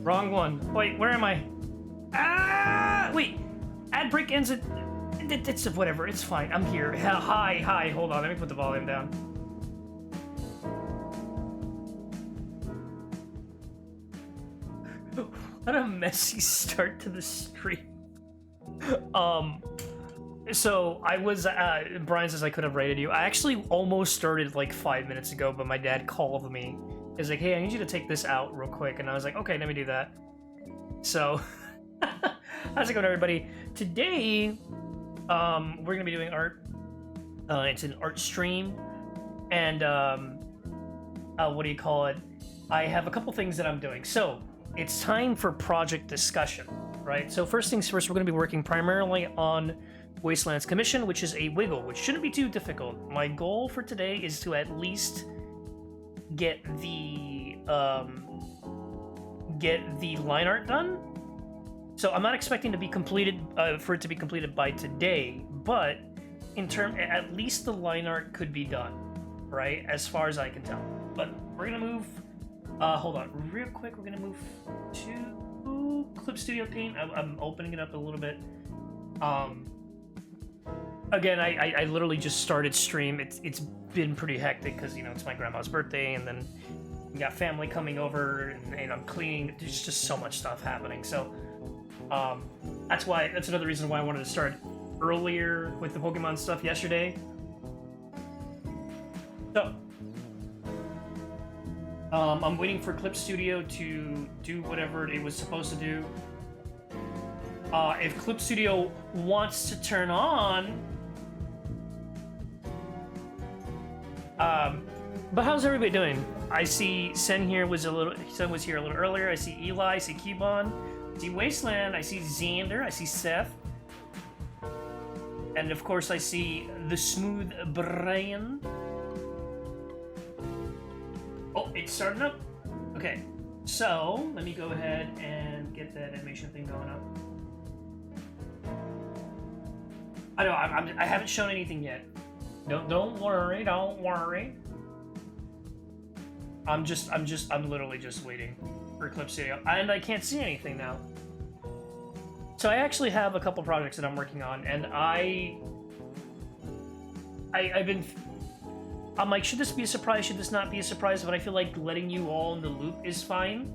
Wrong one. Wait, where am I? Ah! Wait. Ad break ends at... It's whatever. It's fine. I'm here. Hi. Hold on. Let me put the volume down. What a messy start to the stream. So I was, Brian says I could have rated you. I actually almost started like 5 minutes ago, but my dad called me. He's like, hey, I need you to take this out real quick. And I was like, okay, let me do that. So, how's it going, everybody? Today, we're going to be doing art. It's an art stream. And, what do you call it? I have a couple things that I'm doing. So, it's time for project discussion, right? So first things first, we're going to be working primarily on Wastelands Commission, which is a wiggle, which shouldn't be too difficult. My goal for today is to at least get the line art done. So I'm not expecting to be completed for it to be completed by today, but at least the line art could be done, right? As far as I can tell. But we're gonna move. Hold on, real quick. We're gonna move to Clip Studio Paint. I'm opening it up a little bit. Again, I literally just started stream. It's been pretty hectic because it's my grandma's birthday, and then we got family coming over, and I'm cleaning. There's just so much stuff happening. So that's another reason why I wanted to start earlier with the Pokemon stuff yesterday. So. I'm waiting for Clip Studio to do whatever it was supposed to do. If Clip Studio wants to turn on... but how's everybody doing? I see Sen was here a little earlier. I see Eli, I see Cubon, I see Wasteland, I see Xander, I see Seth. And of course I see the Smooth Brian. Oh, it's starting up? Okay, so let me go ahead and get that animation thing going up. I know, I haven't shown anything yet. Don't worry. I'm literally just waiting for Clip Studio, and I can't see anything now. So I actually have a couple projects that I'm working on, and I'm like, should this be a surprise? Should this not be a surprise? But I feel like letting you all in the loop is fine.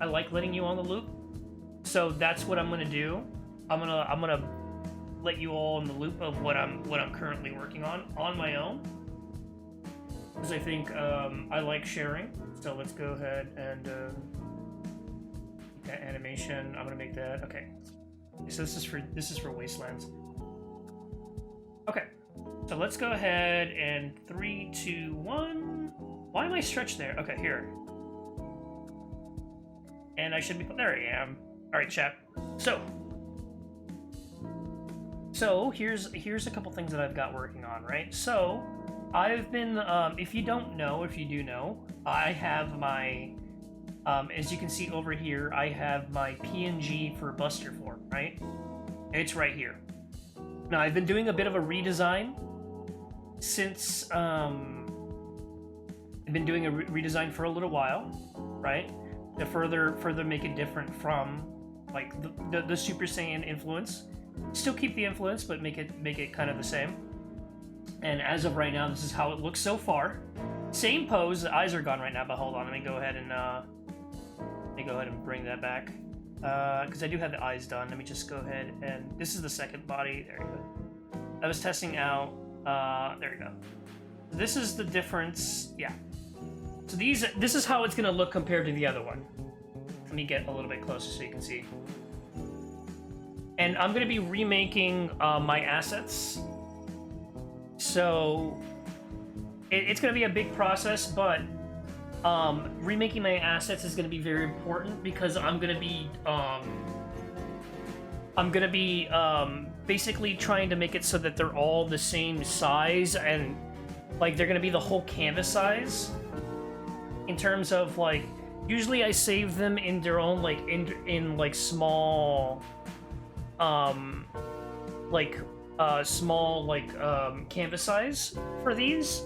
I like letting you on the loop, so that's what I'm gonna do. I'm gonna let you all in the loop of what I'm currently working on my own, because I think I like sharing. So let's go ahead and that animation. I'm gonna make that okay. So this is for Wastelands. Okay. So let's go ahead and 3, 2, 1. Why am I stretched there? Okay, here. And I should be... There I am. Alright, chat. So here's a couple things that I've got working on, right? So, I've been... if you don't know, if you do know, I have my... as you can see over here, I have my PNG for Buster form, right? It's right here. Now, I've been doing a bit of a redesign since I've been doing a redesign for a little while, right? To further make it different from like the Super Saiyan influence. Still keep the influence, but make it kind of the same. And as of right now, this is how it looks so far. Same pose. The eyes are gone right now, but hold on. Let me go ahead and bring that back. Because I do have the eyes done. Let me just go ahead and this is the second body. There you go. I was testing out. There you go. This is the difference. Yeah. So this is how it's gonna look compared to the other one. Let me get a little bit closer so you can see. And I'm gonna be remaking my assets. So it's gonna be a big process, but remaking my assets is gonna be very important because I'm gonna be basically trying to make it so that they're all the same size, and like they're gonna be the whole canvas size. In terms of like, usually I save them in their own like in like small, canvas size for these.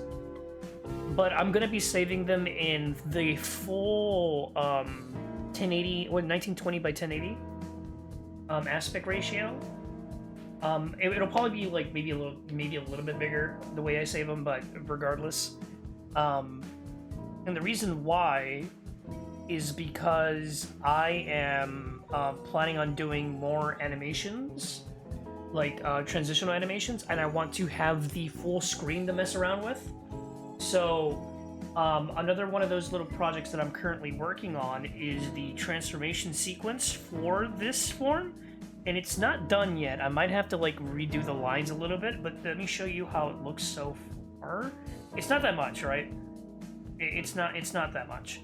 But I'm gonna be saving them in the full 1080 or 1920 by 1080 aspect ratio. It'll probably be like maybe a little bit bigger the way I save them, but regardless. And the reason why is because I am planning on doing more animations, like transitional animations, and I want to have the full screen to mess around with. So another one of those little projects that I'm currently working on is the transformation sequence for this form, and it's not done yet. I might have to like redo the lines a little bit, but let me show you how it looks so far. It's not that much, right? It's not that much,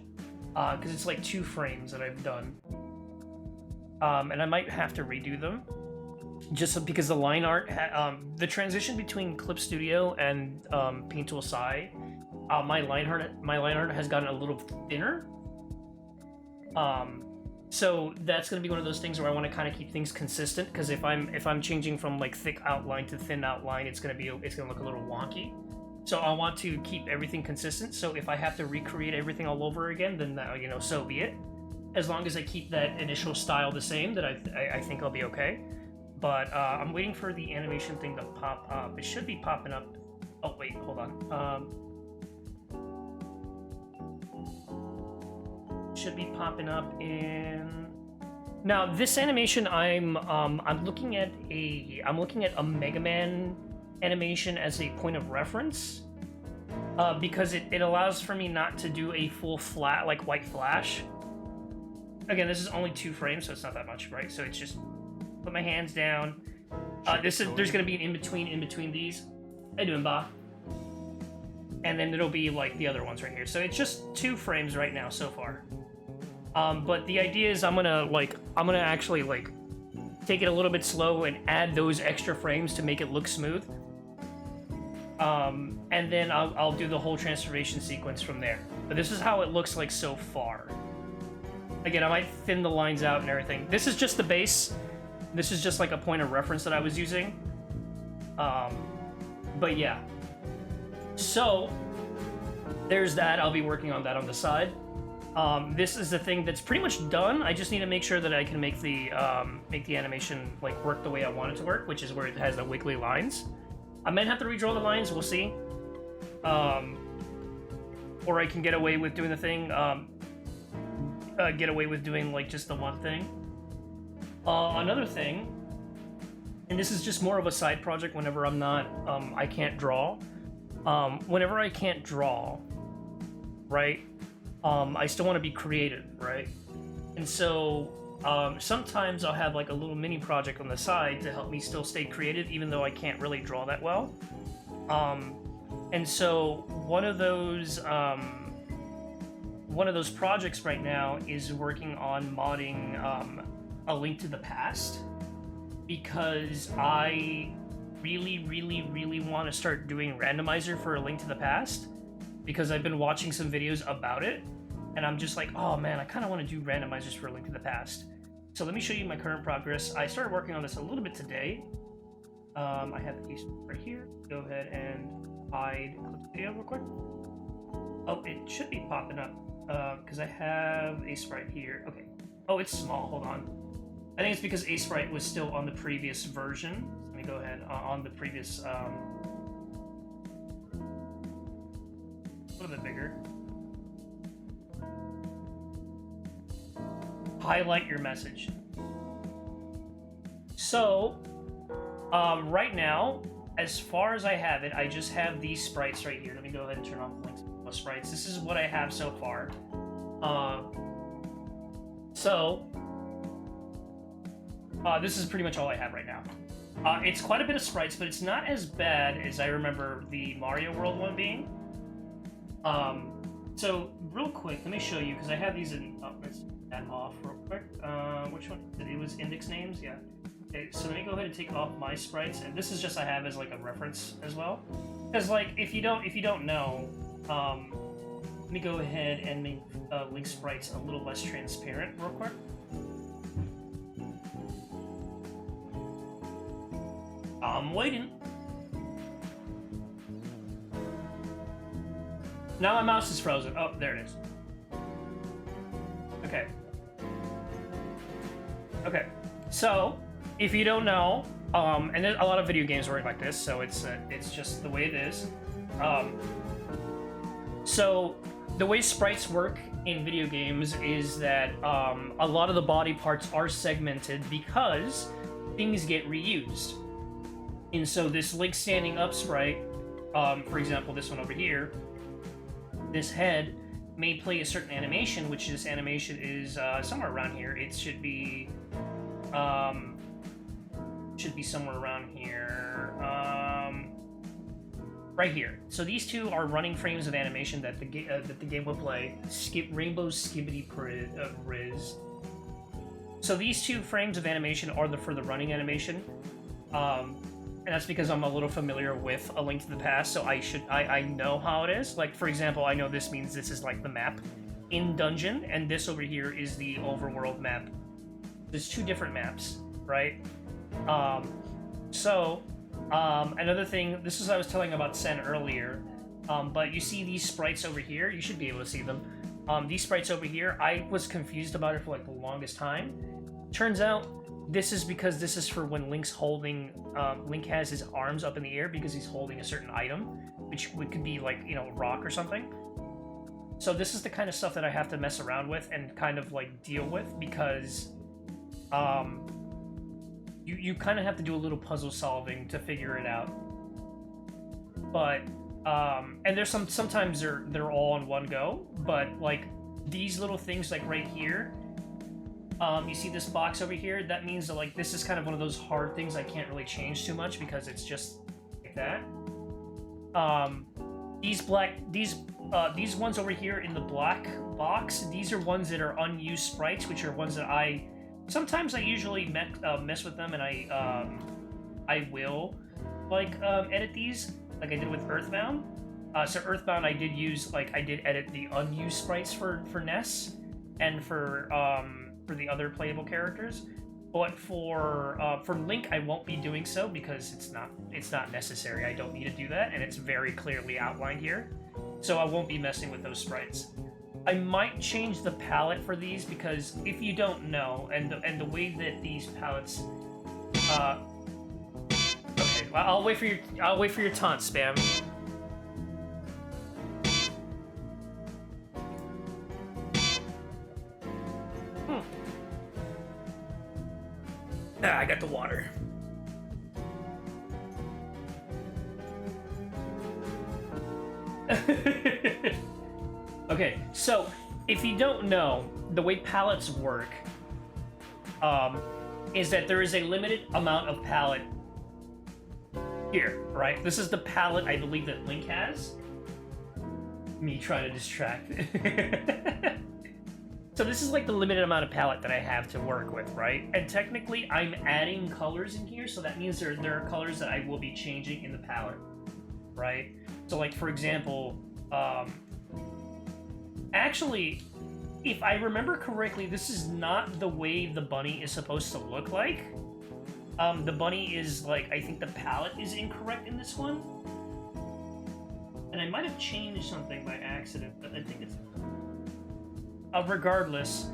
because it's like 2 frames that I've done, and I might have to redo them, just because the line art, the transition between Clip Studio and Paint Tool Sai, my line art has gotten a little thinner. So that's gonna be one of those things where I want to kind of keep things consistent, because if I'm changing from like thick outline to thin outline, it's gonna look a little wonky. So I want to keep everything consistent. So if I have to recreate everything all over again, then so be it. As long as I keep that initial style the same, that I think I'll be okay. But I'm waiting for the animation thing to pop up. It should be popping up. Oh wait, hold on. Should be popping up in. Now this animation, I'm looking at a Mega Man animation as a point of reference, because it allows for me not to do a full flat like white flash. Again, this is only 2 frames, so it's not that much, right? So it's just put my hands down. There's gonna be an in between these. How you doing, Ba? And then it'll be like the other ones right here. So it's just 2 frames right now so far. But the idea is I'm gonna actually like take it a little bit slow and add those extra frames to make it look smooth. And then I'll do the whole transformation sequence from there. But this is how it looks like so far. Again, I might thin the lines out and everything. This is just the base. This is just like a point of reference that I was using. But yeah. So there's that. I'll be working on that on the side. This is the thing that's pretty much done. I just need to make sure that I can make the animation like work the way I want it to work, which is where it has the wiggly lines. I might have to redraw the lines. We'll see. Or I can get away with doing the thing. Get away with doing like just the one thing. Another thing, and this is just more of a side project whenever I'm not, I can't draw. Whenever I can't draw, right? I still want to be creative, right? And so sometimes I'll have like a little mini project on the side to help me still stay creative, even though I can't really draw that well. And so one of those projects right now is working on modding A Link to the Past, because I really want to start doing randomizer for A Link to the Past, because I've been watching some videos about it, and I'm just like, oh man, I kind of want to do randomizers for A Link to the Past. So let me show you my current progress. I started working on this a little bit today. I have the right here. Go ahead and hide Clip Studio real quick. Oh, it should be popping up, because I have a sprite here. Okay. Oh, it's small. Hold on. I think it's because A Sprite was still on the previous version. Let me go ahead on the previous, a little bit bigger. Highlight your message. So, right now, as far as I have it, I just have these sprites right here. Let me go ahead and turn off the links to sprites. This is what I have so far. This is pretty much all I have right now. It's quite a bit of sprites, but it's not as bad as I remember the Mario World one being. So real quick, let me show you, because I have these in. Oh, let's take that off real quick. Which one? It was index names, yeah. Okay, so let me go ahead and take off my sprites, and this is just I have as like a reference as well. Because like if you don't know, let me go ahead and make Link sprites a little less transparent real quick. I'm waiting. Now my mouse is frozen. Oh, there it is. Okay. Okay, so if you don't know, and a lot of video games work like this, so it's just the way it is. So the way sprites work in video games is that a lot of the body parts are segmented because things get reused. And so this Link standing up sprite, for example, this one over here, this head may play a certain animation, which this animation is somewhere around here. It should be somewhere around here, right here. So these two are running frames of animation that the game will play. Rainbow Skibbity Riz. So these two frames of animation are for the running animation, and that's because I'm a little familiar with A Link to the Past, so I know how it is. Like, for example, I know this means this is like the map in dungeon, and this over here is the overworld map. There's two different maps, right? Another thing, this is what I was telling about Sen earlier, but you see these sprites over here, you should be able to see them. These sprites over here, I was confused about it for like the longest time. Turns out, this is because this is for when Link's holding, Link has his arms up in the air because he's holding a certain item, which could be like, you know, a rock or something. So this is the kind of stuff that I have to mess around with and kind of like deal with because, you kind of have to do a little puzzle solving to figure it out. But, and there's sometimes they're all in one go, but like these little things like right here, you see this box over here, that means that like this is kind of one of those hard things I can't really change too much because it's just like that. These ones over here in the black box, these are ones that are unused sprites, which are ones that sometimes I usually mess with them, and I will like edit these, like I did with Earthbound. So Earthbound, I did edit the unused sprites for Ness and for the other playable characters. But for Link, I won't be doing so because it's not necessary. I don't need to do that, and it's very clearly outlined here. So I won't be messing with those sprites. I might change the palette for these because if you don't know, and the way that these palettes, okay, well, I'll wait for your taunt, Spam. I got the water. Okay, so if you don't know, the way palettes work is that there is a limited amount of palette here, right? This is the palette I believe that Link has. Me trying to distract. So this is like the limited amount of palette that I have to work with, right? And technically, I'm adding colors in here, so that means there are colors that I will be changing in the palette, right? So like, for example, actually, if I remember correctly, this is not the way the bunny is supposed to look like. The bunny is like, I think the palette is incorrect in this one. And I might have changed something by accident, but I think it's... regardless,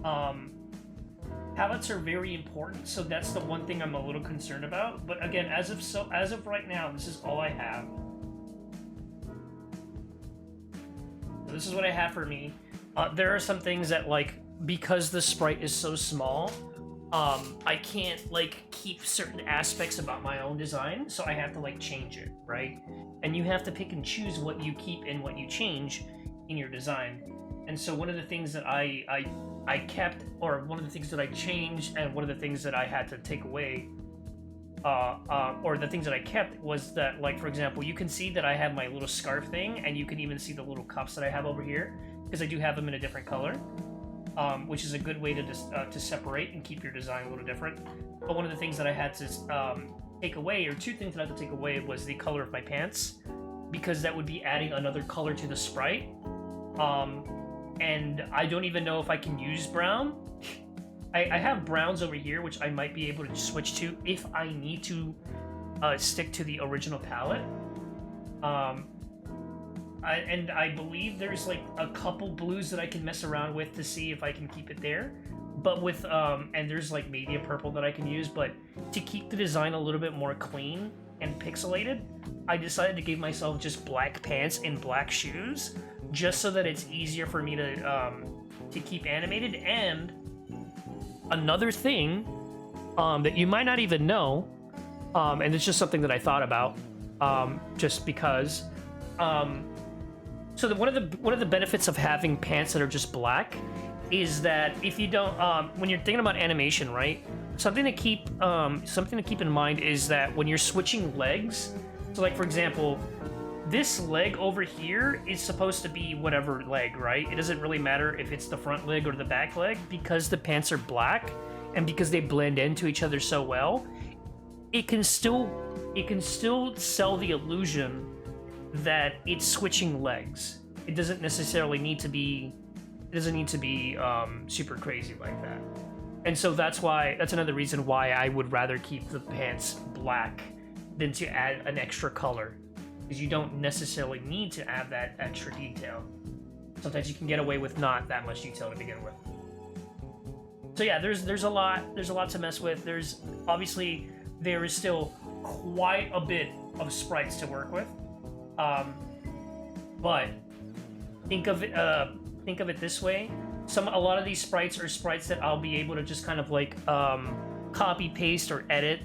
palettes are very important, so that's the one thing I'm a little concerned about. But again, as of right now, this is all I have. So this is what I have for me. There are some things that, like, because the sprite is so small, I can't like keep certain aspects about my own design, so I have to like change it, right? And you have to pick and choose what you keep and what you change in your design. And so one of the things that I kept, or one of the things that I changed, and one of the things that I had to take away, or the things that I kept, was that, like, for example, you can see that I have my little scarf thing, and you can even see the little cups that I have over here, because I do have them in a different color, which is a good way to separate and keep your design a little different. But one of the things that I had to take away, or two things that I had to take away, was the color of my pants, because that would be adding another color to the sprite. And I don't even know if I can use brown. I have browns over here, which I might be able to switch to if I need to stick to the original palette. And I believe there's like a couple blues that I can mess around with to see if I can keep it there. but with and there's like media purple that I can use, but to keep the design a little bit more clean and pixelated, I decided to give myself just black pants and black shoes, just so that it's easier for me to keep animated. And another thing that you might not even know, and it's just something that I thought about, just because. So one of the benefits of having pants that are just black is that if you don't, when you're thinking about animation, right? Something to keep in mind is that when you're switching legs, so like for example, this leg over here is supposed to be whatever leg, right? It doesn't really matter if it's the front leg or the back leg, because the pants are black and because they blend into each other so well. It can still sell the illusion that it's switching legs. It doesn't necessarily need to be. It doesn't need to be super crazy like that. And so that's another reason why I would rather keep the pants black than to add an extra color, because you don't necessarily need to add that extra detail. Sometimes you can get away with not that much detail to begin with. So yeah, there's a lot to mess with. There is still quite a bit of sprites to work with. But think of it this way. A lot of these sprites are sprites that I'll be able to just kind of like copy paste or edit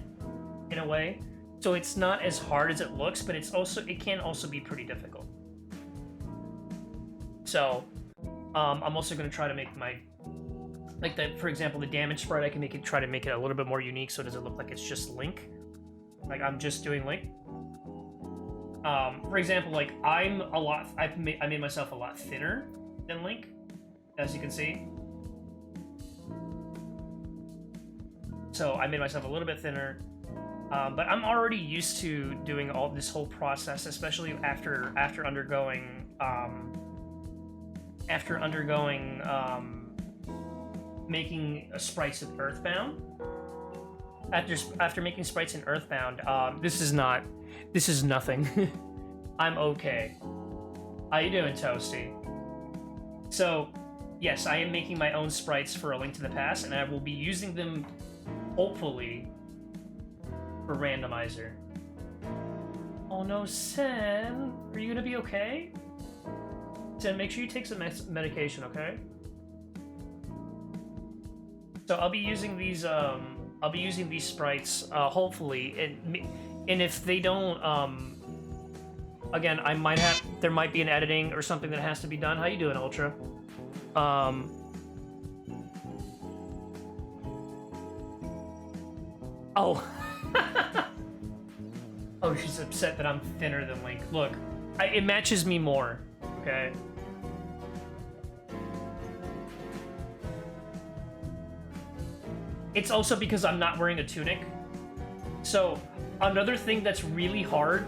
in a way. So it's not as hard as it looks, but it can also be pretty difficult. So I'm also going to try to make for example, the damage sprite, I can try to make it a little bit more unique so it doesn't look like it's just Link. Like I'm just doing Link. For example, like I made myself a lot thinner than Link, as you can see. So I made myself a little bit thinner, but I'm already used to doing all this whole process, especially after undergoing making sprites in Earthbound. After making sprites in Earthbound, this is nothing. I'm okay. How you doing, Toasty? So, yes, I am making my own sprites for A Link to the Past, and I will be using them, hopefully, for Randomizer. Oh no, Sen! Are you gonna be okay? Sen, make sure you take some medication, okay? So I'll be using these sprites, hopefully, and if they don't, again, there might be an editing or something that has to be done. How you doing, Ultra? Oh. Oh, she's upset that I'm thinner than Link. Look, it matches me more, okay? It's also because I'm not wearing a tunic. So, another thing that's really hard,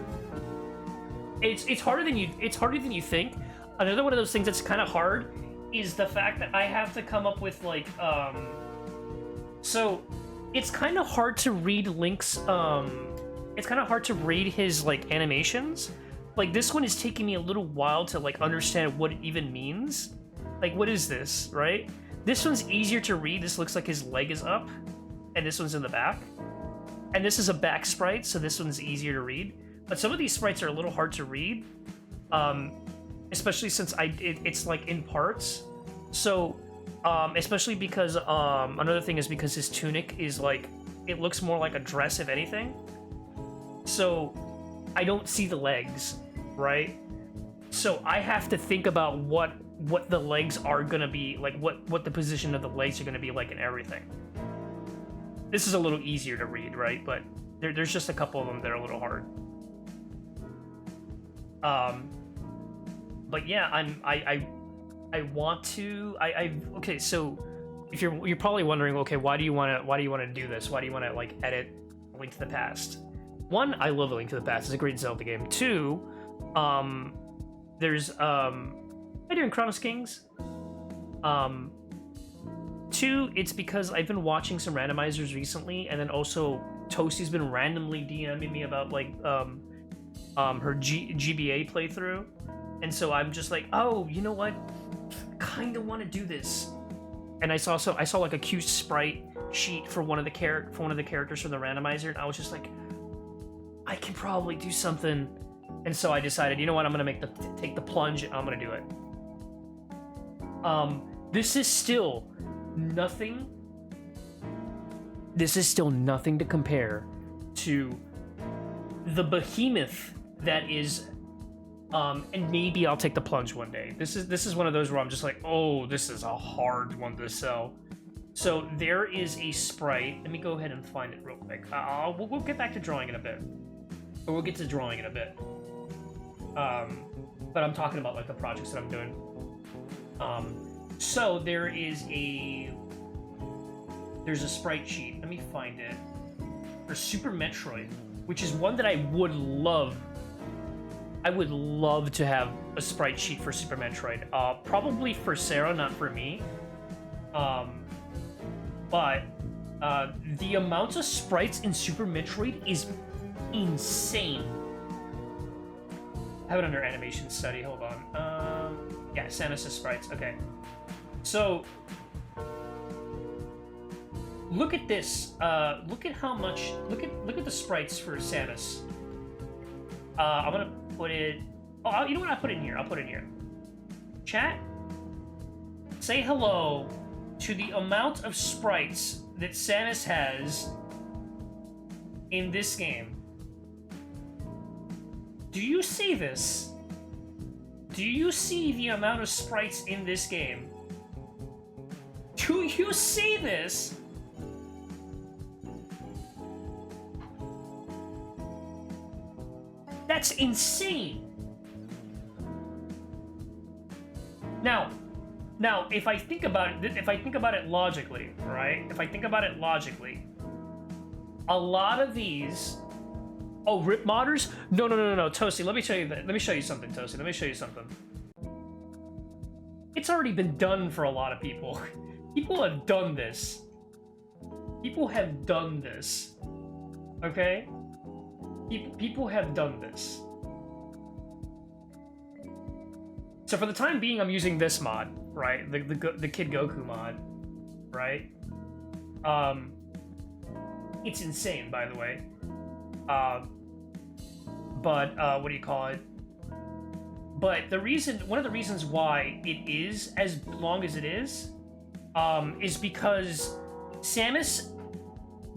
it's harder than you think. Another one of those things that's kind of hard is the fact that I have to come up with like so it's kind of hard to read Link's it's kind of hard to read his like animations. Like this one is taking me a little while to like understand what it even means. Like what is this, right? This one's easier to read. This looks like his leg is up and this one's in the back. And this is a back sprite, so this one's easier to read. But some of these sprites are a little hard to read, especially since it's like in parts. So, especially because another thing is because his tunic is like, it looks more like a dress if anything. So, I don't see the legs, right? So I have to think about what the legs are gonna be, like what the position of the legs are gonna be like and everything. This is a little easier to read, right? But there's just a couple of them that are a little hard. But yeah, I want to. Okay. So if you're probably wondering, okay, why do you want to do this? Why do you want to like edit A Link to the Past? One, I love A Link to the Past. It's a great Zelda game. Two, there's how you doing, Chronos Kings? Two, it's because I've been watching some randomizers recently, and then also Toasty's been randomly DMing me about like her GBA playthrough, and so I'm just like, oh, you know what? Kind of want to do this. and I saw like a cute sprite sheet for one of the characters from the randomizer, and I was just like, I can probably do something. And so I decided, you know what, I'm gonna take the plunge, and I'm gonna do it. This is still nothing. This is still nothing to compare to the behemoth that is. And maybe I'll take the plunge one day. This is one of those where I'm just like, oh, this is a hard one to sell. So there is a sprite. Let me go ahead and find it real quick. We'll get back to drawing in a bit. Or we'll get to drawing in a bit. But I'm talking about like the projects that I'm doing. So there's a sprite sheet. Let me find it. For Super Metroid, which is one that I would love. I would love to have a sprite sheet for Super Metroid. Probably for Sarah, not for me. But the amount of sprites in Super Metroid is insane. I have it under animation study. Hold on. Yeah, Samus' sprites. Okay. So look at this. Look at how much. Look at the sprites for Samus. I'm gonna put it. Oh, you know what? I'll put it in here. I'll put it in here. Chat. Say hello to the amount of sprites that Samus has in this game. Do you see this? Do you see the amount of sprites in this game? Do you see this? That's insane. Now, if I think about it logically, right? If I think about it logically, a lot of these. Oh, rip modders? No, Toasty. Let me show you that. Let me show you something, Toasty. Let me show you something. It's already been done for a lot of people. People have done this. People have done this. Okay? People have done this. So for the time being, I'm using this mod, right? The Kid Goku mod, right? It's insane, by the way. But what do you call it? But one of the reasons why it is as long as it is because Samus.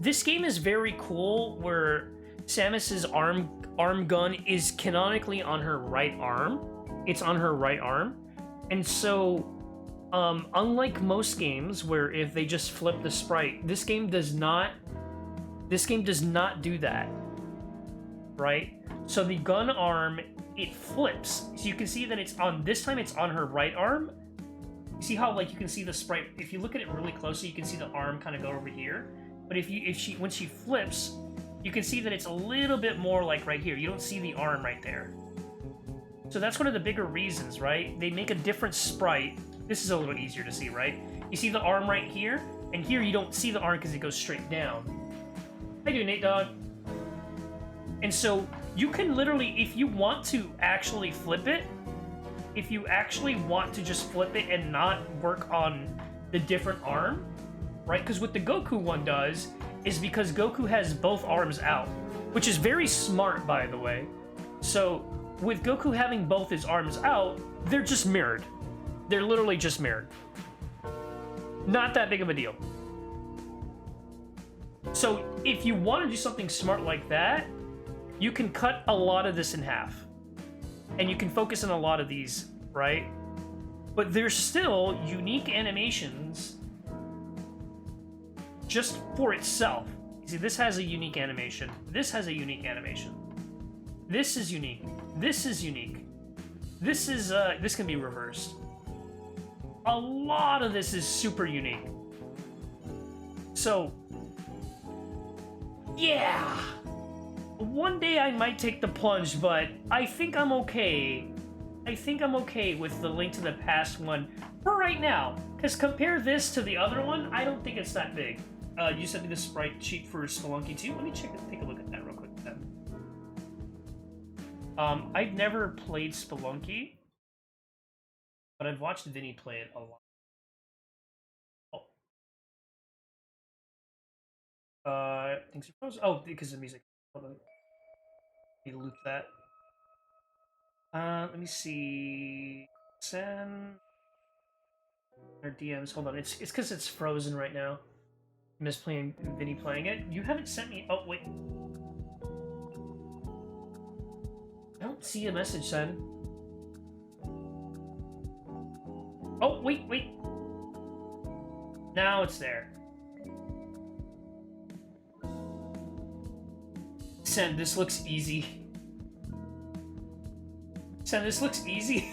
This game is very cool, where Samus's arm gun is canonically on her right arm. It's on her right arm, and so unlike most games where if they just flip the sprite, this game does not. This game does not do that, right? So the gun arm, it flips. So you can see that it's on, this time it's on her right arm. You see how, like, you can see the sprite, if you look at it really closely, you can see the arm kind of go over here. But when she flips, you can see that it's a little bit more like right here. You don't see the arm right there. So that's one of the bigger reasons, right? They make a different sprite. This is a little easier to see, right? You see the arm right here, and here you don't see the arm because it goes straight down. How you doing, Nate Dogg? And so you can literally, if you want to actually flip it, if you actually want to just flip it and not work on the different arm, right? Because what the Goku one does is because Goku has both arms out, which is very smart, by the way. So with Goku having both his arms out, they're just mirrored. They're literally just mirrored. Not that big of a deal. So if you want to do something smart like that, you can cut a lot of this in half. And you can focus on a lot of these, right? But there's still unique animations just for itself. You see, this has a unique animation. This has a unique animation. This is unique. This is unique. This is, this can be reversed. A lot of this is super unique. So, yeah! One day I might take the plunge, but I think I'm okay. I think I'm okay with the Link to the Past one for right now. Because compare this to the other one, I don't think it's that big. You sent me the sprite sheet for Spelunky 2. Let me take a look at that real quick then. I've never played Spelunky, but I've watched Vinny play it a lot. Oh, Things are frozen. Oh, because of music. Hold on. Let me loop that. Let me see. Send our DMs. Hold on. It's because it's frozen right now. I miss playing Vinny playing it. You haven't sent me. Oh wait. I don't see a message, Sen. Oh wait. Now it's there. Sen, this looks easy. Sen, this looks easy.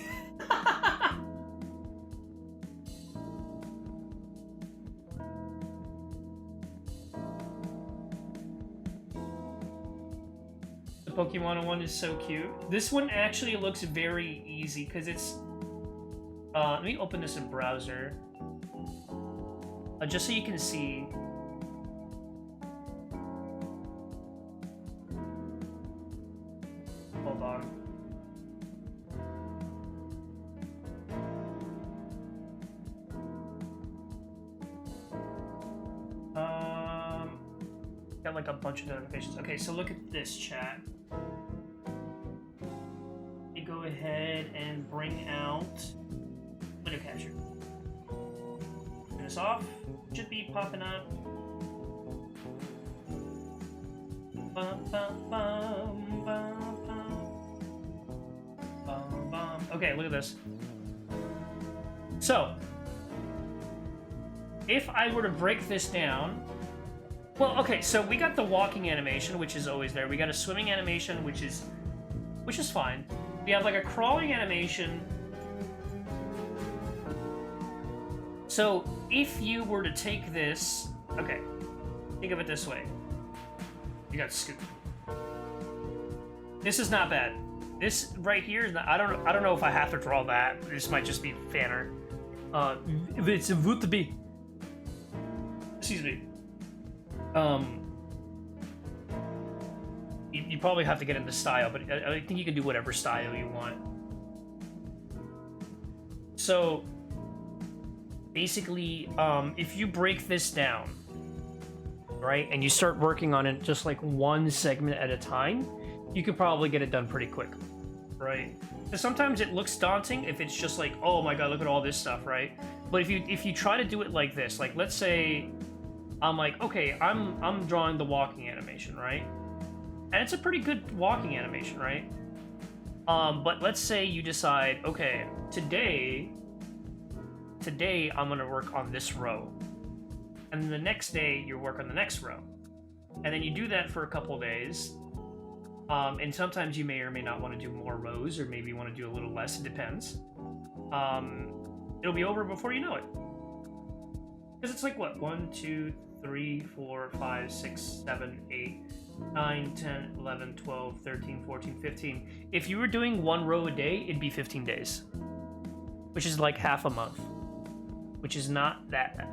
The Pokemon one is so cute. This one actually looks very easy because it's. Let me open this in browser. Just so you can see. Hold on. Got like a bunch of notifications. Okay, so look at this, chat. You go ahead and bring out window capture. Turn this off. Should be popping up. Bum, bum, bum, bum, bum, bum. Okay, look at this. So, if I were to break this down, well, okay, so we got the walking animation, which is always there. We got a swimming animation, which is fine. We have like a crawling animation. So if you were to take this, okay, think of it this way. You got Scoop. This is not bad. This right here is not, I don't know if I have to draw that. This might just be fan art. It's a would be. Excuse me. You probably have to get into style, but I think you can do whatever style you want. So basically, if you break this down, right, and you start working on it just like one segment at a time, you could probably get it done pretty quick, right? Because sometimes it looks daunting if it's just like, oh my god, look at all this stuff, right? But if you try to do it like this, like let's say I'm like, okay, I'm drawing the walking animation, right? And it's a pretty good walking animation, right? But let's say you decide, okay, today I'm gonna work on this row. And then the next day you work on the next row. And then you do that for a couple days. And sometimes you may or may not want to do more rows, or maybe you want to do a little less, it depends. It'll be over before you know it. Because it's like what? 1, 2, 3, 4, 5, 6, 7, 8, 9, 10, 11, 12, 13, 14, 15. If you were doing one row a day, it'd be 15 days. Which is like half a month. Which is not that bad.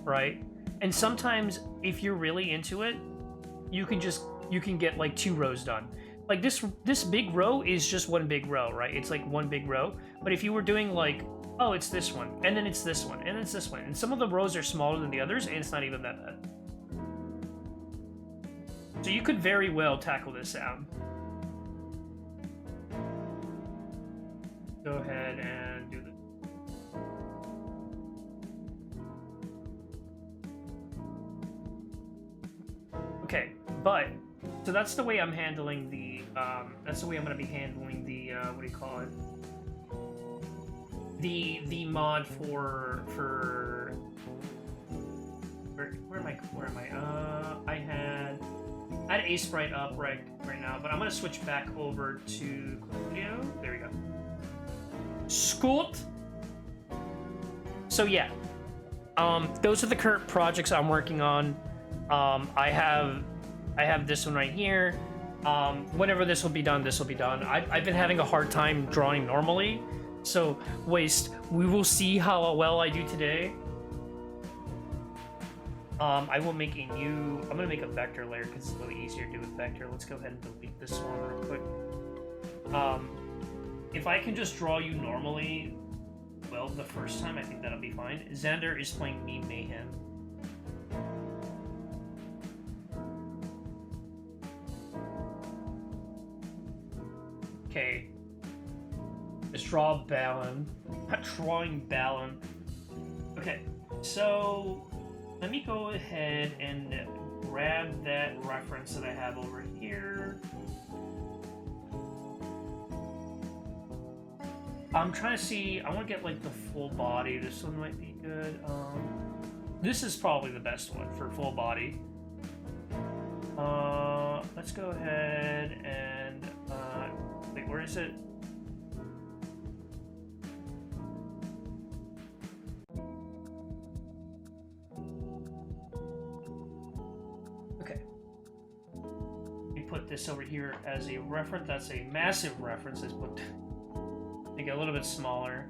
Right? And sometimes, if you're really into it, you can get like 2 rows done. Like this big row is just one big row, right? It's like one big row. But if you were doing like, oh, it's this one, and then it's this one, and it's this one, and some of the rows are smaller than the others, and it's not even that bad. So you could very well tackle this out. Go ahead and do this. Okay, but so that's the way I'm handling the. That's the way I'm going to be handling the. What do you call it? The mod for. Where am I? I had Aseprite up right now, but I'm going to switch back over to Studio. There we go. Scoot. So yeah, those are the current projects I'm working on. I have this one right here. Whenever this will be done, this will be done. I've been having a hard time drawing normally, so we will see how well I do today. I will make I'm gonna make a vector layer because it's a little easier to do with vector. Let's go ahead and delete this one real quick. If I can just draw you normally, well, the first time, I think that'll be fine. Xander is playing me Mayhem. Okay. Just draw Balin. Not drawing Balin. Okay, so let me go ahead and grab that reference that I have over here. I'm trying to see, I want to get like the full body. This one might be good. This is probably the best one for full body. Let's go ahead and, wait, where is it? Okay. We put this over here as a reference. That's a massive reference. Let's put, make it a little bit smaller.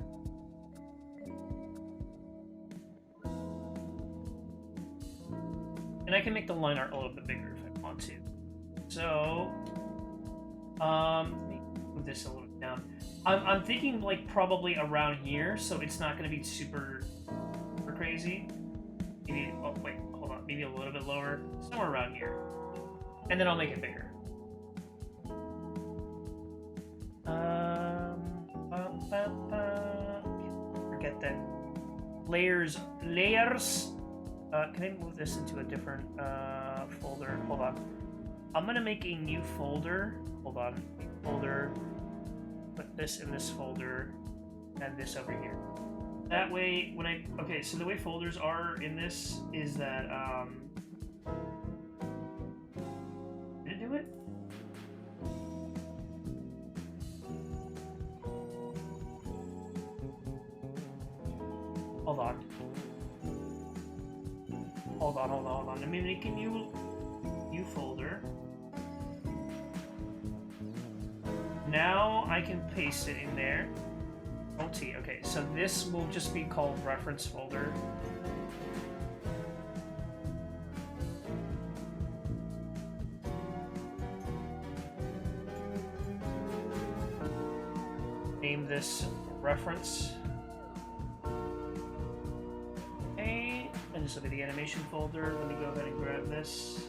And I can make the line art a little bit bigger if I want to. So, let me move this a little bit down. I'm thinking like probably around here, so it's not going to be super crazy. Maybe, oh wait, hold on, maybe a little bit lower, somewhere around here. And then I'll make it bigger. Forget that. Layers. Can I move this into a different folder? Hold on. I'm gonna make a new folder. Hold on. Folder. Put this in this folder, and this over here. That way, when I okay, so the way folders are in this is that did it do it? Hold on. Hold on. Let me make a new folder. Now I can paste it in there. Alt-T. Okay, so this will just be called reference folder. Name this reference. And this will be the animation folder. Let me go ahead and grab this.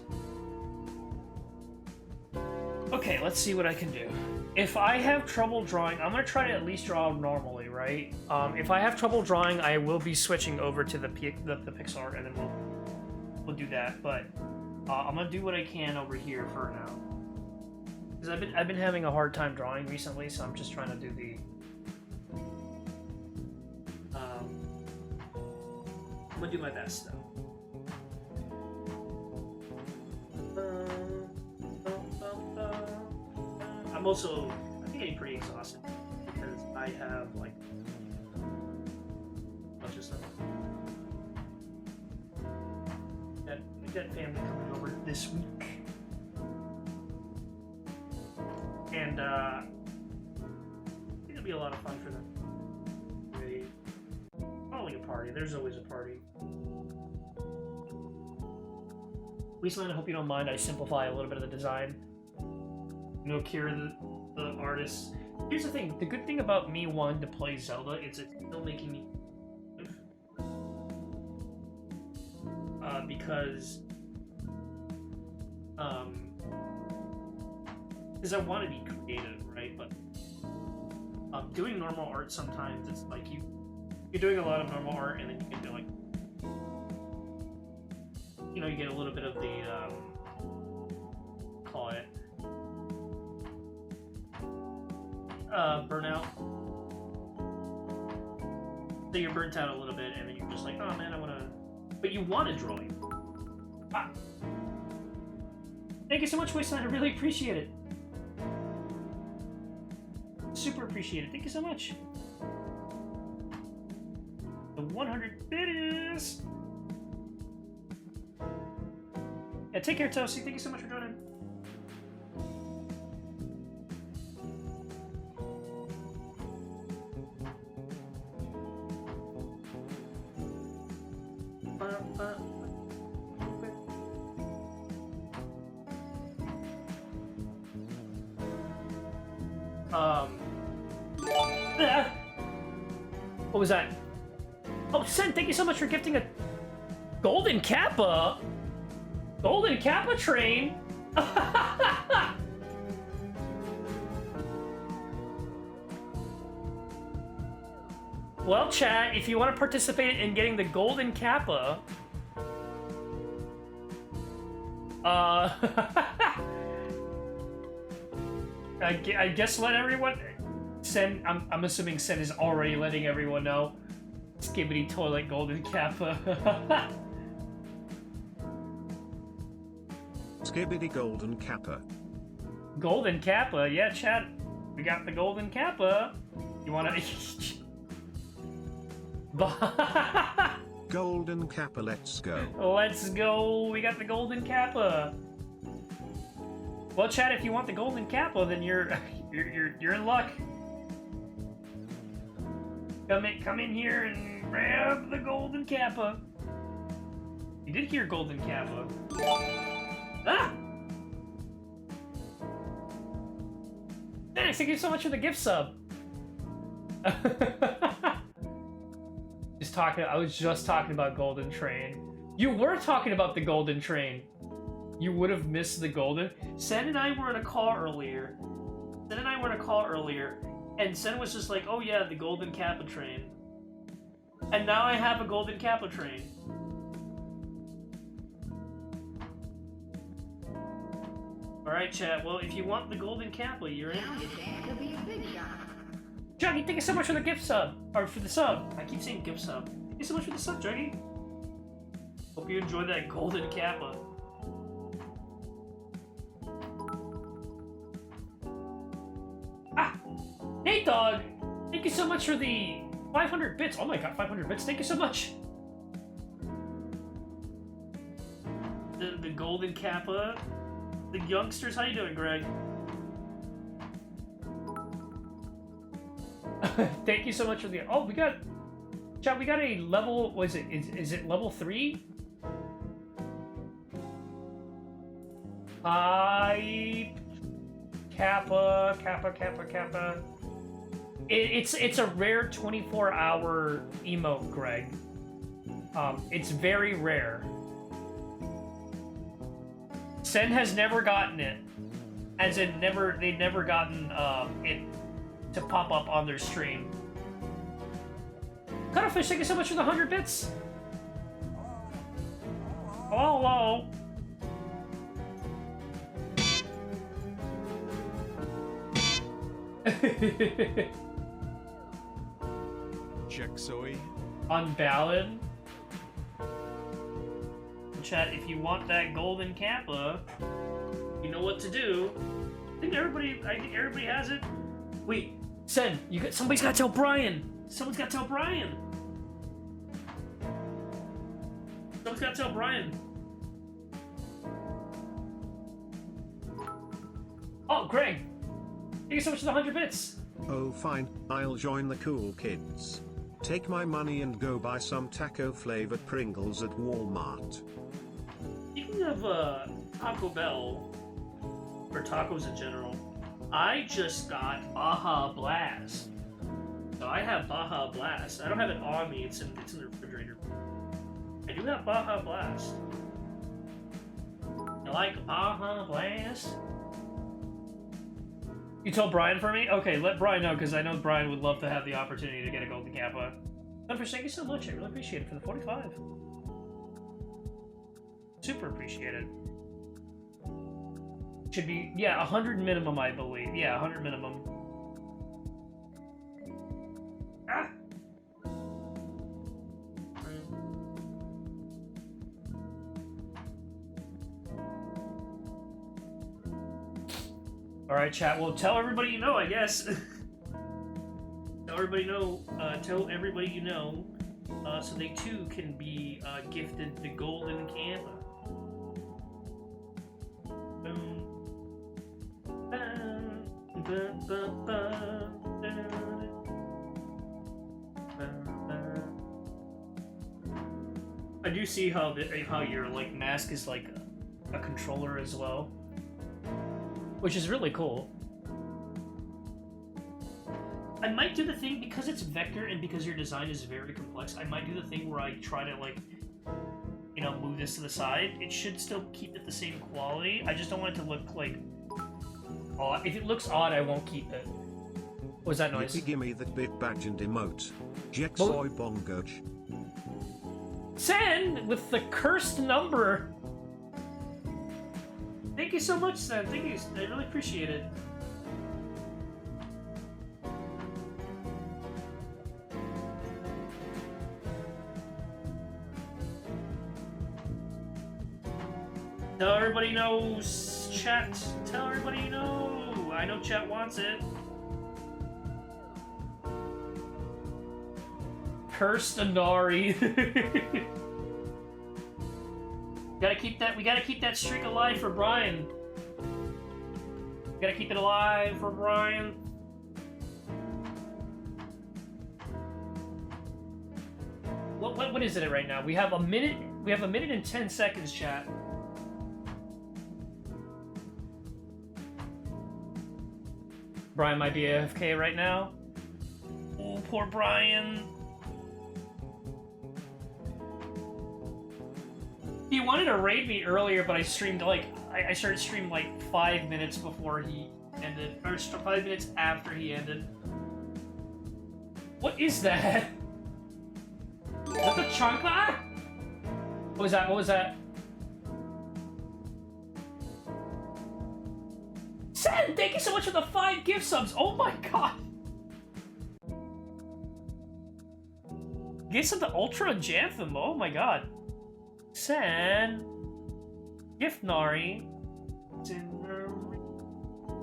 Okay, let's see what I can do. If I have trouble drawing, I'm going to try to at least draw normally, right? If I have trouble drawing, I will be switching over to the Pixar, and then we'll do that. But I'm going to do what I can over here for now. Because I've been having a hard time drawing recently, so I'm just trying to do the... I'm gonna do my best, though. I'm getting pretty exhausted because I have like a bunch of stuff. We've got family coming over this week, and I think it'll be a lot of fun for them. Probably a party. There's always a party. Wasteland, I hope you don't mind. I simplify a little bit of the design. No Kira, the artist. Here's the thing. The good thing about me wanting to play Zelda is it's still making me because I want to be creative, right? But doing normal art sometimes it's like you're doing a lot of normal art and then you can do like, you know, you get a little bit of the call it burnout. So you're burnt out a little bit and then you're just like, oh man, I want to, but you want to draw it. Ah. Thank you so much, Wasteland. I really appreciate it. Super appreciate it. Thank you so much. The 100 biddies. Yeah, take care, Toasty. Thank you so much for joining. What was that? Oh, Sen, thank you so much for gifting a Golden Kappa! Golden Kappa train! Well, chat, if you want to participate in getting the golden kappa, I guess let everyone. Sen, I'm assuming Sen is already letting everyone know. Skibidi toilet golden kappa. Skibidi golden kappa. Golden kappa, yeah, chat. We got the golden kappa. You wanna? Golden kappa, let's go. Let's go. We got the golden kappa. Well, chat, if you want the golden kappa, then you're in luck. Come in here and grab the golden kappa. You did hear golden kappa. Ah! Thanks, thank you so much for the gift sub. I was just talking about Golden Train. You were talking about the Golden Train. You would have missed the Golden. Sen and I were in a call earlier. And Sen was just like, "Oh yeah, the Golden Kappa train." And now I have a Golden Kappa train. All right, chat. Well, if you want the Golden Kappa, you're in. Juggy, thank you so much for the gift sub. Or for the sub. I keep saying gift sub. Thank you so much for the sub, Juggy. Hope you enjoyed that Golden Kappa. Ah! Nate Dog! Thank you so much for the 500 bits. Oh my god, 500 bits. Thank you so much. The Golden Kappa. The youngsters, how you doing, Greg? Thank you so much for the. Oh, we got. Chat, we got a level. What is it? Is it level 3? Hype. Kappa. It's a rare 24-hour emote, Greg. It's very rare. Sen has never gotten it. As in, they've never gotten it to pop up on their stream. Cuttlefish, thank you so much for the 100 bits. Hello. Check soy. Unballad. Chat, if you want that Golden Kappa, you know what to do. I think everybody has it. Wait, Sen, somebody's gotta tell Brian. Someone's gotta tell Brian. Oh, Greg. Thank you so much for the 100 bits. Oh fine, I'll join the cool kids. Take my money and go buy some taco-flavored Pringles at Walmart. You can have Taco Bell, or tacos in general. I just got Baja Blast. So I have Baja Blast. I don't have it on me, it's in the refrigerator. I do have Baja Blast. You like Baja Blast? You told Brian for me? Okay, let Brian know, because I know Brian would love to have the opportunity to get a Golden Kappa. Sunfish, thank you so much. I really appreciate it for the 45. Super appreciated. Should be, yeah, 100 minimum, I believe. Yeah, 100 minimum. Ah! Alright, chat. Well, tell everybody you know, I guess. Tell everybody you know, so they too can be gifted the Golden Kappa. I do see how your like mask is like a controller as well, which is really cool. I might do the thing, because it's vector and because your design is very complex, I might do the thing where I try to, like, you know, move this to the side. It should still keep it the same quality. I just don't want it to look like odd. If it looks odd, I won't keep it. What was that noise? Yippee gimme that bit badge and emote. Jexoy bongoj. Sen with the cursed number. Thank you so much, Sen. Thank you. I really appreciate it. Tell everybody knows, chat. Tell everybody you know. I know chat wants it. Cursed Anari. Gotta keep that. We gotta keep that streak alive for Brian. We gotta keep it alive for Brian. What is it right now? We have a minute. We have a minute and 10 seconds, chat. Brian might be AFK right now. Oh, poor Brian. He wanted to raid me earlier, but I streamed like I started streaming like 5 minutes before he ended, or 5 minutes after he ended. What is that? Is that the chancla? What was that? What was that? Sen, thank you so much for the 5 gift subs. Oh my god. Gifts of the Ultra Jantham. Oh my god. Sen, Gift Nari,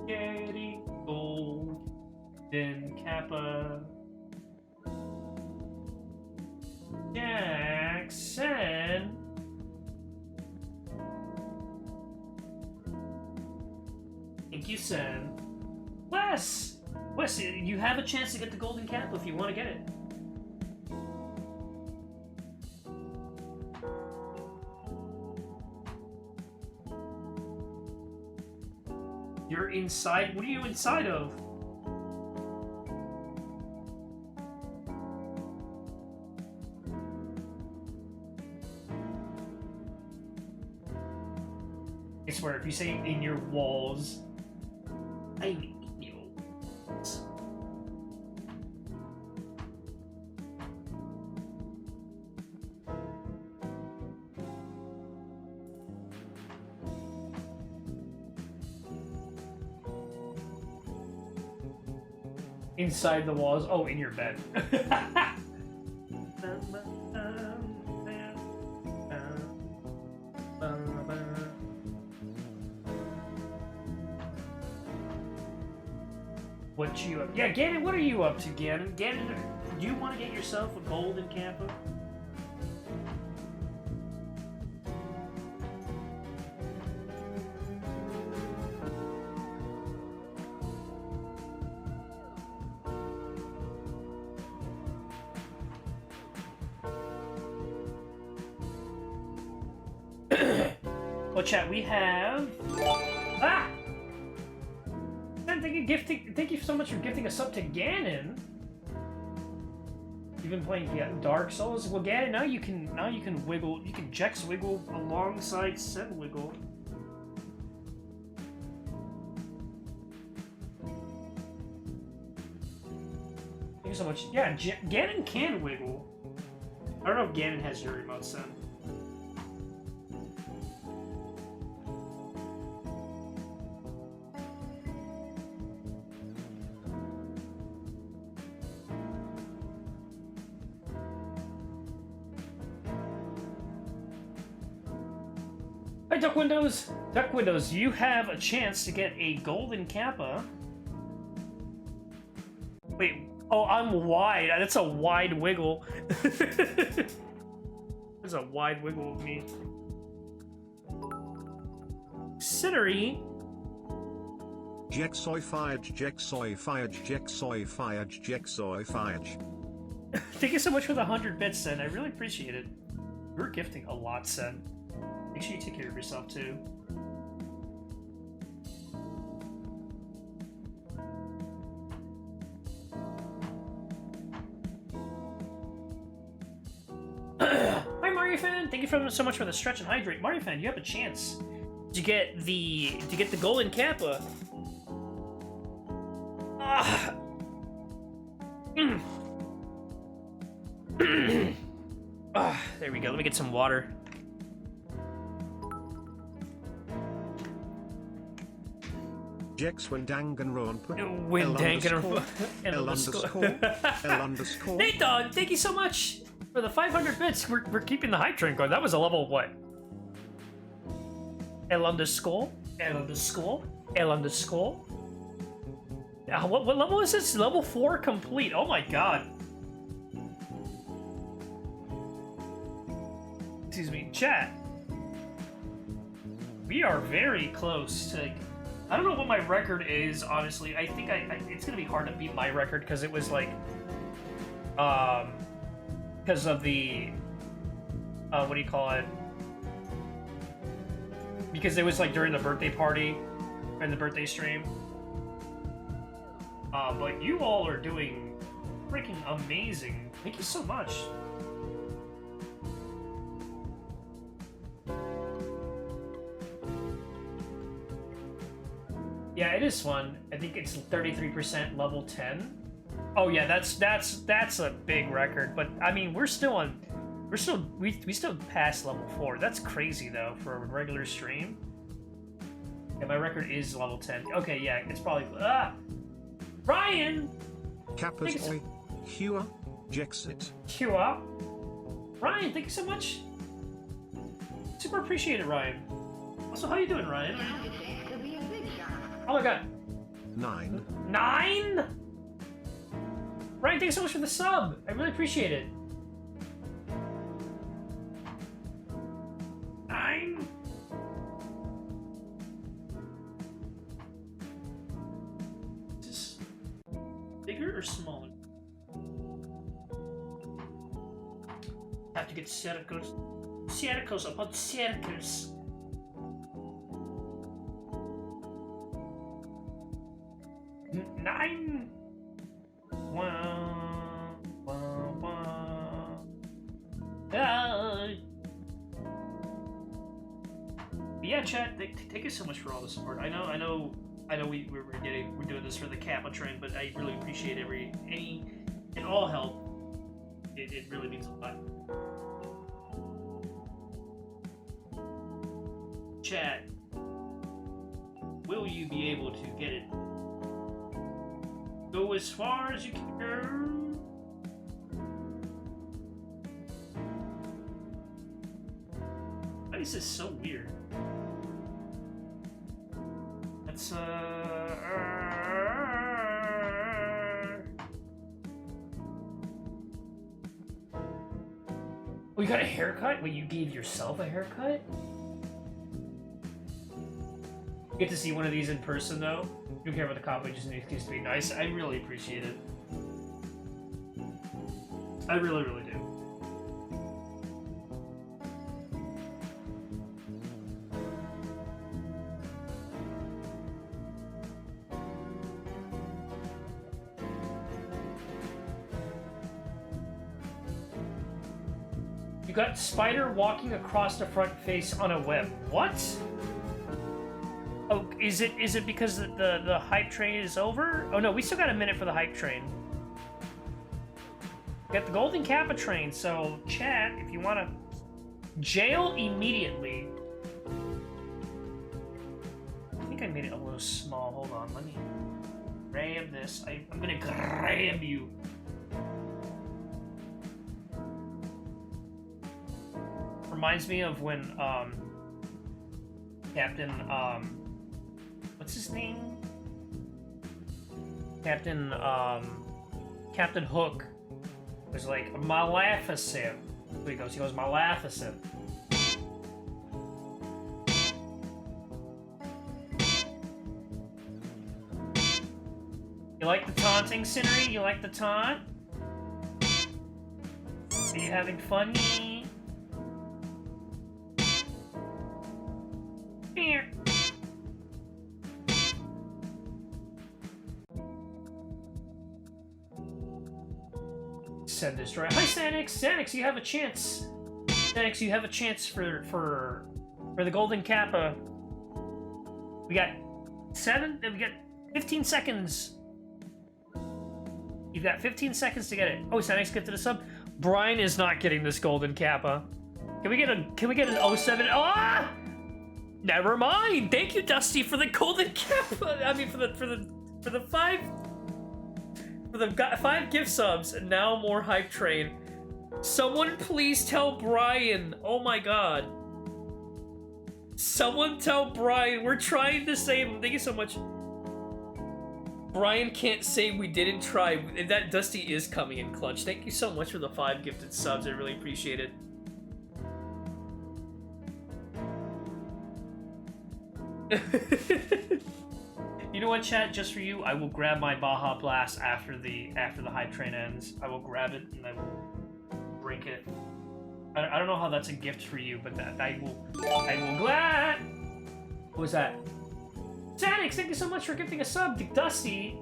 Getty Gold, then Kappa, Jackson, thank you, Sen. Wes, you have a chance to get the Golden Kappa if you want to get it. You're inside? What are you inside of? I swear, if you say in your walls, I'm in your walls. Inside the walls. Oh, in your bed. What you up? Yeah, Ganon, what are you up to, Ganon? Ganon, do you want to get yourself a golden Kappa? Well, chat, we have... Ah! Thank you so much for gifting a sub to Ganon. You've been playing Dark Souls. Well, Ganon, now you can wiggle. You can Jex wiggle alongside Sen wiggle. Thank you so much. Yeah, Ganon can wiggle. I don't know if Ganon has your remote, Sen. Hi, Duck Windows! Duck Windows, you have a chance to get a golden Kappa. Wait, oh, I'm wide. That's a wide wiggle. That's a wide wiggle of me. Cittery. Jexoy Fiage, Jexoy Fiage, Jexoy Fiage, Jexoy Fiage. Thank you so much for the 100 bits, Sen. I really appreciate it. You're gifting a lot, Sen. Make sure you take care of yourself, too. Hi, Mario Fan. Thank you so much for the stretch and hydrate. Mario Fan, you have a chance to get the golden Kappa. There we go. Let me get some water. Jex when Danganronpa. When L__ Danganronpa. L__ Nathan, thank you so much for the 500 bits. We're keeping the hype train going. That was a level what? L__ L__ What level is this? Level 4 complete. Oh my god. Excuse me, chat. We are very close to. I don't know what my record is, honestly. I think it's gonna be hard to beat my record because it was like, because of the, what do you call it? Because it was like during the birthday party and the birthday stream. But you all are doing freaking amazing. Thank you so much. Yeah, it is fun. I think it's 33% level 10. Oh yeah, that's a big record. But I mean, we still passed level 4. That's crazy though for a regular stream. Yeah, my record is level 10. Okay, yeah, it's probably Ryan. Kappa's Oi. Hua. Jexit. Hua. Ryan, thank you so much. Super appreciate it, Ryan. Also, how you doing, Ryan? Oh my god. 9. 9? Ryan, thanks so much for the sub. I really appreciate it. 9? Is this bigger or smaller? Have to get circles. Circles upon circles. Nine. Yeah, chat. Thank you so much for all the support. I know. We're doing this for the Kappa train, but I really appreciate any and all help. It really means a lot. Chat. Will you be able to get it? Go as far as you can. Why is this so weird? That's Oh, you got a haircut? Wait, you gave yourself a haircut? You get to see one of these in person, though. You don't care about the copy, just needs to be nice. I really appreciate it. I really, really do. You got spider walking across the front face on a web. What? Oh, is it because the hype train is over? Oh no, we still got a minute for the hype train. We got the Golden Kappa train, so chat, if you want to jail immediately. I think I made it a little small. Hold on, let me grab this. I'm gonna grab you. Reminds me of when Captain what's his name? Captain Hook was like Maleficent. There he goes. He goes Maleficent. You like the taunting, Cindery? You like the taunt? Are you having fun? Here. Send this right. Hi, Sanix. Sanix, you have a chance. Sanix, you have a chance for the Golden Kappa. We got 15 seconds. You've got 15 seconds to get it. Oh, Sanix gifted a sub. Brian is not getting this golden kappa. Can we get an 07? Ah! Never mind. Thank you, Dusty, for the golden kappa. I mean, for the five gift subs, and now more hype train. Someone please tell Brian. Oh my god. Someone tell Brian. We're trying to save him. Thank you so much. Brian can't say we didn't try. That Dusty is coming in clutch. Thank you so much for the 5 gifted subs. I really appreciate it. You know what, chat? Just for you, I will grab my Baja Blast after the hype train ends. I will grab it and I will break it. I don't know how that's a gift for you, but that I will glad. What was that? Sanix, thank you so much for gifting a sub to Dusty.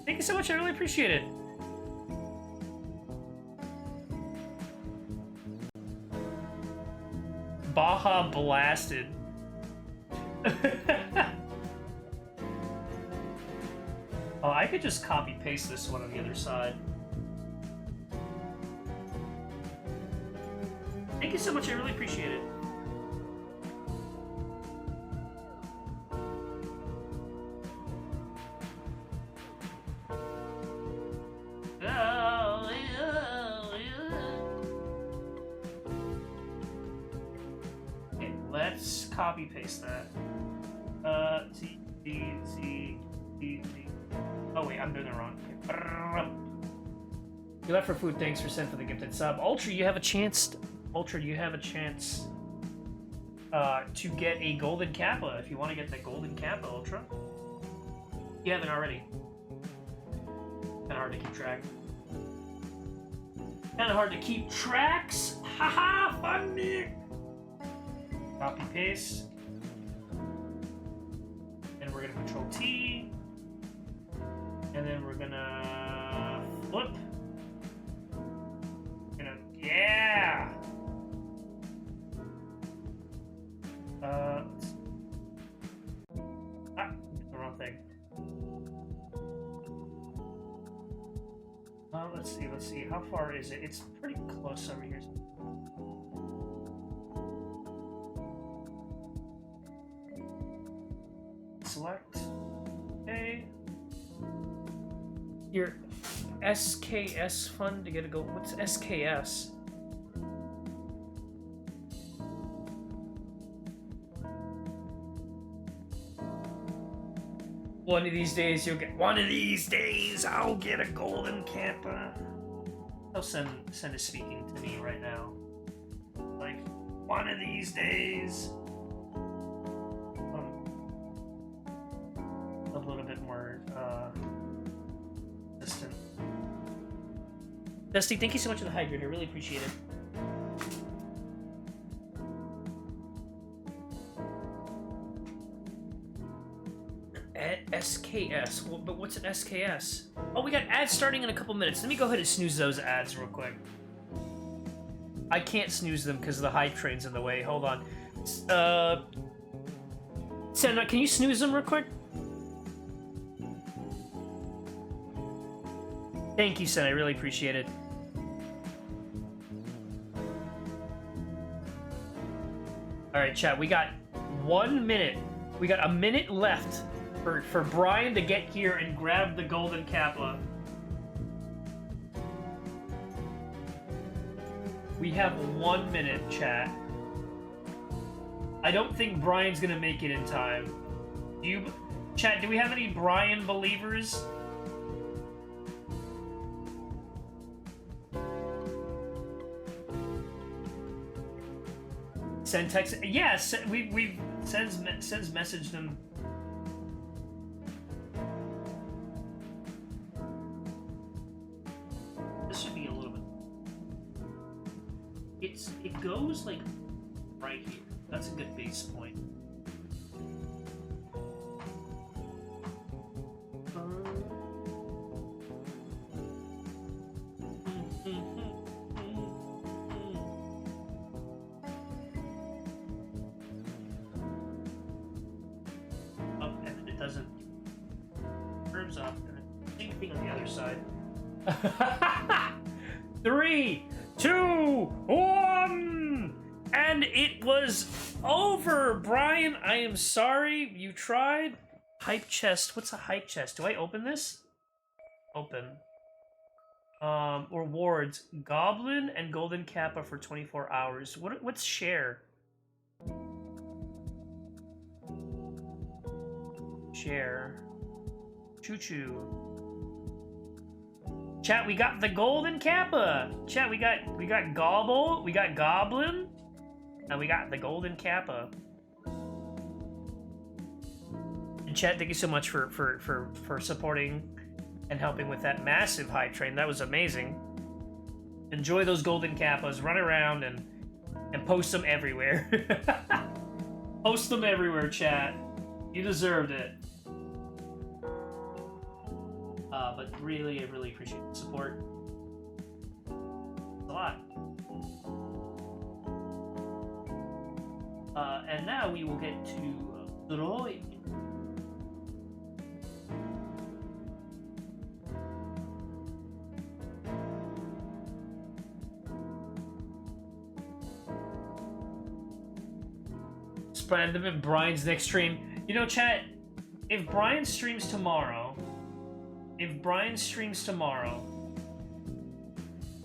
Thank you so much. I really appreciate it. Baja blasted. Oh, I could just copy paste this one on the other side. Thank you so much, I really appreciate it. Okay, let's copy paste that. Z. Oh wait, I'm doing it wrong. Okay. You left for food. Thanks for sending for the gifted sub. Ultra, you have a chance. Ultra, you have a chance to get a golden kappa if you want to get the golden kappa, Ultra. You haven't already. Kind of hard to keep track. Kind of hard to keep tracks. Haha, funny. Copy paste. And we're gonna control T. And then we're gonna flip. Yeah. The wrong thing. Let's see. How far is it? It's pretty close over here. Select. Okay. Your SKS fund to get a go. What's SKS? One of these days you'll get. One of these days I'll get a golden kappa. He'll send a speaking to me right now. Like, one of these days. A little bit more distant. Dusty, thank you so much for the hydrate. I really appreciate it. SKS. But what's an SKS? Oh, we got ads starting in a couple minutes. Let me go ahead and snooze those ads real quick. I can't snooze them because the hype train's in the way. Hold on. Senna, can you snooze them real quick? Thank you, Senna. I really appreciate it. Alright, chat. We got 1 minute. We got a minute left for Brian to get here and grab the golden kappa. We have 1 minute, chat. I don't think Brian's gonna make it in time. Chat, do we have any Brian believers? Send text. Yes, we've sends messaged them. This should be a little bit. It goes like right here. That's a good base point. numbers up, and then same thing on the other side. 3, 2, 1, and it was over. Brian, I am sorry. You tried. Hype chest. What's a hype chest? Do I open this? Open. Rewards. Goblin and Golden Kappa for 24 hours. What's share? Share. Choo-choo. Chat, we got the Golden Kappa. Chat, we got Gobble, we got Goblin, and we got the Golden Kappa. And chat, thank you so much for supporting and helping with that massive hype train. That was amazing. Enjoy those Golden Kappas. Run around and post them everywhere. Post them everywhere, chat. You deserved it. But really, I really appreciate the support. It's a lot. And now we will get to Roy. Spread them in Brian's next stream. You know, chat, if Brian streams tomorrow,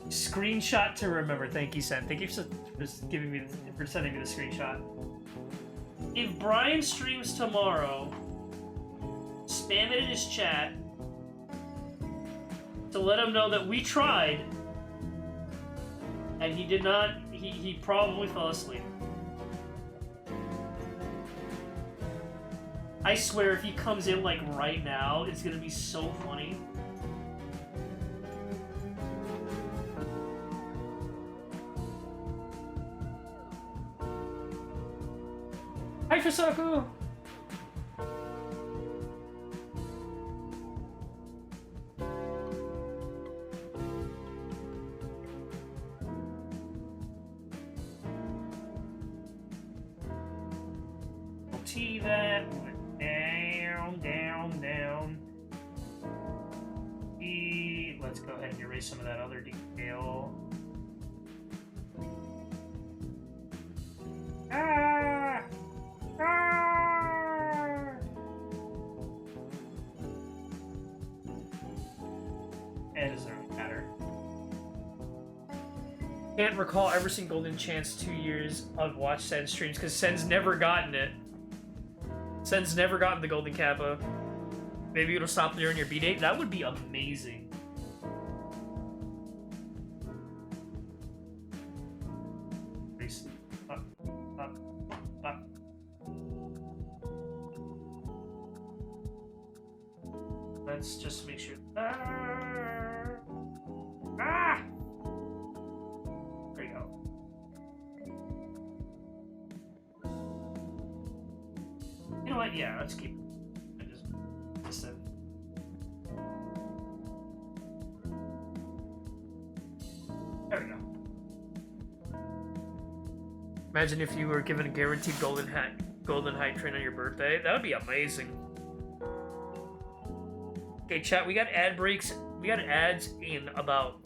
screenshot to remember. Thank you, Sen. Thank you for giving me for sending me the screenshot. If Brian streams tomorrow, spam it in his chat to let him know that we tried, and he did not. He probably fell asleep. I swear, if he comes in like right now, it's gonna be so funny. Hi, Fusaku! T that. Down. Let's go ahead and erase some of that other detail. Ah! It doesn't really matter. Can't recall ever seeing Golden Chance 2 years of watch Sen streams because Sen's never gotten it. Sen's never gotten the Golden Kappa. Maybe it'll stop during your B-Date. That would be amazing. Up. Let's just make sure. Ah! There you go. You know what? Yeah, let's keep it. There we go. Imagine if you were given a guaranteed golden hype train on your birthday. That would be amazing. Okay, chat, we got ad breaks. We got ads in about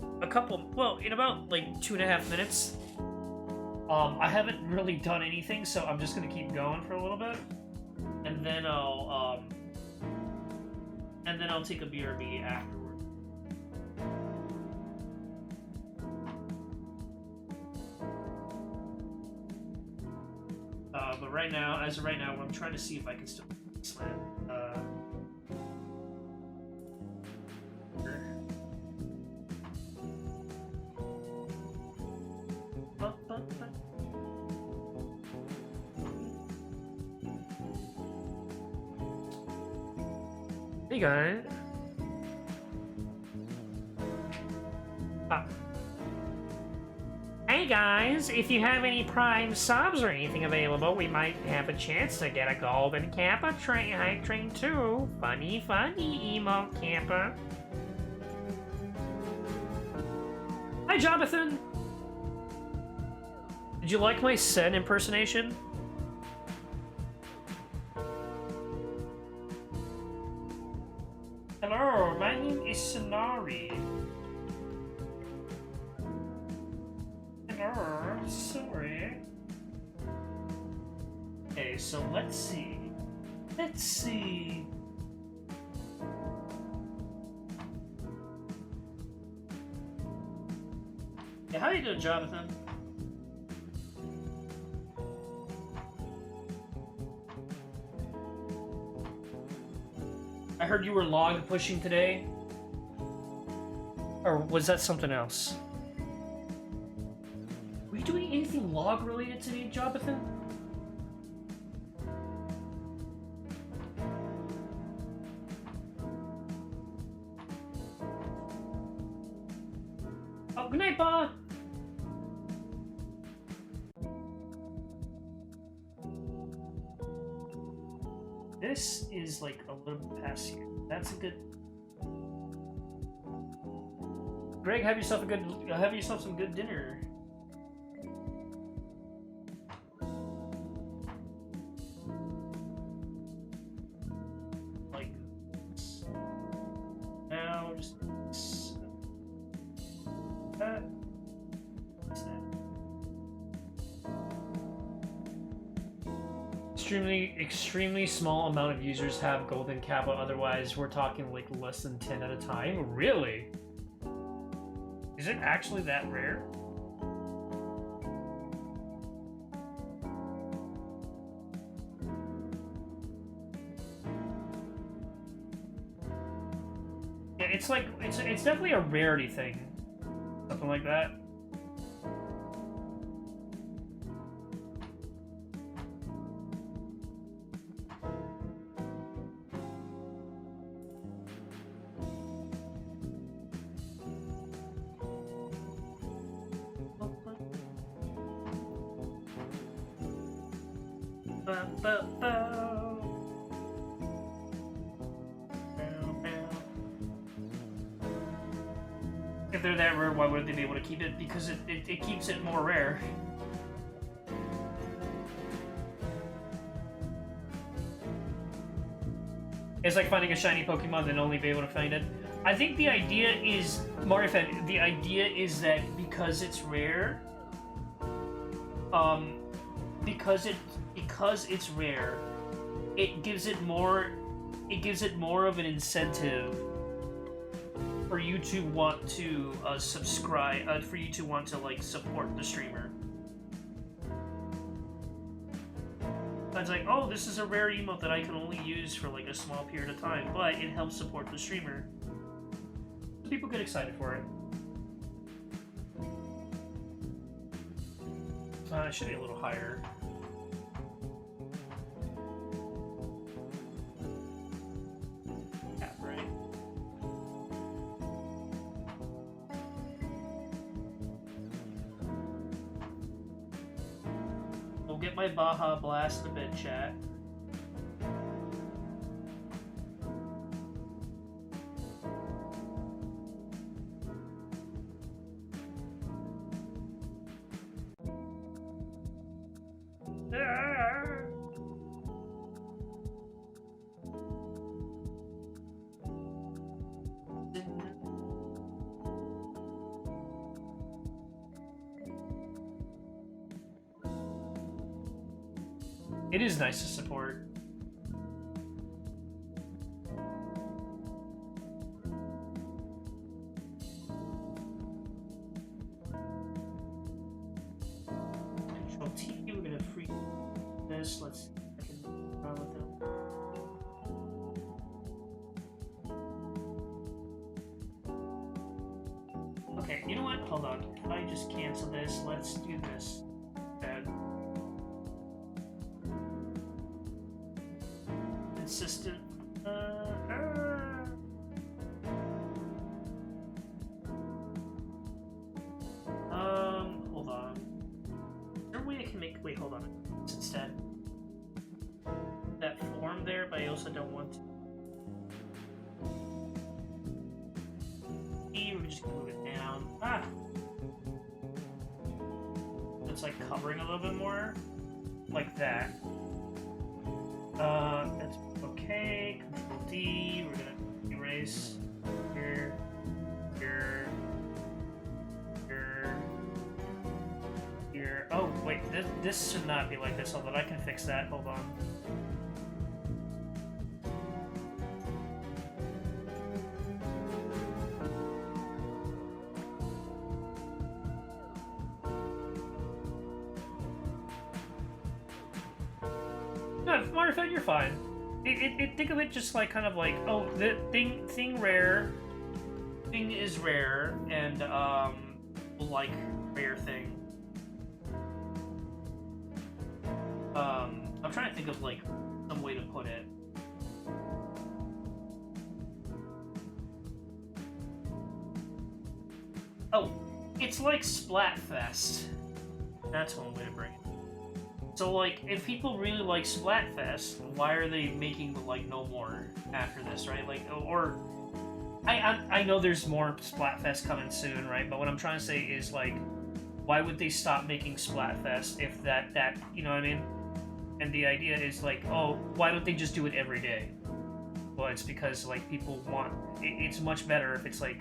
in about like 2.5 minutes. I haven't really done anything, so I'm just gonna keep going for a little bit. And then I'll take a BRB afterward. But right now, as of right now, I'm trying to see if I can still slam. Hey guys. Hey guys, if you have any Prime subs or anything available, we might have a chance to get a Golden Kappa hype train too. Funny, emo Kappa. Hi, Jonathan. Did you like my Sen impersonation? Hello? sorry. Sorry. Okay, so let's see. Let's see. Yeah, how you doing, Jonathan? I heard you were log pushing today. Or was that something else? Were you doing anything log related today, Jonathan? Oh, good night, Bob. This is like a little bit past here. That's a good. Greg, have yourself some good dinner. Like this. Now just that. Extremely small amount of users have golden kappa, otherwise we're talking like less than 10 at a time. Really? Is it actually that rare? Yeah, it's like it's definitely a rarity thing. Something like that. If they're that rare, why would they be able to keep it? Because it keeps it more rare. It's like finding a shiny Pokemon and only be able to find it. I think the idea is, Marifan, the idea is that because it's rare, because it's rare, it gives it more of an incentive for you to want to subscribe, for you to want to like support the streamer. It's like, oh, this is a rare emote that I can only use for like a small period of time, but it helps support the streamer. People get excited for it. It should be a little higher. Yeah, right. We'll get my Baja Blast in a bit, chat. It is nice to support. Control T, we're gonna free this. Let's see if I can run with it. Okay, you know what? Hold on. If I just cancel this, let's do this. Consistent. Hold on. Is there a way I can make? Wait, hold on. Instead, that form there, but I also don't want to. We're just gonna move it down. Ah. It's like covering a little bit more, like that. That's okay. Control D. We're gonna erase here. this should not be like this, although I can fix that. Hold on. No, Marfa, you're fine. Think of it just like kind of like, oh, the thing rare, thing is rare, and like rare thing. I'm trying to think of like some way to put it. Oh, it's like Splatfest. That's one way to bring it. So, like, if people really like Splatfest, why are they making, like, no more after this, right? Like, or... I know there's more Splatfest coming soon, right? But what I'm trying to say is, like, why would they stop making Splatfest if that you know what I mean? And the idea is, like, oh, why don't they just do it every day? Well, it's because, like, people want... It's much better if it's, like,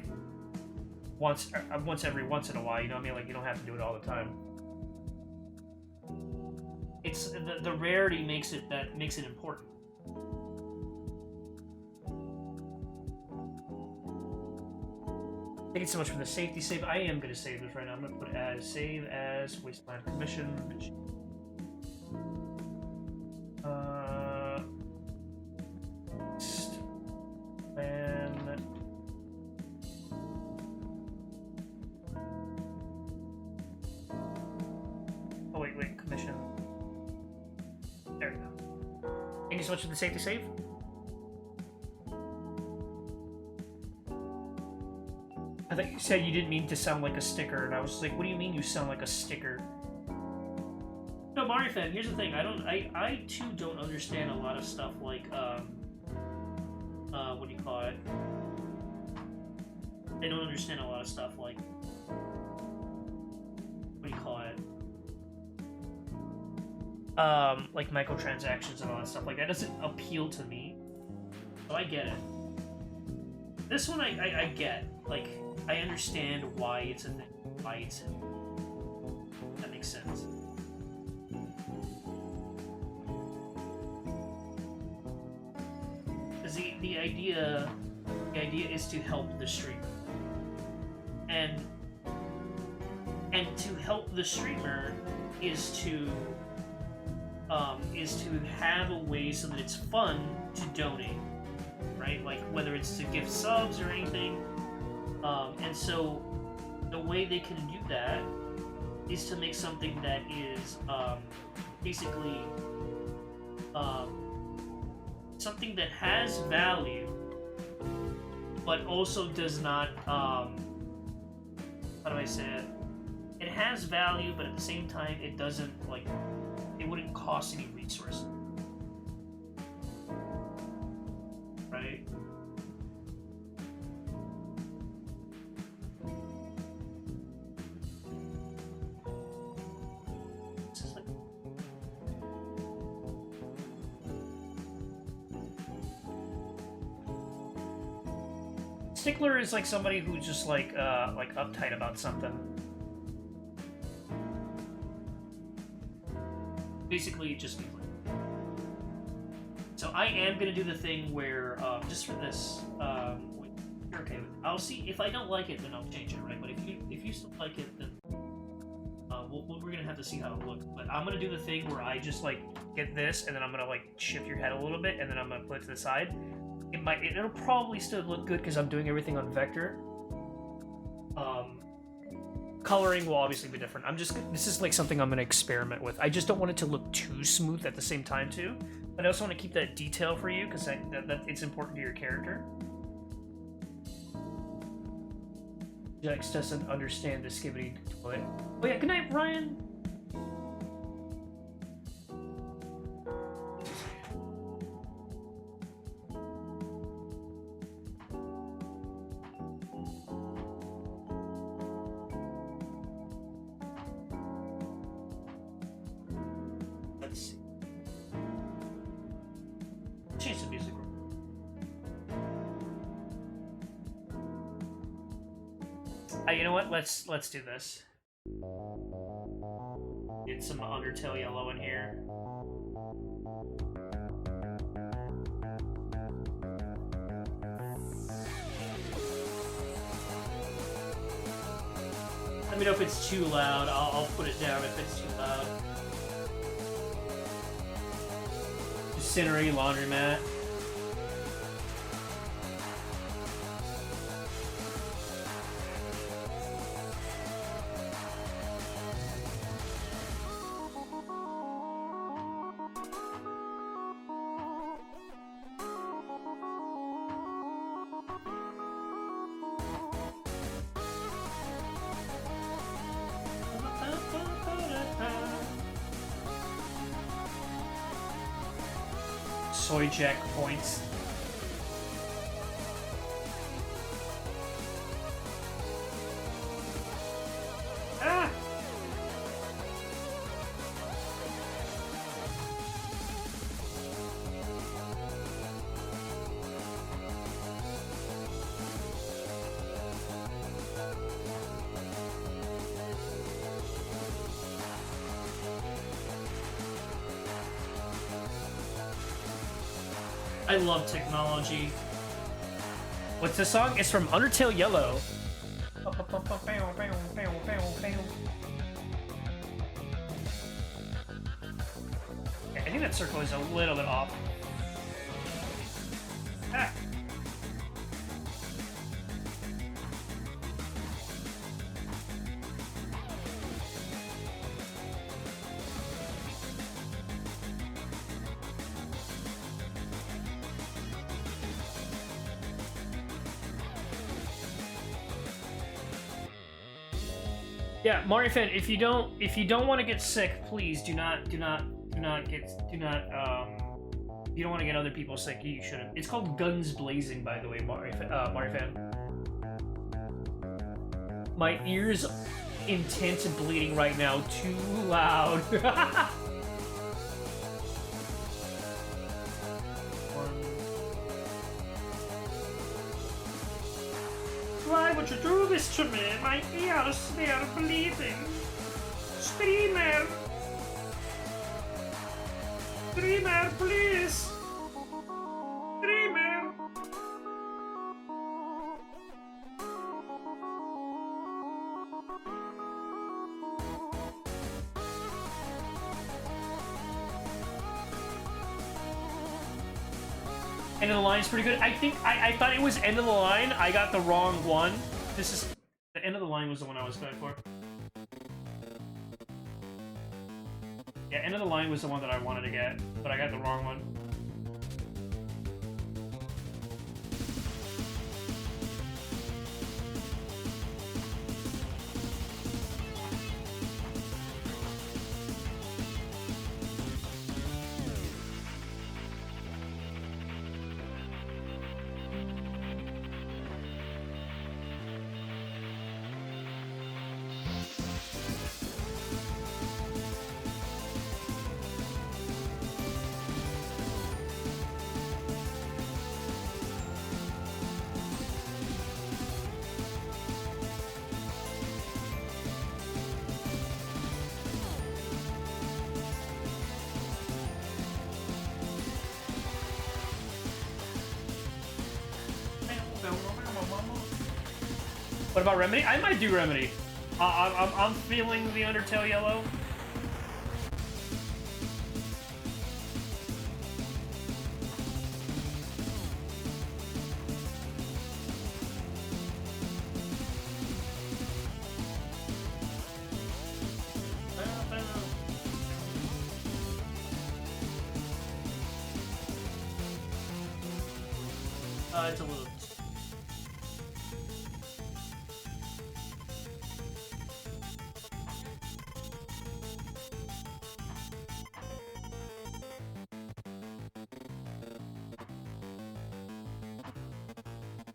once every once in a while, you know what I mean? Like, you don't have to do it all the time. It's the rarity makes it important. Thank you so much for the safety save. I am going to save this right now. I'm going to put it as save as Wasteland Commission. And oh wait, commission. There we go. Thank you so much for the safety save. I thought you said you didn't mean to sound like a sticker, and I was like, what do you mean you sound like a sticker? No, Mario fan, here's the thing, I too don't understand a lot of stuff like, what do you call it? I don't understand a lot of stuff like, what do you call it? Like microtransactions and all that stuff. Like, that doesn't appeal to me. So I get it. This one I get. Like, I understand why it's a thing. Why it's in. That makes sense. Because the idea is to help the streamer. And to help the streamer is to have a way so that it's fun to donate, right? Like, whether it's to gift subs or anything. And so the way they can do that is to make something that is basically something that has value, but also does not, how do I say it? It has value, but at the same time, it doesn't, like, it wouldn't cost any resources. Right? Stickler is like somebody who's just like uptight about something. Basically, it just means like. So I am gonna do the thing where just for this, you're okay with it. I'll see if I don't like it, then I'll change it, right? But if you still like it, then we're gonna have to see how it looks. But I'm gonna do the thing where I just like get this, and then I'm gonna like shift your head a little bit, and then I'm gonna put it to the side. It'll probably still look good because I'm doing everything on vector. Coloring will obviously be different. This is like something I'm gonna experiment with. I just don't want it to look too smooth at the same time too. But I also want to keep that detail for you because that it's important to your character. Jax doesn't understand the skibidi toilet. Oh yeah, good night, Ryan. You know what? Let's do this. get some Undertale Yellow in here. Let me know if it's too loud. I'll put it down if it's too loud. Incinerate Laundromat. Soy Jack points. Ah! I love technology. What's the song? It's from Undertale Yellow. I think that circle is a little bit off. Ah. Yeah, Mario fan, if you don't want to get sick, please do not if you don't want to get other people sick, you shouldn't. It's called Guns Blazing, by the way, Mario fan. My ears intense and bleeding right now, too loud. Why would you do this to me? My ears, they are bleeding. Streamer! Streamer, please! Streamer! End of the line is pretty good. I think I thought it was end of the line. I got the wrong one. This is the end of the line was the one I was going for. Yeah, end of the line was the one that I wanted to get, but I got the wrong one. What about Remedy? I might do Remedy. I'm feeling the Undertale Yellow. It's a little...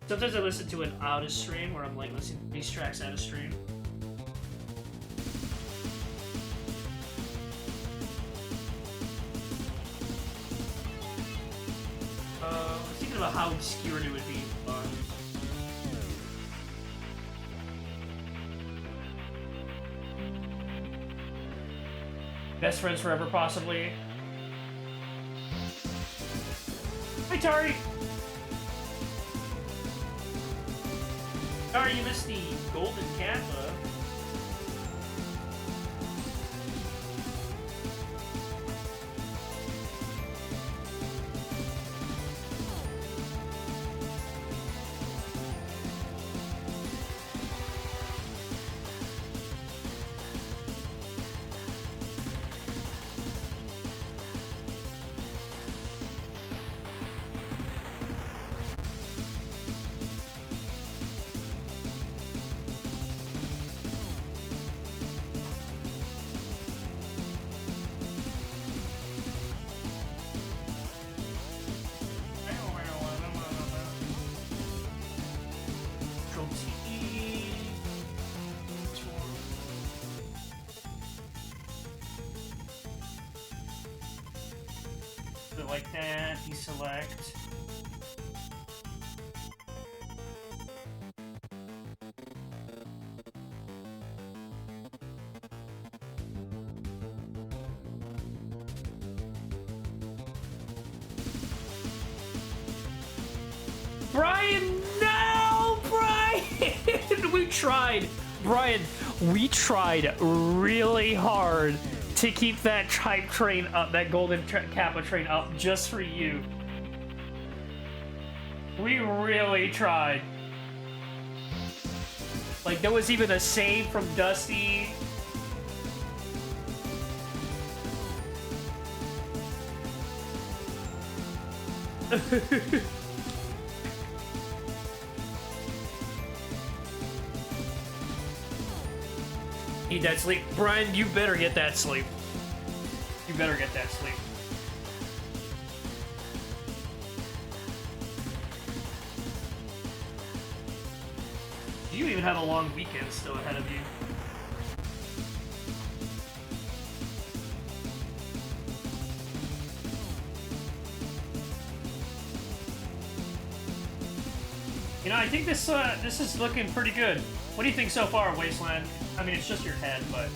Sometimes I listen to it out of stream, where I'm like listening to these tracks out of stream. I was thinking about how obscure it would be. Best friends forever, possibly. Hi, Tari! Tari, you missed the golden Kappa. Like that, deselect. Brian, no! Brian! We tried! Brian, we tried really hard to keep that hype train up, that golden Kappa train up, just for you. We really tried. Like, there was even a save from Dusty. Need that sleep. Brian, you better get that sleep. You better get that sleep. You even have a long weekend still ahead of you. You know, I think this is looking pretty good. What do you think so far, Wasteland? I mean, it's just your head, but...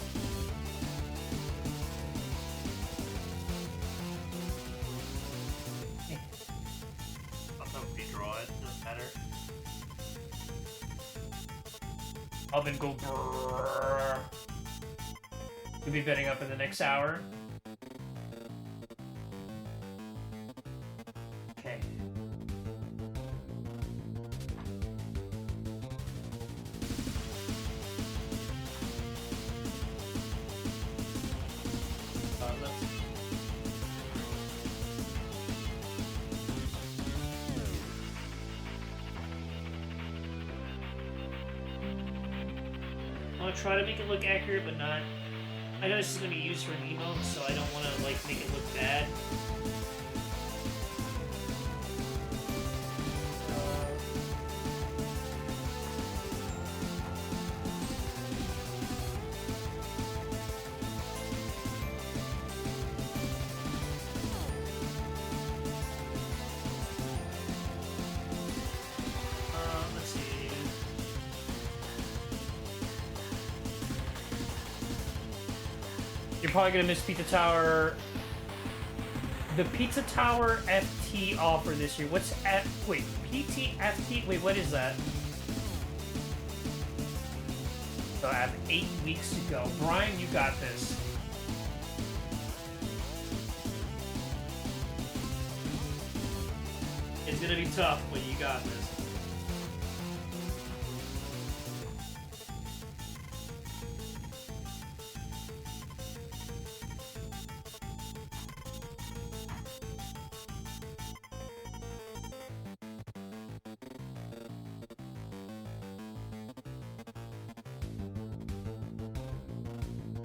redraw it, doesn't matter. Oven go brrrr. We'll be vetting up in the next hour. Okay. Try to make it look accurate, but not. I know this is going to be used for an emote, so I don't want to like make it look bad. You're probably gonna miss Pizza Tower. The Pizza Tower FT offer this year. What's wait, PTFT? Wait, what is that? So I have 8 weeks to go. Brian, you got this. It's gonna be tough, but you got this.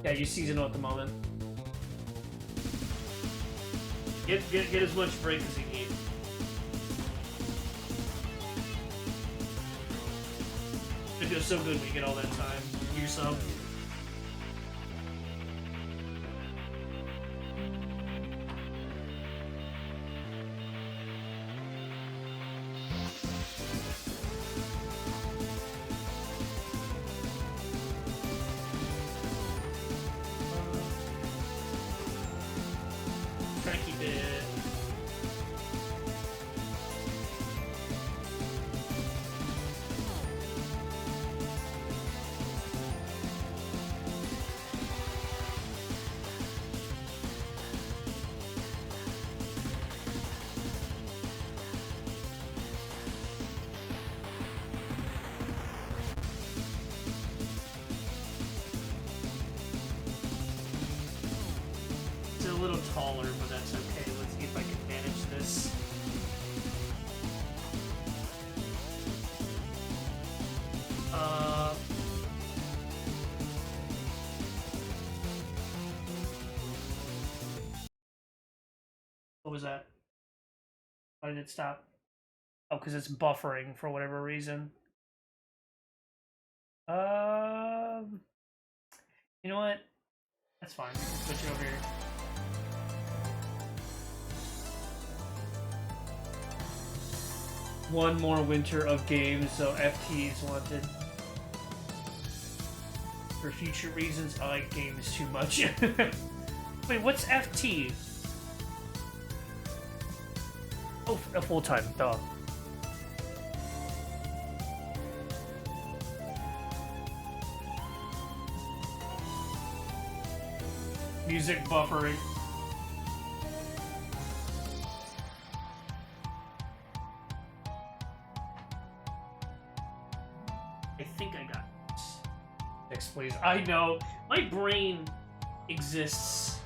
Yeah, you're seasonal at the moment. Get as much break as you need. It feels so good when you get all that time to yourself. little taller, but that's okay. Let's see if I can manage this. What was that? Why did it stop? Oh, because it's buffering for whatever reason. You know what? That's fine. We can switch it over here. One more winter of games, so FT is wanted. For future reasons, I like games too much. Wait, what's FT? Oh, a full-time, duh. Music buffering. I think I got this. Next, please. I know my brain exists.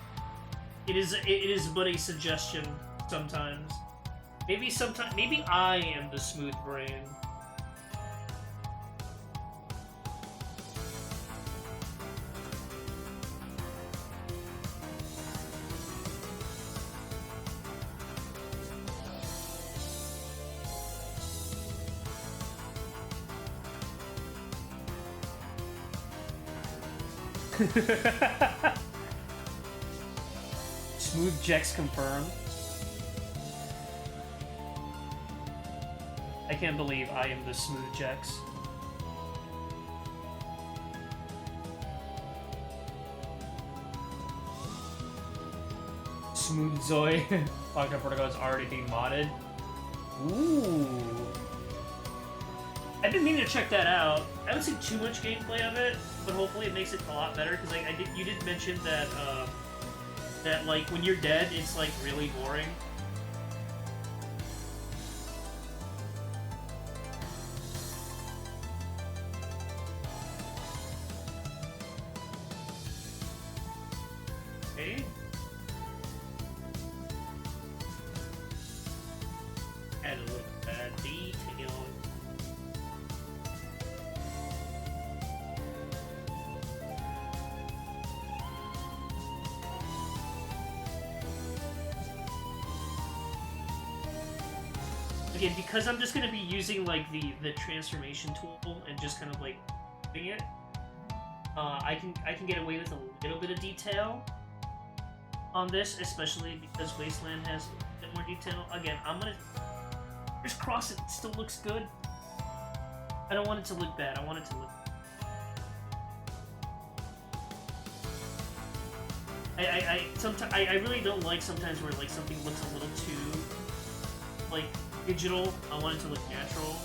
It is but a suggestion sometimes. Maybe I am the smooth brain. Smooth Jex confirmed. I can't believe I am the Smooth Jex. Smooth Zoe. Lockdown Protocol is already being modded. Ooh. I've been meaning to check that out. I haven't seen too much gameplay of it, but hopefully it makes it a lot better. Because you did mention that that like when you're dead, it's like really boring. Okay. Add a little detail. Again, because I'm just gonna be using like the transformation tool and just kind of like doing it, I can get away with a little bit of detail on this, especially because Wasteland has a bit more detail. Again, I'm gonna just cross it. It still looks good. I don't want it to look bad. I want it to look. Sometimes I really don't like sometimes where like something looks a little too like digital. I want it to look natural.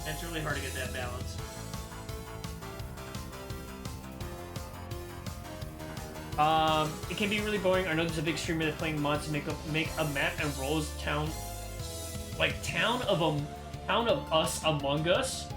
And it's really hard to get that balance. It can be really boring. I know there's a big streamer that's playing mods to make a map and rolls town, like town of us Among Us.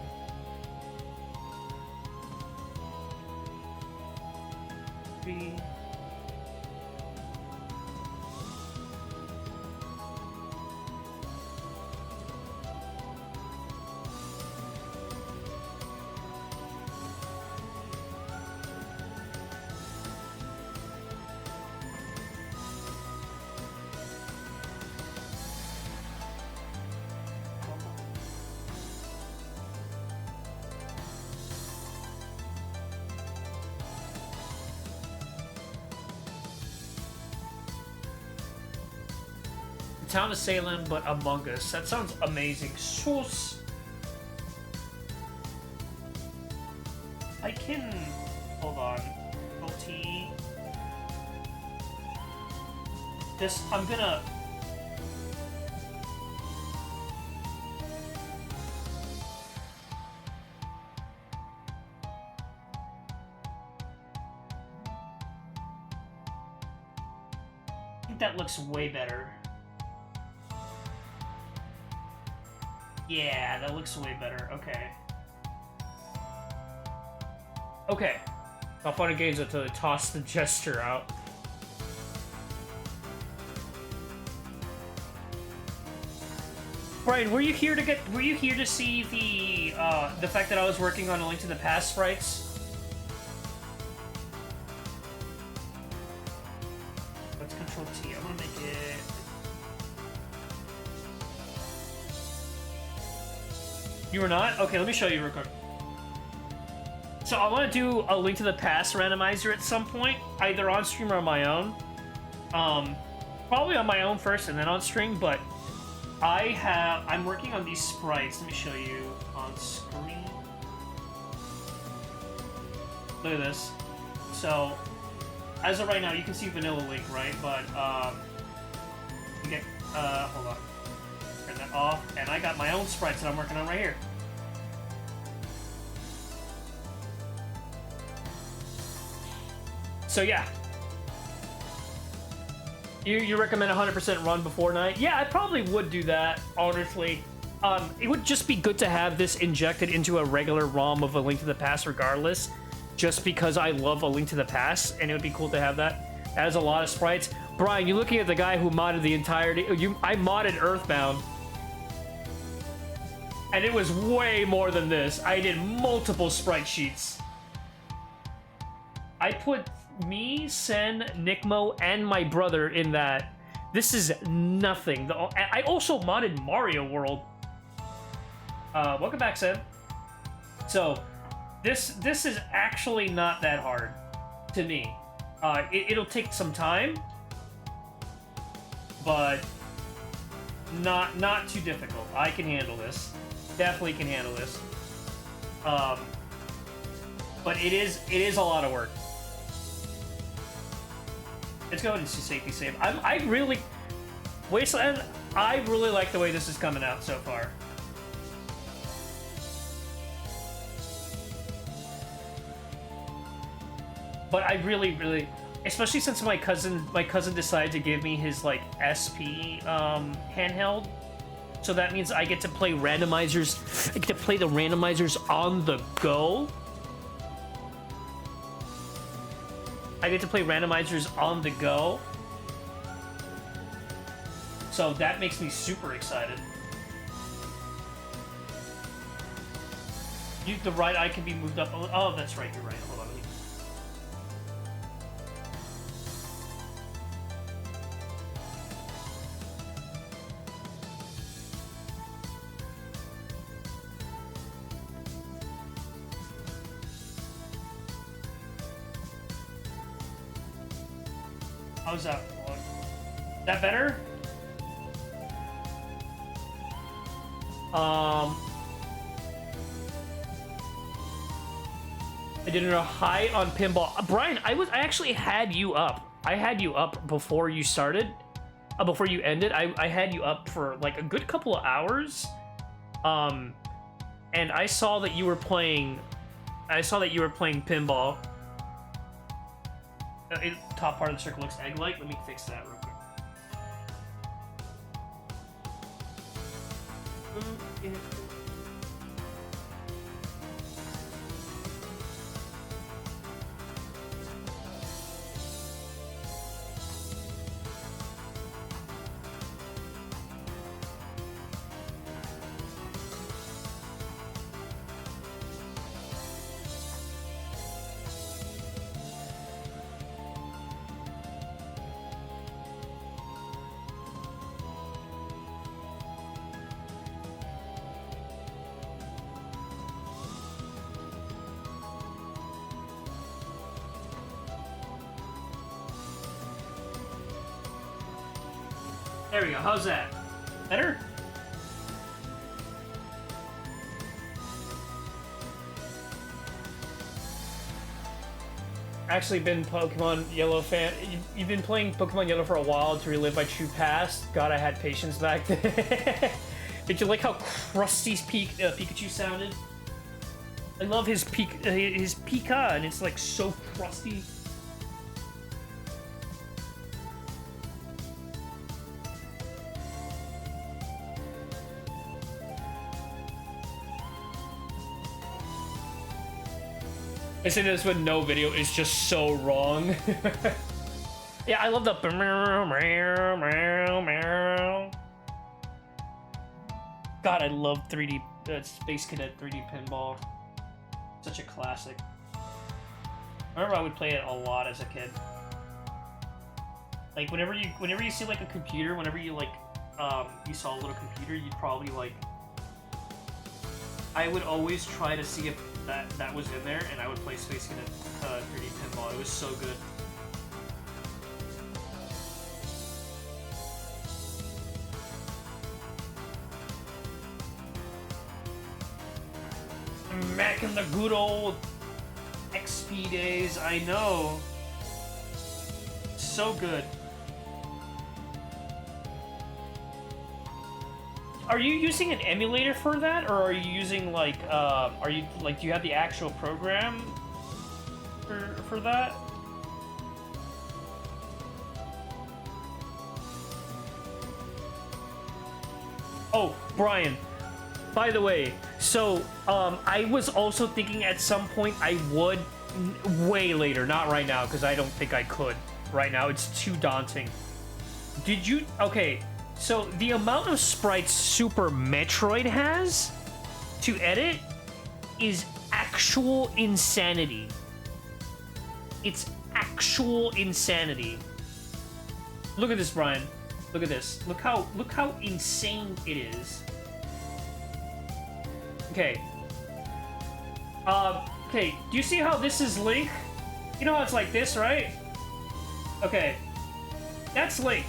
Town of Salem, but Among Us. That sounds amazing. Sauce. I can... Hold on. T. This... I'm gonna... I think that looks way better. Yeah, that looks way better. Okay. Okay. How fun a game is it to toss the gesture out? Brian, were you here to see the fact that I was working on A Link to the Past sprites? Let's Control T. I'm gonna make it. You were not? Okay, let me show you real quick. So I want to do A Link to the Past randomizer at some point, either on stream or on my own. Probably on my own first and then on stream, but I'm working on these sprites. Let me show you on screen. Look at this. So, as of right now, you can see Vanilla Link, right? But, you get, hold on. Turn that off. And I got my own sprites that I'm working on right here. So, yeah. You recommend 100% run before night? Yeah, I probably would do that, honestly. It would just be good to have this injected into a regular ROM of A Link to the Past regardless, just because I love A Link to the Past, and it would be cool to have that. That has a lot of sprites. Brian, you're looking at the guy who modded the entirety. I modded Earthbound, and it was way more than this. I did multiple sprite sheets. I put me, Sen, Nickmo, and my brother in that. This is nothing. I also modded Mario World. Welcome back, Sen. So, this is actually not that hard to me. It'll take some time, but not too difficult. I can handle this. Definitely can handle this. But it is a lot of work. Let's go into safety save. I really Wasteland. I really like the way this is coming out so far. But I really, especially since my cousin decided to give me his like SP handheld, so that means I get to play randomizers. I get to play the randomizers on the go. I get to play randomizers on the go. So that makes me super excited. The right eye can be moved up. Oh, that's right. You're right. Hold on. How's that look? That better? I did a high on pinball. Brian, I actually had you up. I had you up before you started. Before you ended. I had you up for like a good couple of hours. And I saw that you were playing pinball. Top part of the circle looks egg-like. Let me fix that real quick. There we go. How's that? Better? Actually been Pokemon Yellow fan. You've been playing Pokemon Yellow for a while to relive my true past. God, I had patience back then. Did you like how crusty Pikachu sounded? I love his Pika, and it's like so crusty. I say this with no video is just so wrong. Yeah, I love the meow, meow, meow, meow. God, I love 3D Space Cadet 3D Pinball. Such a classic. I remember I would play it a lot as a kid. Like whenever you see like a computer, whenever you like you saw a little computer, you'd probably like. I would always try to see if that was in there, and I would play Space Cadet 3D Pinball. It was so good. Back in the good old XP days, I know. So good. Are you using an emulator for that, or are you using like, do you have the actual program for that? Oh, Brian. By the way, so I was also thinking at some point I would, way later, not right now, because I don't think I could. Right now, it's too daunting. Did you? Okay, so the amount of sprites Super Metroid has to edit is actual insanity. It's actual insanity. Look at this, Brian. Look at this. Look how insane it is. Okay. Okay, do you see how this is Link? You know how it's like this, right? Okay. That's Link.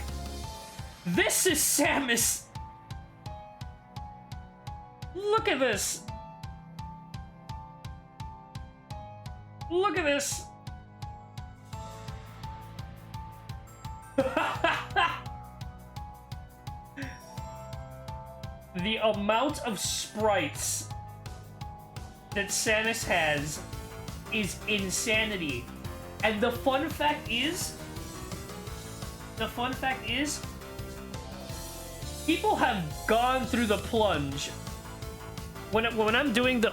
This is Samus! Look at this! Look at this! The amount of sprites that Samus has is insanity. And the fun fact is, people have gone through the plunge. When we're doing the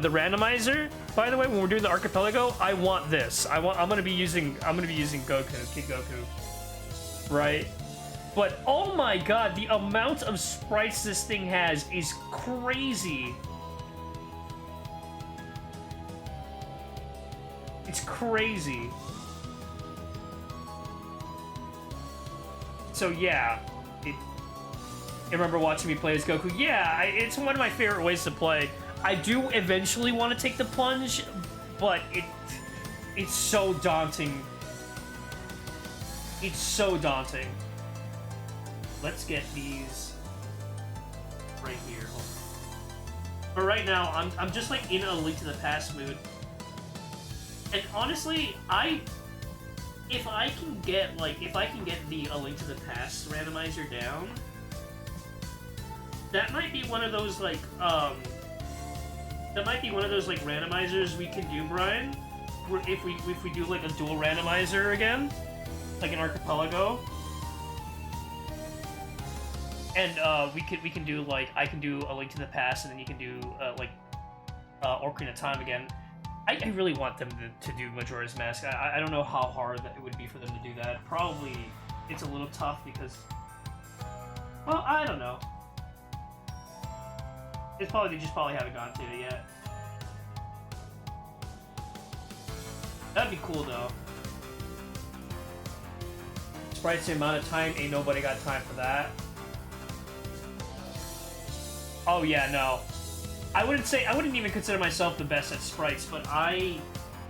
randomizer, by the way, when we're doing the archipelago, I want this. I'm gonna be using Goku, Kid Goku. Right? But oh my god, the amount of sprites this thing has is crazy. It's crazy. So yeah, I remember watching me play as Goku. Yeah, it's one of my favorite ways to play. I do eventually want to take the plunge, but it's so daunting. It's so daunting. Let's get these right here. But right now, I'm just like in a Link to the Past mood. And honestly, if I can get the A Link to the Past randomizer down, that might be one of those like randomizers we can do, Brian. Where if we do like a dual randomizer again, like an archipelago. And we can do like, I can do A Link to the Past, and then you can do Ocarina of Time again. I really want them to do Majora's Mask. I don't know how hard it would be for them to do that. Probably it's a little tough because, well, I don't know. They just haven't gone to it yet. That'd be cool though. Sprites the amount of time, ain't nobody got time for that. Oh yeah, no. I wouldn't even consider myself the best at sprites, but I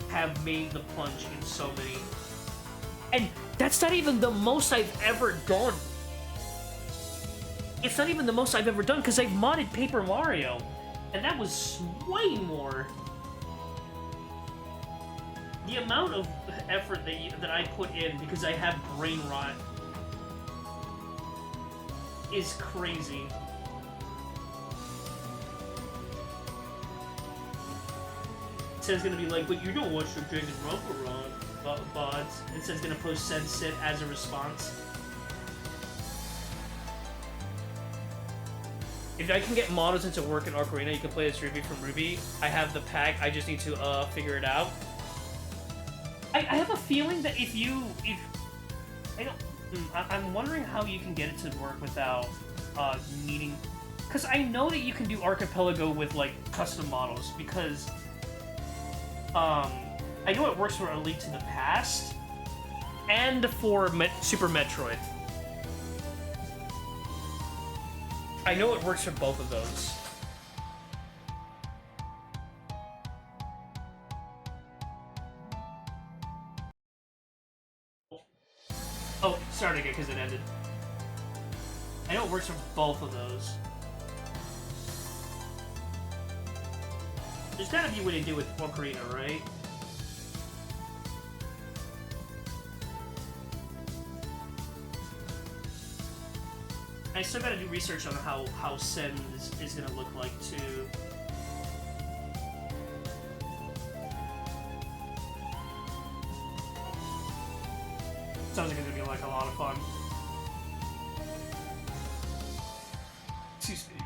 have made the plunge in so many. And that's not even the most I've ever done. It's not even the most I've ever done, because I've modded Paper Mario, and that was way more. The amount of effort that I put in because I have brain rot is crazy. It's gonna be like, but you don't watch the Dragon Rumble VODs. It says gonna post Sensit as a response. If I can get models into work in Ocarina, you can play as Ruby from Ruby. I have the pack, I just need to figure it out. I have a feeling that I'm wondering how you can get it to work without needing because I know that you can do Archipelago with like custom models because I know it works for A Link to the Past and for Super Metroid. I know it works for both of those. Oh, start again because it ended. I know it works for both of those. There's gotta be a way to do it with Ocarina, right? I still gotta do research on how Sen is gonna look like too. Sounds like it's gonna be like a lot of fun. Excuse me.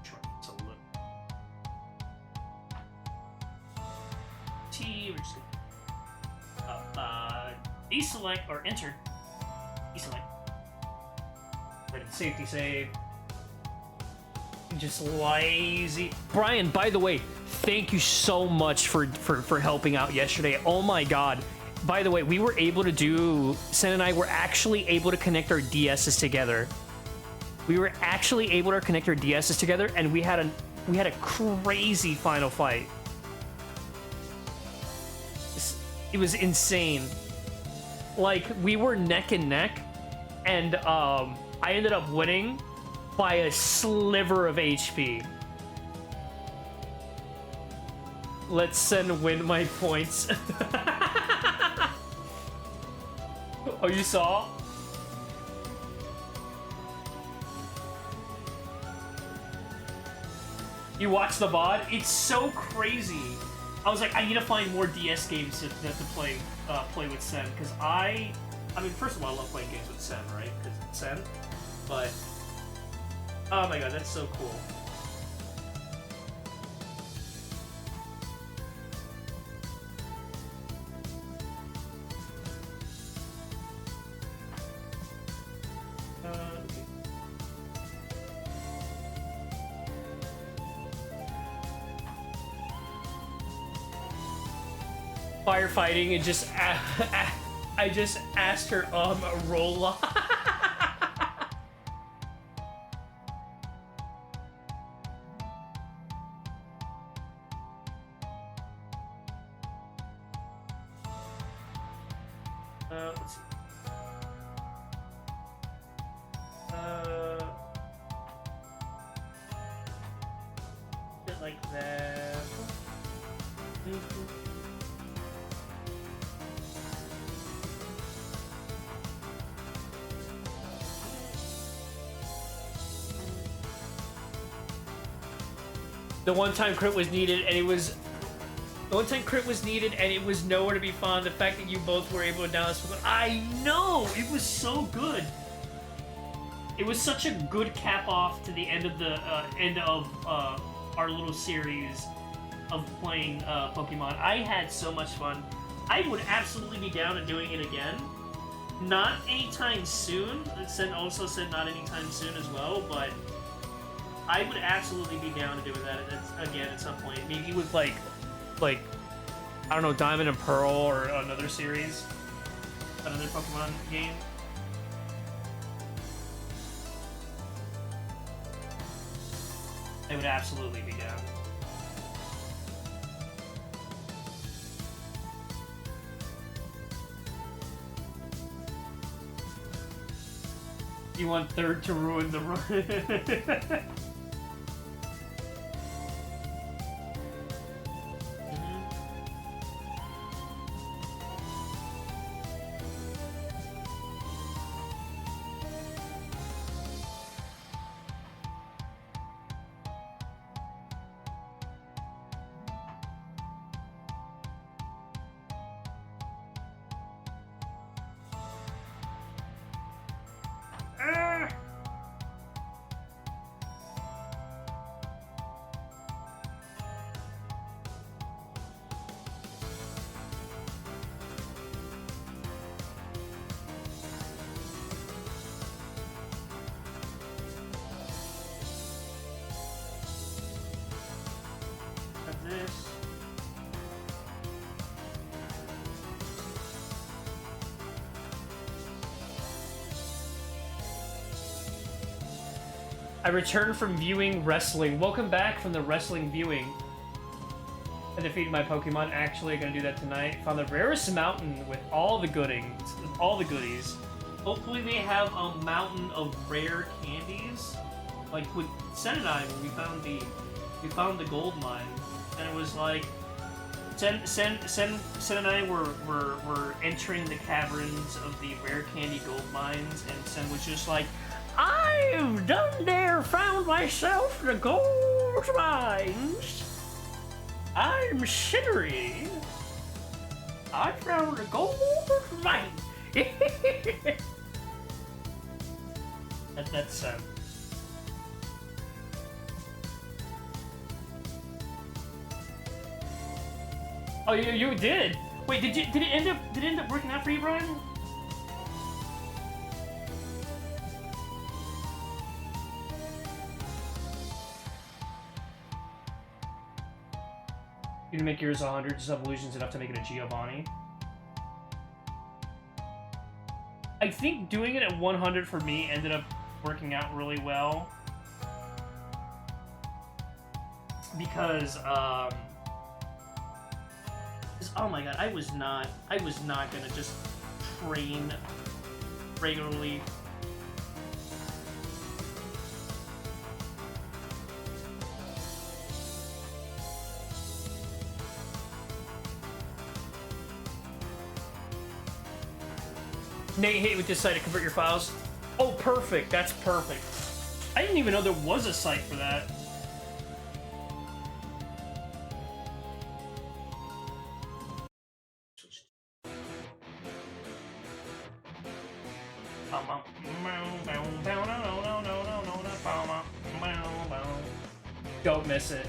Try to look. T. We're just gonna deselect or enter. Deselect. Ready, safety save. Just lazy. Brian, by the way, thank you so much for helping out yesterday. Oh my god. By the way, we were able to do... Sen and I were actually able to connect our DSs together. We were actually able to connect our DSs together, and we had a crazy final fight. It was insane. Like, we were neck and neck, and I ended up winning by a sliver of HP. Let's send win my points. Oh, you saw? You watched the VOD? It's so crazy. I was like, I need to find more DS games to play with Sen, because I mean, first of all, I love playing games with Sen, right? Because it's Sen. But, oh my god, that's so cool. Firefighting and just I just asked her Rolla. Let's see. Bit like that. The one-time crit was needed, and it was... The one-time crit was needed, and it was nowhere to be found. The fact that you both were able to down this... I know! It was so good! It was such a good cap-off to the end of the... our little series of playing Pokemon. I had so much fun. I would absolutely be down to doing it again. Not anytime soon. Sen also said not anytime soon as well, but... I would absolutely be down to doing that again at some point. Maybe with like, I don't know, Diamond and Pearl or another series, another Pokemon game. I would absolutely be down. You want third to ruin the run? this. I returned from viewing wrestling. Welcome back from the wrestling viewing. I defeated my Pokemon. Actually, gonna do that tonight. Found the rarest mountain with all the goodings, all the goodies. Hopefully, they have a mountain of rare candies. Like with Sen and I, when we found the gold mine, and it was like Sen and I were entering the caverns of the rare candy gold mines, and Sen was just like, "I've done there, found myself the gold mines. I'm Shittery. I found the gold mine." That's Oh, you did. Wait, did it end up working out for you, Brian? You can make yours 100, just evolutions enough to make it a Giovanni. I think doing it at 100 for me ended up working out really well. Because, oh my god, I was not gonna just train regularly. Nate, hate with this site to convert your files. Oh, perfect. That's perfect. I didn't even know there was a site for that. Don't miss it.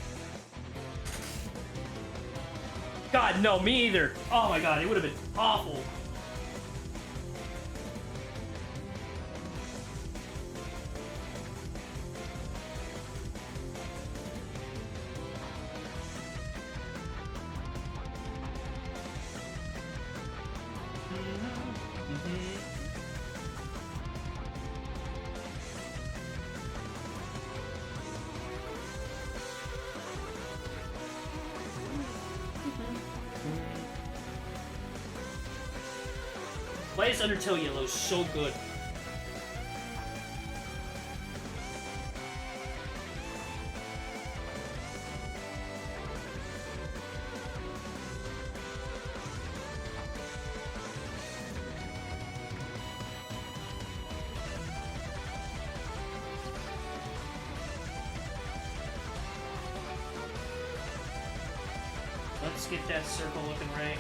God, no, me either. Oh my god, it would have been awful. Why is Undertale Yellow so good? Let's get that circle looking right.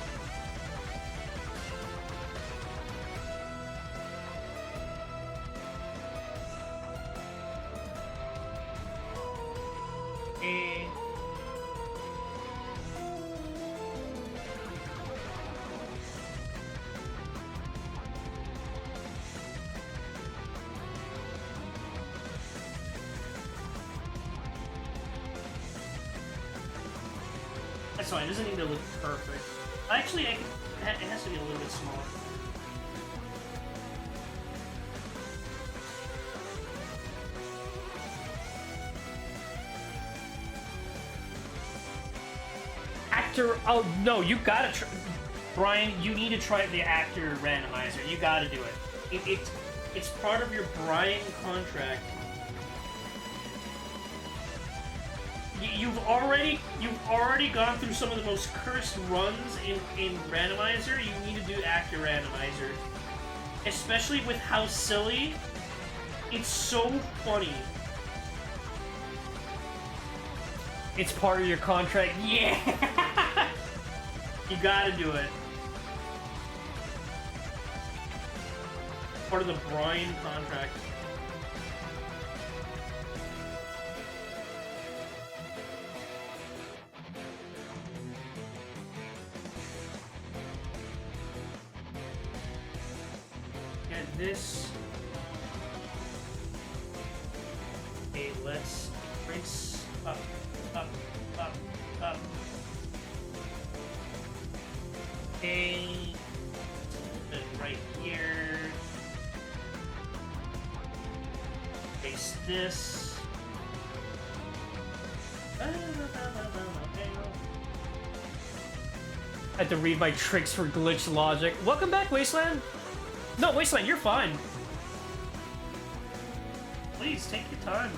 That's fine, it doesn't need to look perfect. Actually, it has to be a little bit smaller. Actor, oh no, you gotta try, Brian, you need to try the actor randomizer. You gotta do it. It's part of your Brian contract. You've already gone through some of the most cursed runs in randomizer. You need to do actor randomizer, especially with how silly. It's so funny. It's part of your contract. Yeah, you gotta do it. Part of the Brian contract. This. Okay, let's rinse up, up, up, up. Okay. Put it right here. Place this. I had to read my tricks for glitch logic. Welcome back, Wasteland! No, Wasteland, you're fine. Please, take your time.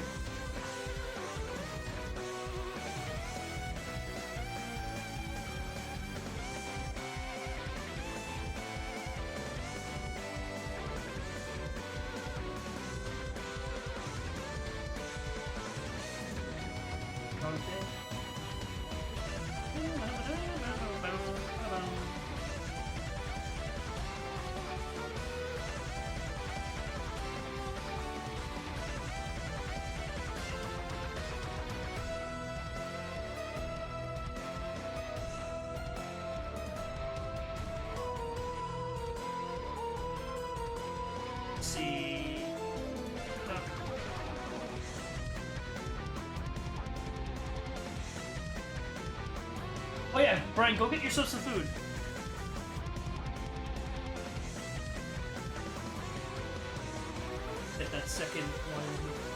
See. Oh yeah, Brian, go get yourself some food. Get that second one.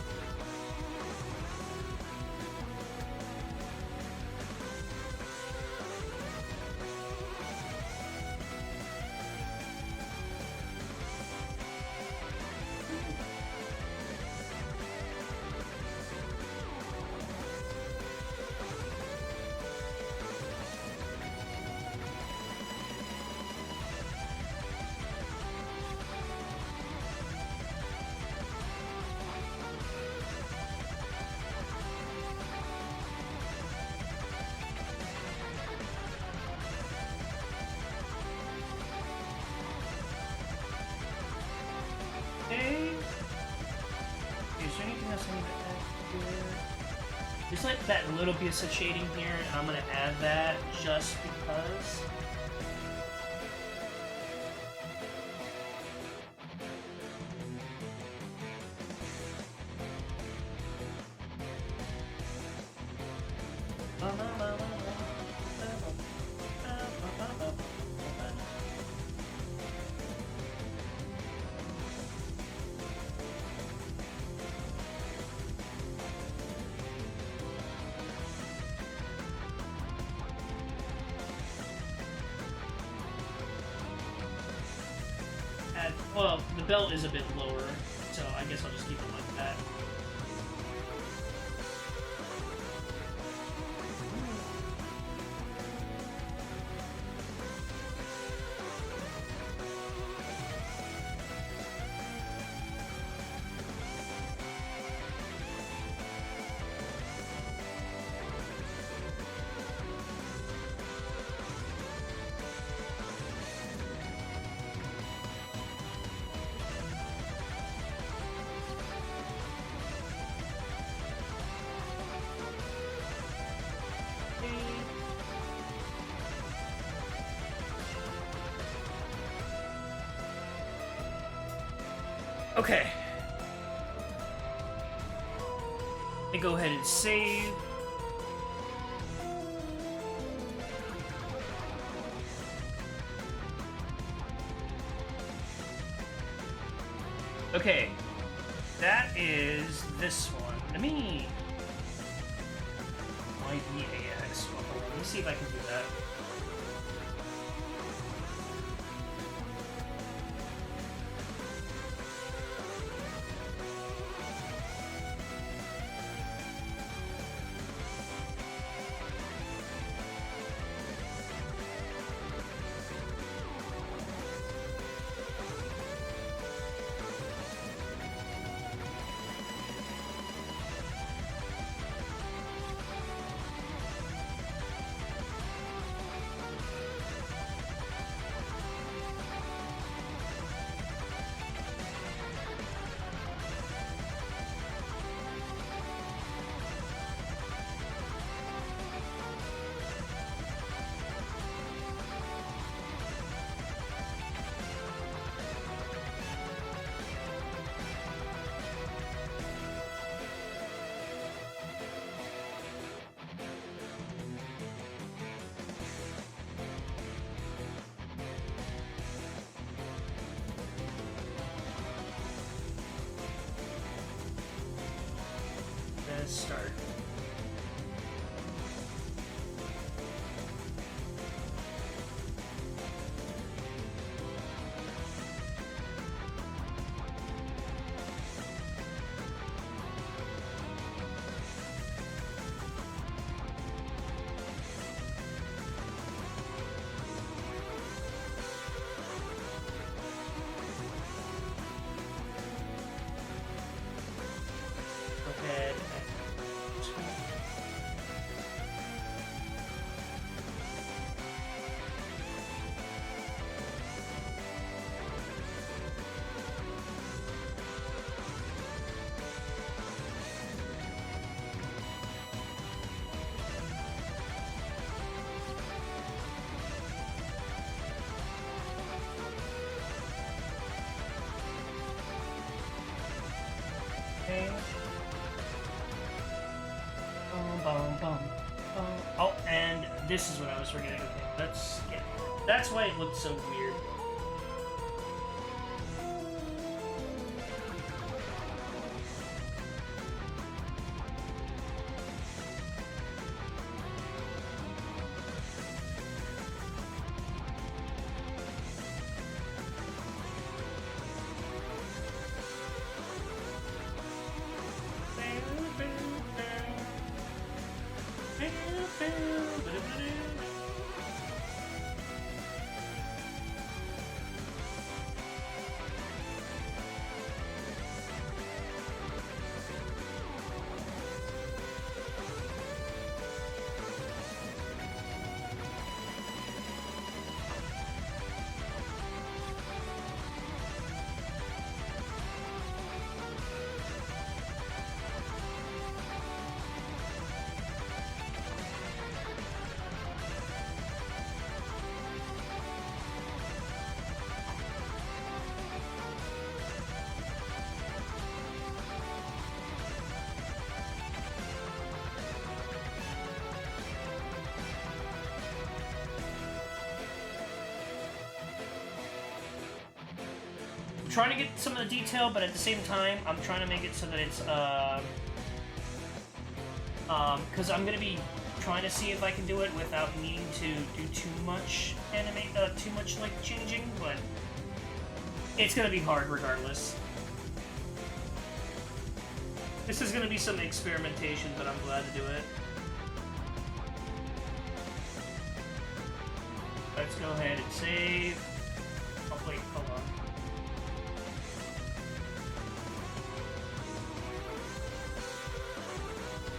Okay. Is there anything else I need to add here? There's like that little piece of shading here, and I'm gonna add that just because. Well, the belt is a bit lower, so I guess I'll just keep it like that. Okay. I go ahead and save. Okay. That is this one. Let me... YDAX. Well, hold on. Let me see if I can do that. start. Oh, and this is what I was forgetting. Okay, that's why it looked so weird. Trying to get some of the detail, but at the same time, I'm trying to make it so that it's, because I'm gonna be trying to see if I can do it without needing to do too much like changing, but it's gonna be hard regardless. This is gonna be some experimentation, but I'm glad to do it. Let's go ahead and save. Oh wait, hold on.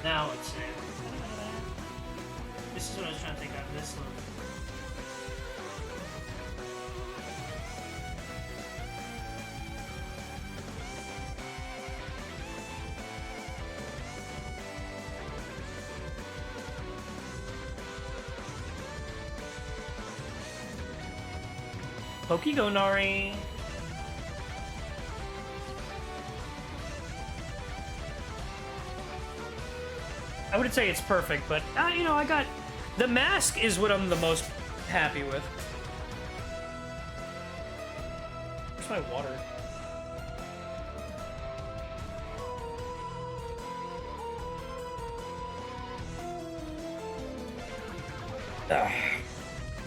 Now it's in. This is what I was trying to take out of this one. Pokegonari. I wouldn't say it's perfect, but, you know, I got... The mask is what I'm the most happy with. Where's my water?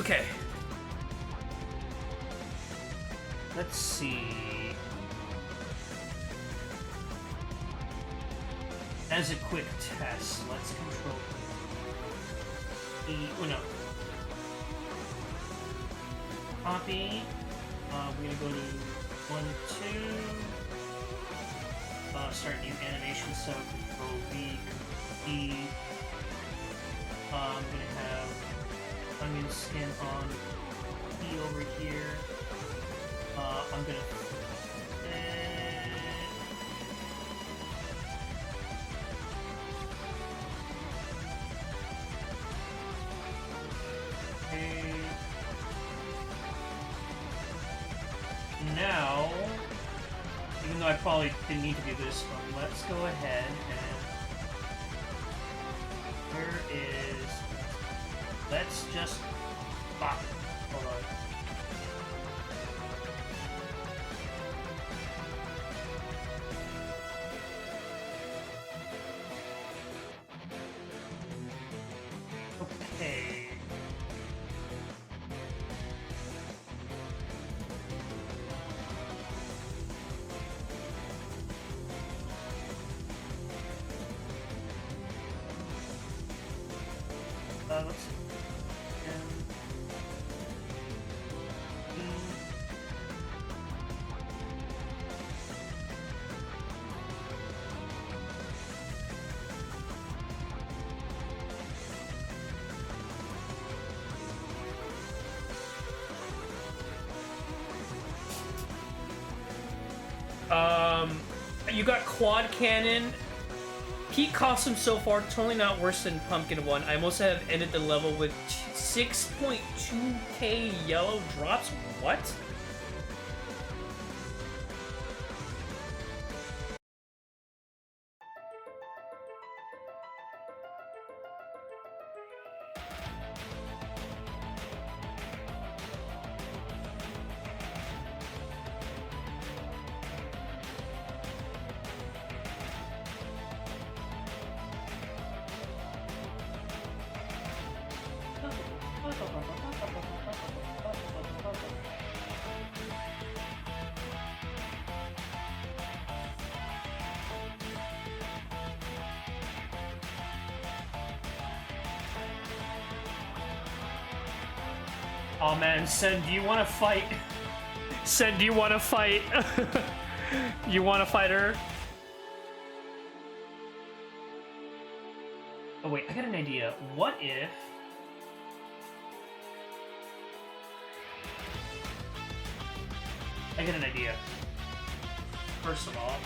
Okay. Let's see... As a quick test, let's control oh no. Copy. We're gonna go to 1, 2. Start new animation, so control V, E. I'm gonna have onion skin on E over here. I'm gonna now, even though I probably didn't need to do this one, let's go ahead and here is, let's just pop it. Hold on. let's see. You got quad cannon. Peak costume so far, totally not worse than Pumpkin one. I must have ended the level with 6.2k yellow drops. What? Oh man, Sen, do you want to fight? Sen, do you want to fight? You want to fight her? Oh wait, I got an idea. What if... I got an idea. First of all,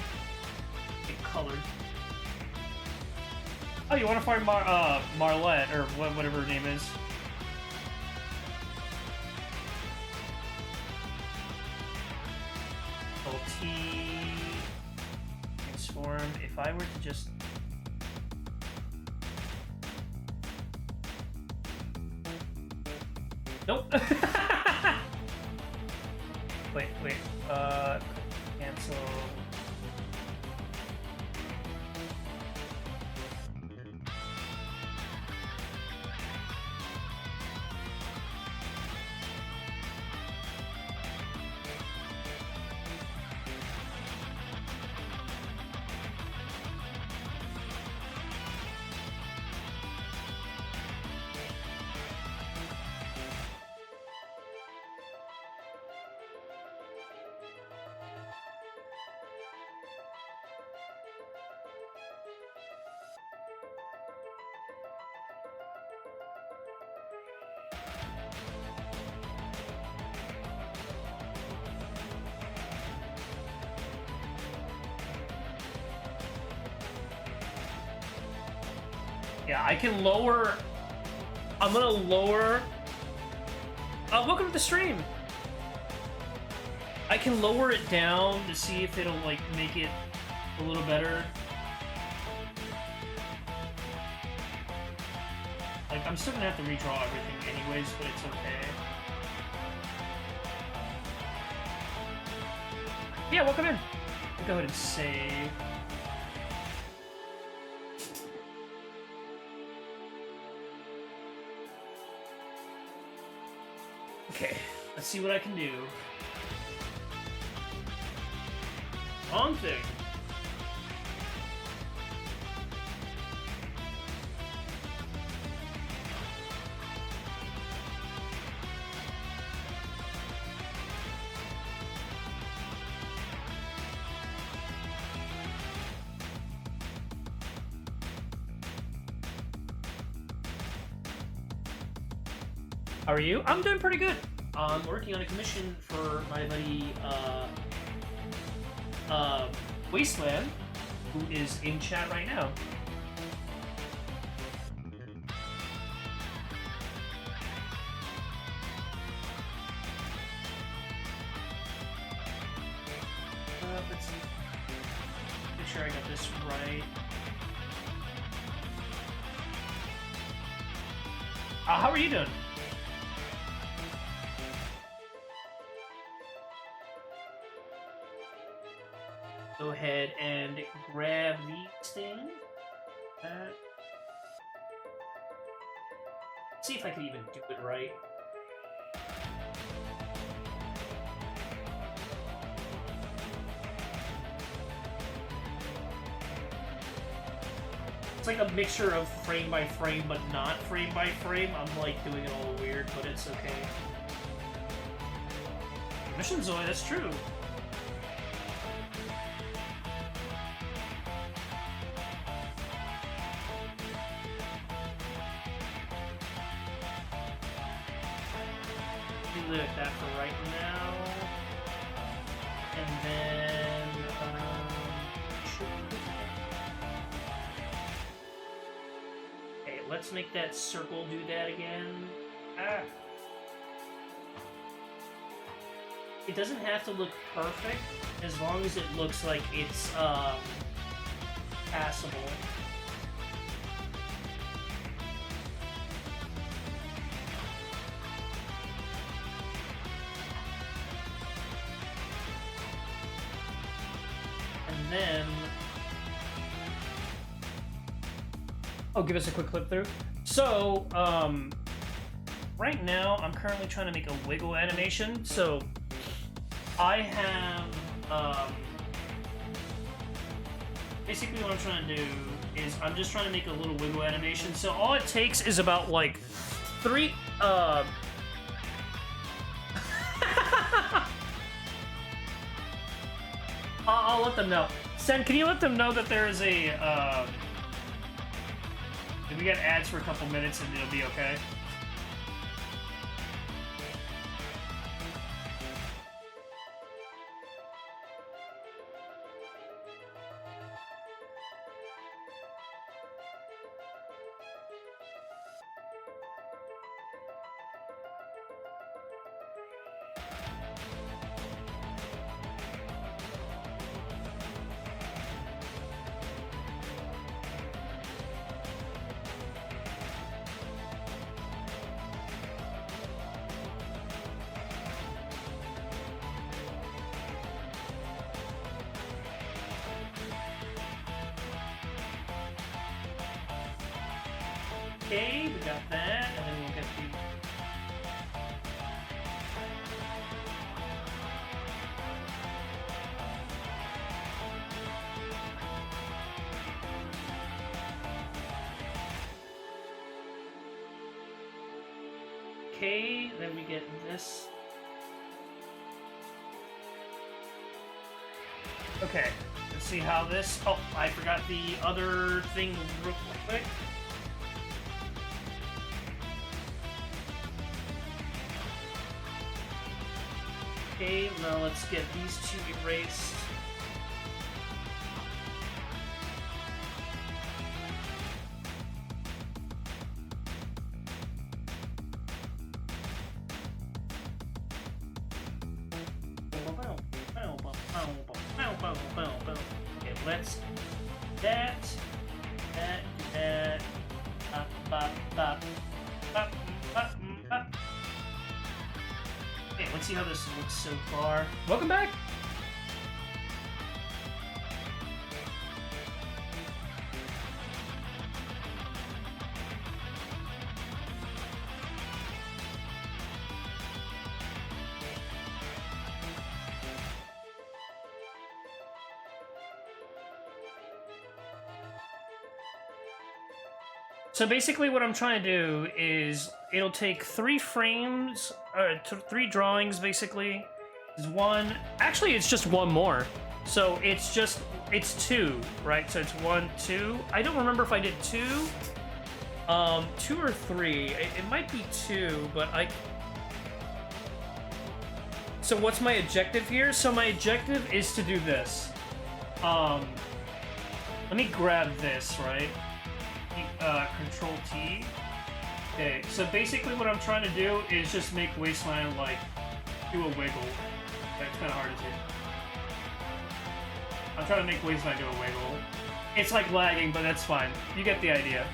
get colored. Oh, you want to fight Marlette, or whatever her name is? T transform. If I were to just nope. wait, cancel. Yeah, I can lower... I'm gonna lower... welcome to the stream! I can lower it down to see if it'll, like, make it a little better. Like, I'm still gonna have to redraw everything anyways, but it's okay. Yeah, welcome in! I'll go ahead and save. Okay, let's see what I can do. Wrong thing. How are you? I'm doing pretty good. I'm working on a commission for my buddy, Wasteland, who is in chat right now. Let's see. Make sure I got this right. How are you doing? Go ahead and grab these things. See if I can even do it right. It's like a mixture of frame by frame, but not frame by frame. I'm like doing it all weird, but it's okay. Mission Zoe, that's true. Do that for right now. And then, okay, let's make that circle do that again. Ah. It doesn't have to look perfect, as long as it looks like it's, passable. And then... Oh, give us a quick clip through. So, right now, I'm currently trying to make a wiggle animation, so... I have, basically what I'm trying to do is I'm just trying to make a little wiggle animation. So all it takes is about, like, 3, I'll let them know. Sen, can you let them know that there is a, if we get ads for a couple minutes and it'll be okay? Okay, we got that, and then we'll get the... Okay, then we get this. Okay, let's see how this... Oh, I forgot the other thing real quick. Okay, now let's get these two erased. Okay, let's that. Okay, let's see how this looks so far. Welcome back! So basically what I'm trying to do is it'll take 3 frames, or 3 drawings basically. Is one, actually it's just one more. So it's 2, right? So it's 1, 2. I don't remember if I did 2. 2 or 3. It might be 2, but so what's my objective here? So my objective is to do this. Let me grab this, right? Control T. Okay, so basically what I'm trying to do is just make Wasteland, like, do a wiggle. That's kind of hard to do. I'm trying to make Wasteland do a wiggle. It's like lagging, but that's fine. You get the idea.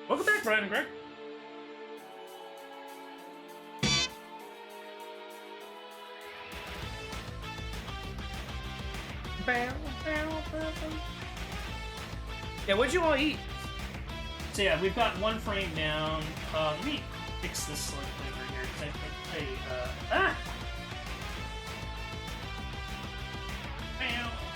Welcome back, Brian and Greg. Yeah, what'd you all eat? So yeah, we've got 1 frame down. Let me fix this slightly over here, because I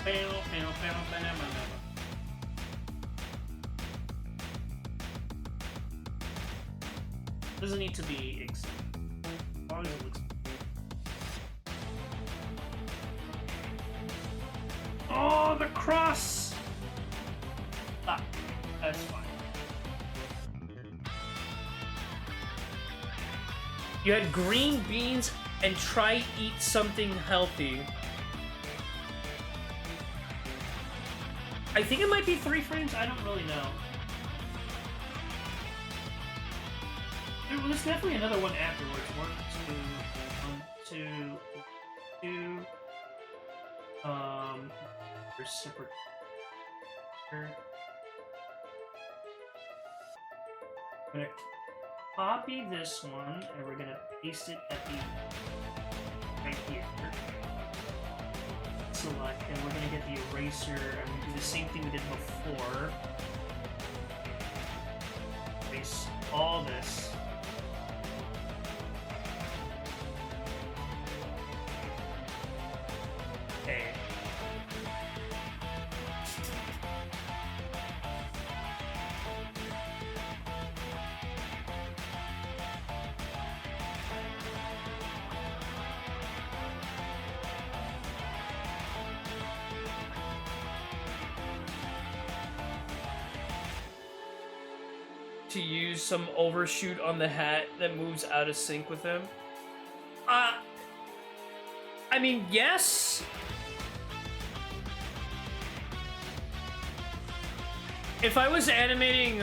Doesn't need to be exact. As long as it looks. Oh, the cross! Ah, that's fine. You had green beans and try eat something healthy. I think it might be 3 frames. I don't really know. There's definitely another one afterwards. 1, 2, 1, 2, 2. Reciprocal. I'm gonna copy this one, and we're gonna paste it at the right here. Select, and we're gonna get the eraser, and we do the same thing we did before. Erase all this. Okay. To use some overshoot on the hat that moves out of sync with him? I mean, yes. If I was animating,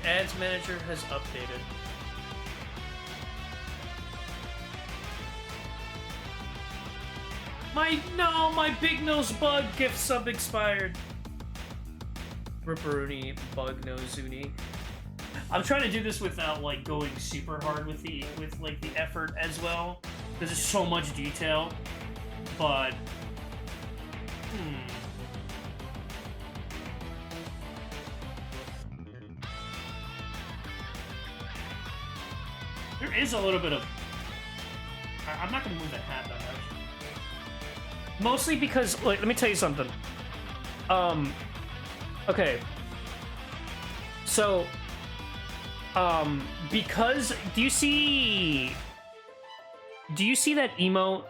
Ads Manager has updated. My Big Nose Bug gift sub expired. Ripperoonie, Bug Nose Uni. I'm trying to do this without like going super hard with the effort as well, because there's so much detail. But there is a little bit of. I'm not gonna move the hat that much. Mostly because, like, let me tell you something. Okay. So, because do you see that emote?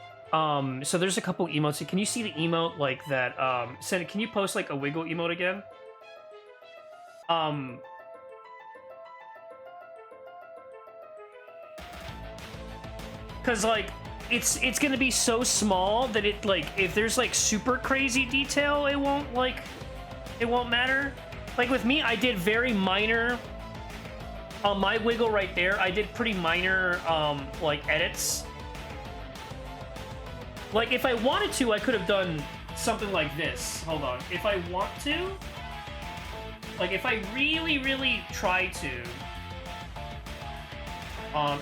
So there's a couple emotes. Can you see the emote like that? Sen, can you post like a wiggle emote again? Cause like it's gonna be so small that it like if there's like super crazy detail, it won't matter. Like with me, I did very minor. On my wiggle right there, I did pretty minor like edits. Like if I wanted to, I could have done something like this. Hold on. If I want to, like if I really, really try to,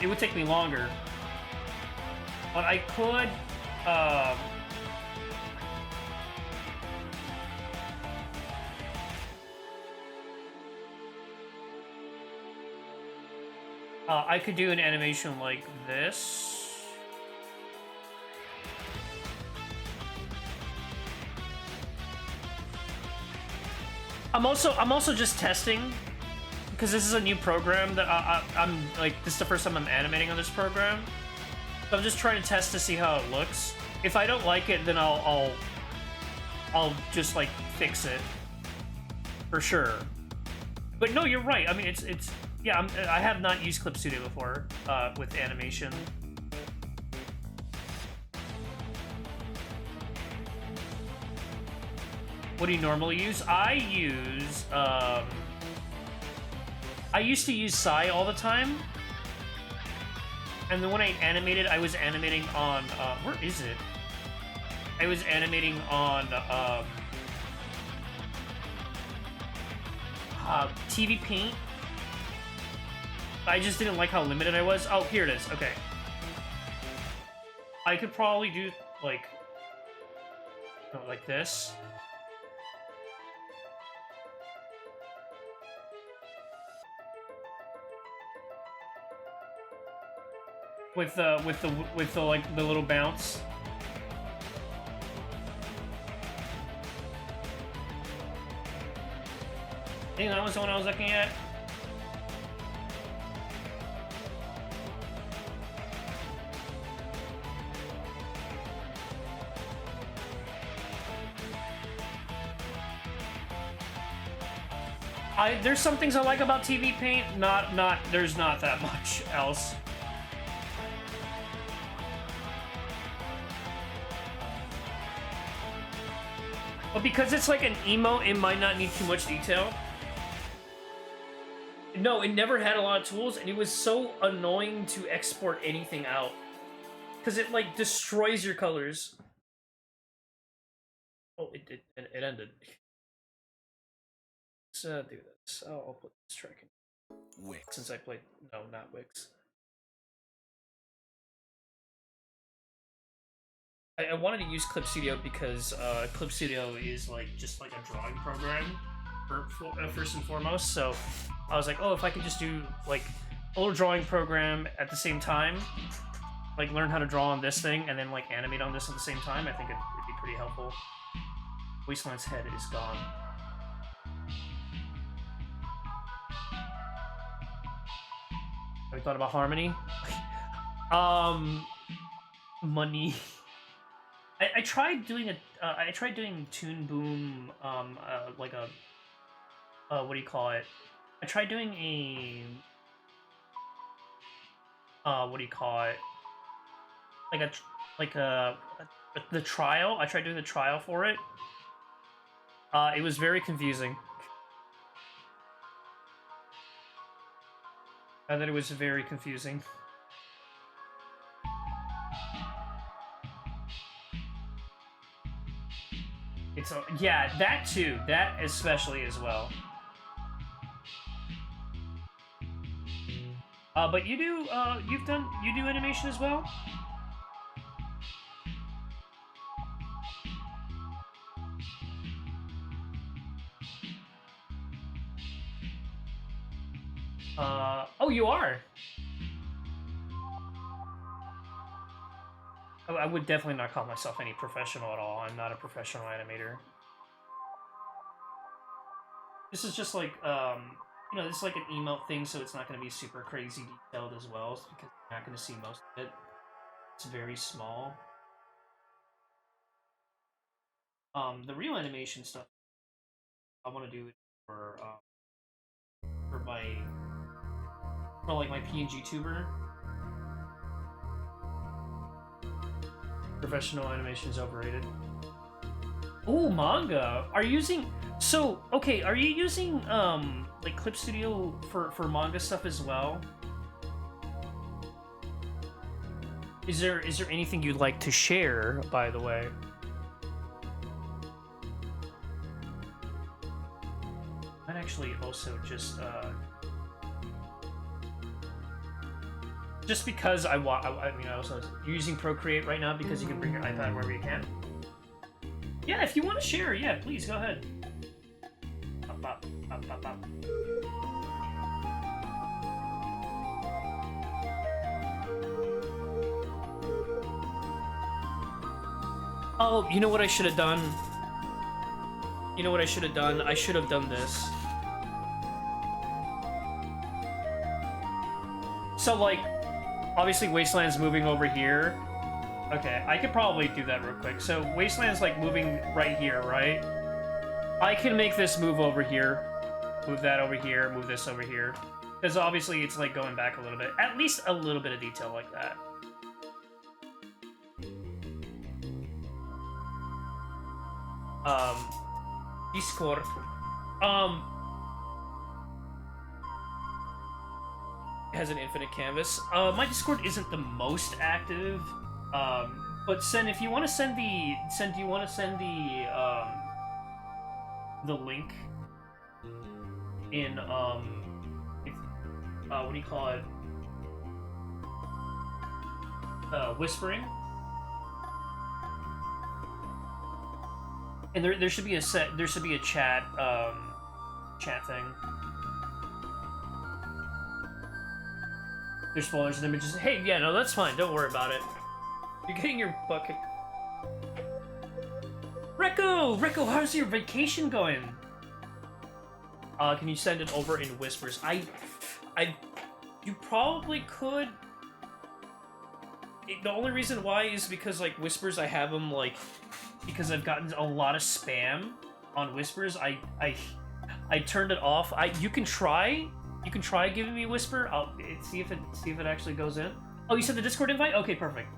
it would take me longer. But I could, I could do an animation like this. I'm also just testing because this is a new program that I'm like, this is the first time I'm animating on this program. So I'm just trying to test to see how it looks. If I don't like it, then I'll just like fix it for sure. But no, you're right. I mean, it's yeah. I have not used Clip Studio before with animation. What do you normally use? I used to use Psy all the time. And then when I animated, I was animating on, where is it? I was animating on, TV Paint. I just didn't like how limited I was. Oh, here it is, okay. I could probably do, like this. With the like the little bounce. I think that was the one I was looking at. There's some things I like about TV Paint. There's not that much else. But because it's like an emote, it might not need too much detail. No, it never had a lot of tools, and it was so annoying to export anything out. Because it, like, destroys your colors. Oh, it ended. Let's do this. Oh, I'll put this track in. Wix. Since I played... No, not Wix. I wanted to use Clip Studio because Clip Studio is like just like a drawing program first and foremost. So I was like, oh, if I could just do like a little drawing program at the same time, like learn how to draw on this thing and then like animate on this at the same time, I think it'd be pretty helpful. Wasteland's head is gone. Have you thought about Harmony? Money. I tried doing I tried doing Toon Boom, like a, what do you call it? I tried doing a, what do you call it? The trial. I tried doing the trial for it. It was very confusing. I thought it was very confusing. It's a, yeah, that too. That especially as well. But you do, you do animation as well? Oh, you are? I would definitely not call myself any professional at all. I'm not a professional animator. This is just like, you know, this is like an emote thing, so it's not going to be super crazy detailed as well, because you're not going to see most of it. It's very small. The real animation stuff I want to do for like my PNG tuber. Professional animation is overrated. Oh, manga. Are you using? So okay, are you using like Clip Studio for manga stuff as well? Is there anything you'd like to share, by the way? I'd actually also just because I mean, I also you're using Procreate right now because you can bring your iPad wherever you can. Yeah, if you want to share, yeah, please go ahead. Up. Oh, you know what I should have done? You know what I should have done? I should have done this. So, like, obviously Wasteland's moving over here. Okay, I could probably do that real quick. So, Wasteland's, like, moving right here, right? I can make this move over here. Move that over here, move this over here. Because obviously it's, like, going back a little bit. At least a little bit of detail like that. Discord. Has an infinite canvas. My Discord isn't the most active. But Sen, if you want to send the do you want to send the link in what do you call it? Whispering. And there should be a chat thing. There's spoilers and images. Hey, yeah, no, that's fine. Don't worry about it. You're getting your bucket. Rekko, how's your vacation going? Can you send it over in whispers? You probably could. The only reason why is because, like, whispers, I have them, like, because I've gotten a lot of spam on whispers. I turned it off. You can try giving me whisper. I'll see if it actually goes in. Oh, you said the Discord invite? Okay, perfect.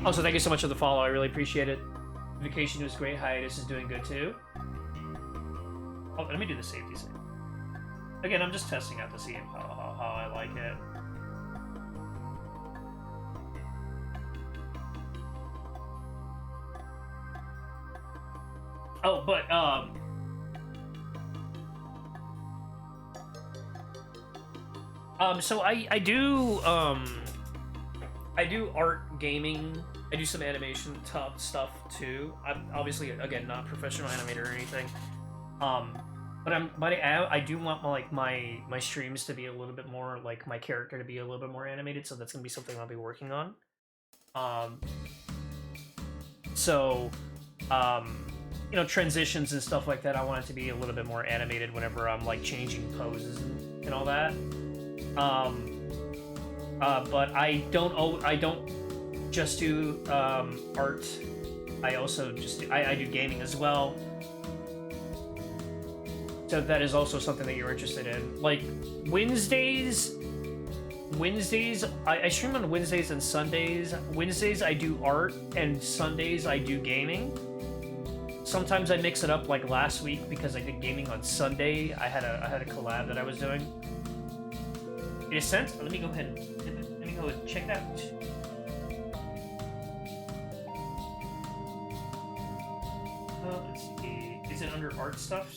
Also, thank you so much for the follow. I really appreciate it. Vacation was great. Hiatus is doing good too. Oh, let me do the safety save. Again, I'm just testing out to see how I like it. Oh, but so I do art, gaming. I do some animation stuff too. I'm obviously, again, not a professional animator or anything. But I do want my streams to be a little bit more, like, my character to be a little bit more animated. So that's gonna be something I'll be working on. You know, transitions and stuff like that. I want it to be a little bit more animated whenever I'm, like, changing poses and all that. But I don't just do art. I also I do gaming as well. So that is also something that you're interested in. Like Wednesdays, I stream on Wednesdays and Sundays. Wednesdays I do art, and Sundays I do gaming. Sometimes I mix it up, like last week, because I did gaming on Sunday. I had a collab that I was doing. It is sent. Let me go ahead and check that. Let's see. Is it under art stuff?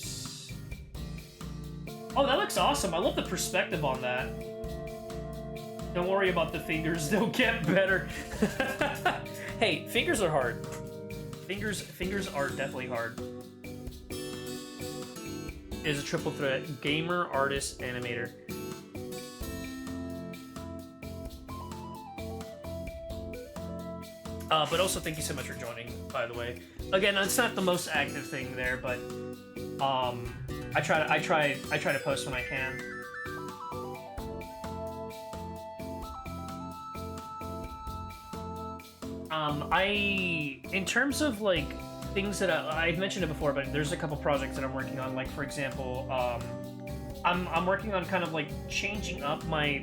Oh, that looks awesome. I love the perspective on that. Don't worry about the fingers. They'll get better. Hey, fingers are hard. Fingers are definitely hard. It is a triple threat. Gamer, artist, animator. But also thank you so much for joining, by the way. Again, it's not the most active thing there, but I try to post when I can. In terms of, like, things that I've mentioned it before, but there's a couple projects that I'm working on. Like, for example, I'm working on kind of, like, changing up my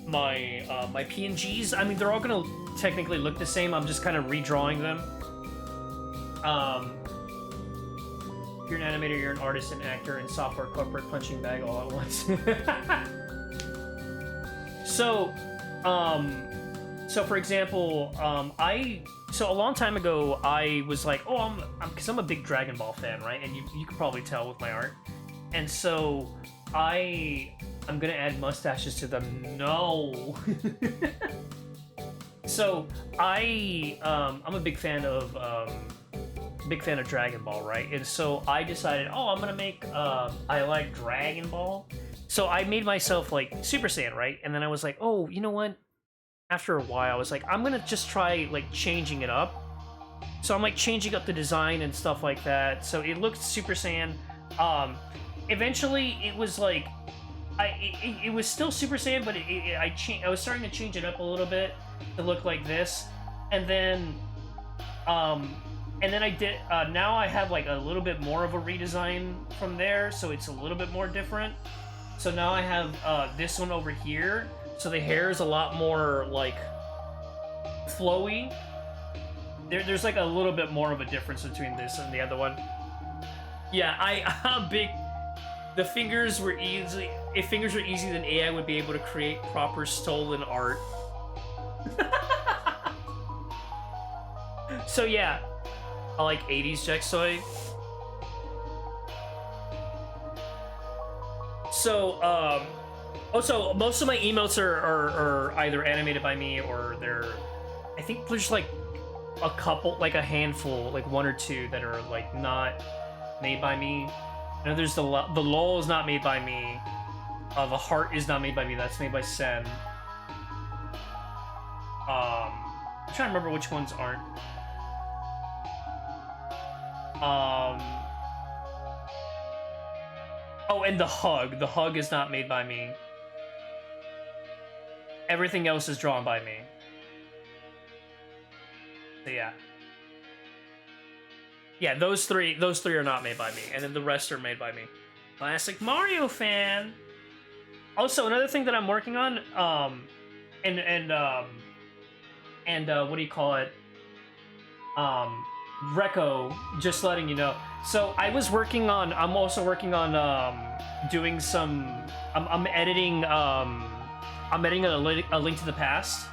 PNGs. I mean, they're all gonna technically look the same. I'm just kind of redrawing them. If you're an animator, you're an artist, an actor, and software corporate punching bag all at once. So for example, so a long time ago, I was like, oh, because I'm a big Dragon Ball fan, right? And you can probably tell with my art. And so I'm gonna add mustaches to them. No. So I'm a big fan of Dragon Ball, right? And so I decided, oh, I'm gonna make I like Dragon Ball. So I made myself like Super Saiyan, right? And then I was like, oh, you know what? After a while, I was like, I'm gonna just try like changing it up. So I'm like changing up the design and stuff like that. So it looked Super Saiyan. Eventually, it was like, it was still Super Saiyan, but I was starting to change it up a little bit to look like this, and then I did. Now I have like a little bit more of a redesign from there, so it's a little bit more different. So now I have this one over here. So the hair is a lot more like flowy. There's like a little bit more of a difference between this and the other one. Yeah, I'm big. The fingers were easy. If fingers were easy, then AI would be able to create proper stolen art. So yeah, I like 80s Jexoy. So also most of my emotes are either animated by me or I think there's like a couple, like a handful, like one or two that are like not made by me. I know there's the lol is not made by me. The heart is not made by me. That's made by Sen. I'm trying to remember which ones aren't. Um. Oh, and the hug. The hug is not made by me. Everything else is drawn by me. So yeah. Yeah, those three are not made by me, and then the rest are made by me. Classic Mario fan. Also, another thing that I'm working on, and what do you call it? Reco, just letting you know. So I'm also working on doing some. I'm editing a Link to the Past.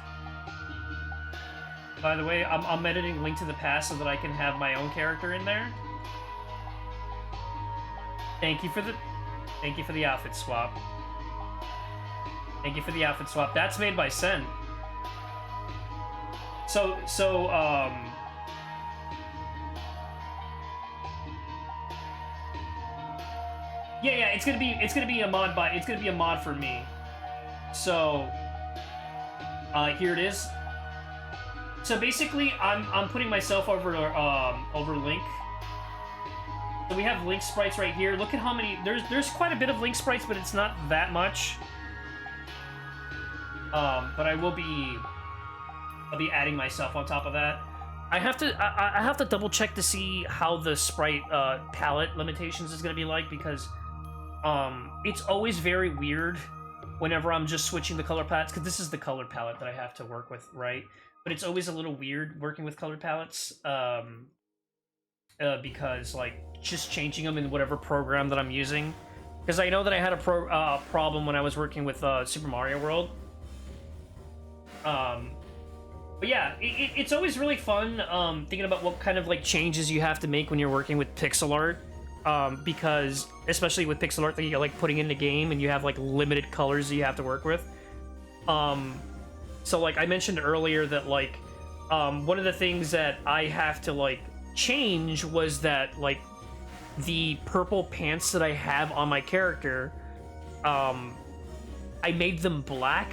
By the way, I'm editing Link to the Past so that I can have my own character in there. Thank you for the outfit swap. Thank you for the outfit swap. That's made by Sen. Yeah, it's gonna be a mod for me. So here it is. So basically, I'm putting myself over Link. So we have Link sprites right here. Look at how many. There's quite a bit of Link sprites, but it's not that much. But I'll be adding myself on top of that. I have to double check to see how the sprite palette limitations is gonna be like, because it's always very weird whenever I'm just switching the color palettes, because this is the color palette that I have to work with, right? But it's always a little weird working with color palettes, because like just changing them in whatever program that I'm using. Because I know that I had a problem when I was working with Super Mario World. But yeah, it's always really fun thinking about what kind of like changes you have to make when you're working with pixel art. Because especially with pixel art that you're like putting in the game and you have like limited colors that you have to work with. So like I mentioned earlier that like one of the things that I have to like change was that like the purple pants that I have on my character, I made them black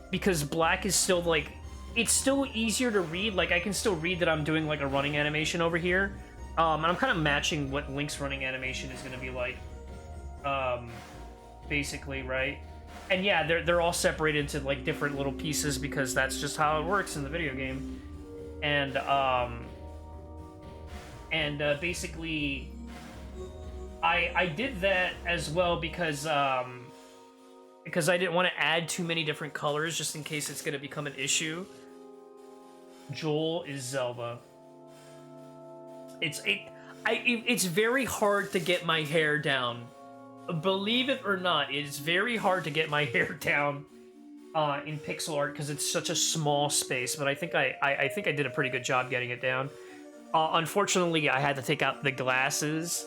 because black is still like, it's still easier to read. Like I can still read that I'm doing like a running animation over here. And I'm kind of matching what Link's running animation is going to be like, basically, right? And yeah, they're all separated into like different little pieces because that's just how it works in the video game. And basically, I did that as well because I didn't want to add too many different colors just in case it's going to become an issue. Joel is Zelda. It's very hard to get my hair down. Believe it or not, it is very hard to get my hair down in pixel art because it's such a small space. But I think I think I did a pretty good job getting it down. Unfortunately, I had to take out the glasses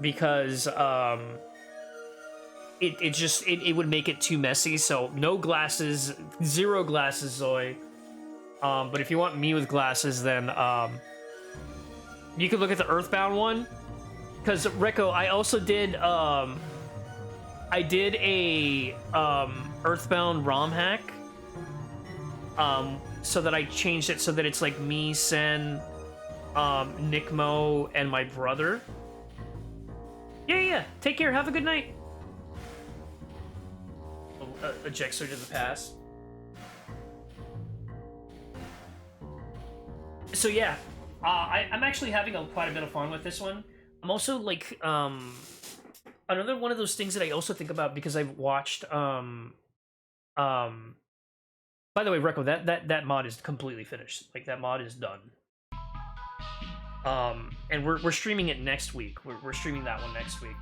because it would make it too messy. So no glasses, 0 glasses, Zoe. But if you want me with glasses, then you can look at the Earthbound one. Because Reco, I also did a Earthbound ROM hack. So that I changed it so that it's like me, Sen, Nickmo, and my brother. Yeah. Take care. Have a good night. A Jexo to the past. So yeah, I'm actually having quite a bit of fun with this one. I'm also like another one of those things that I also think about because I've watched by the way, Reco, that mod is completely finished. Like that mod is done. And we're streaming it next week. We're streaming that one next week.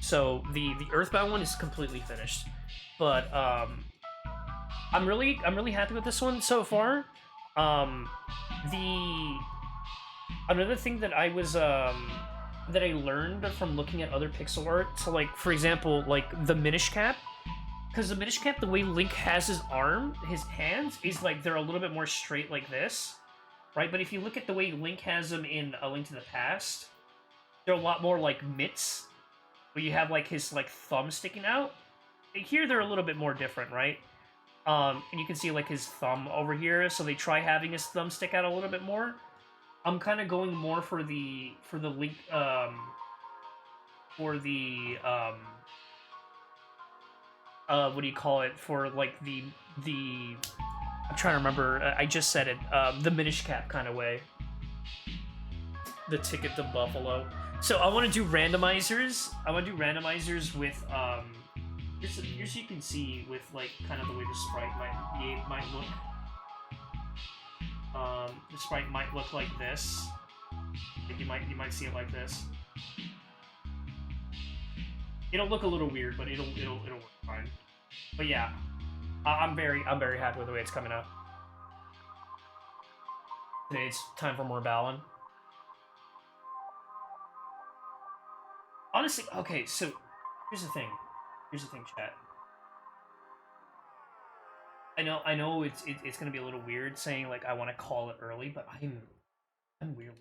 So the Earthbound one is completely finished. But I'm really happy with this one so far. Another thing that I was that I learned from looking at other pixel art, so like for example, like the Minish Cap, because the Minish Cap, the way Link has his hands is like they're a little bit more straight like this, right? But if you look at the way Link has them in A Link to the Past, they're a lot more like mitts, where you have like his like thumb sticking out. Here they're a little bit more different, right? And you can see like his thumb over here, so they try having his thumb stick out a little bit more. I'm kind of going more for the link for the what do you call it, for like the I'm trying to remember, I just said it, the Minish Cap kind of way, the Ticket to Buffalo. So I want to do randomizers. I want to do randomizers with here's so you can see with like kind of the way the sprite might look. The sprite might look like this. Like you might see it like this. It'll look a little weird, but it'll work fine. But yeah, I'm very happy with the way it's coming out. Today it's time for more Balin. Honestly, okay, so here's the thing. Chat. I know it's gonna be a little weird saying like I want to call it early, but I'm weird.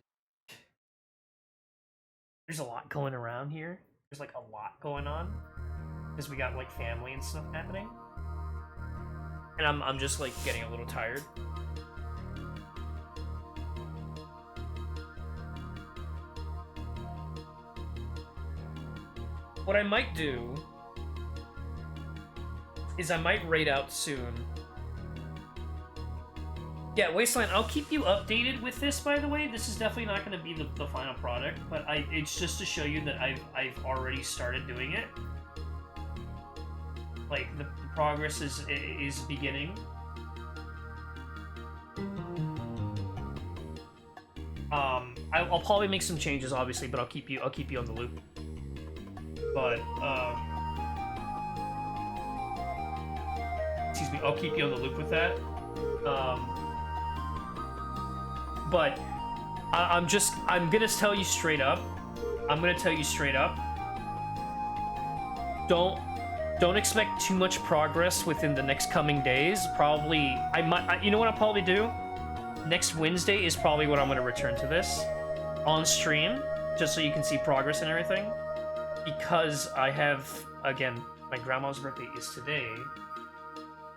There's a lot going around here. There's like a lot going on because we got like family and stuff happening, and I'm just like getting a little tired. What I might do is I might raid out soon. Yeah, Wasteland, I'll keep you updated with this, by the way. This is definitely not going to be the final product, but it's just to show you that I've already started doing it. Like, the progress is beginning. I'll probably make some changes, obviously, but I'll keep you on the loop. But, excuse me, I'll keep you on the loop with that. But I'm gonna tell you straight up. Don't expect too much progress within the next coming days. Probably, you know what I'll probably do? Next Wednesday is probably when I'm gonna return to this on stream, just so you can see progress and everything. Because I have, again, my grandma's birthday is today.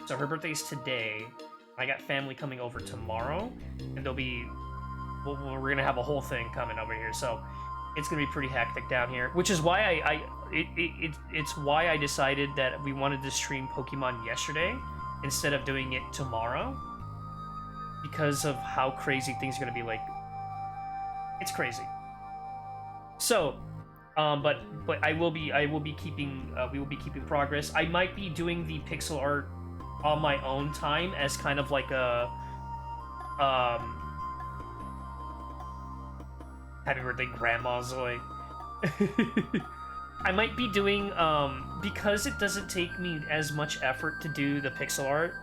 So her birthday is today. I got family coming over tomorrow, and we're gonna have a whole thing coming over here. So it's gonna be pretty hectic down here, which is why it's why I decided that we wanted to stream Pokemon yesterday instead of doing it tomorrow, because of how crazy things are gonna be. Like, it's crazy. So. But I will be keeping we will be keeping progress. I might be doing the pixel art on my own time as kind of like a happy birthday, Grandma Zoe. I might be doing because it doesn't take me as much effort to do the pixel art.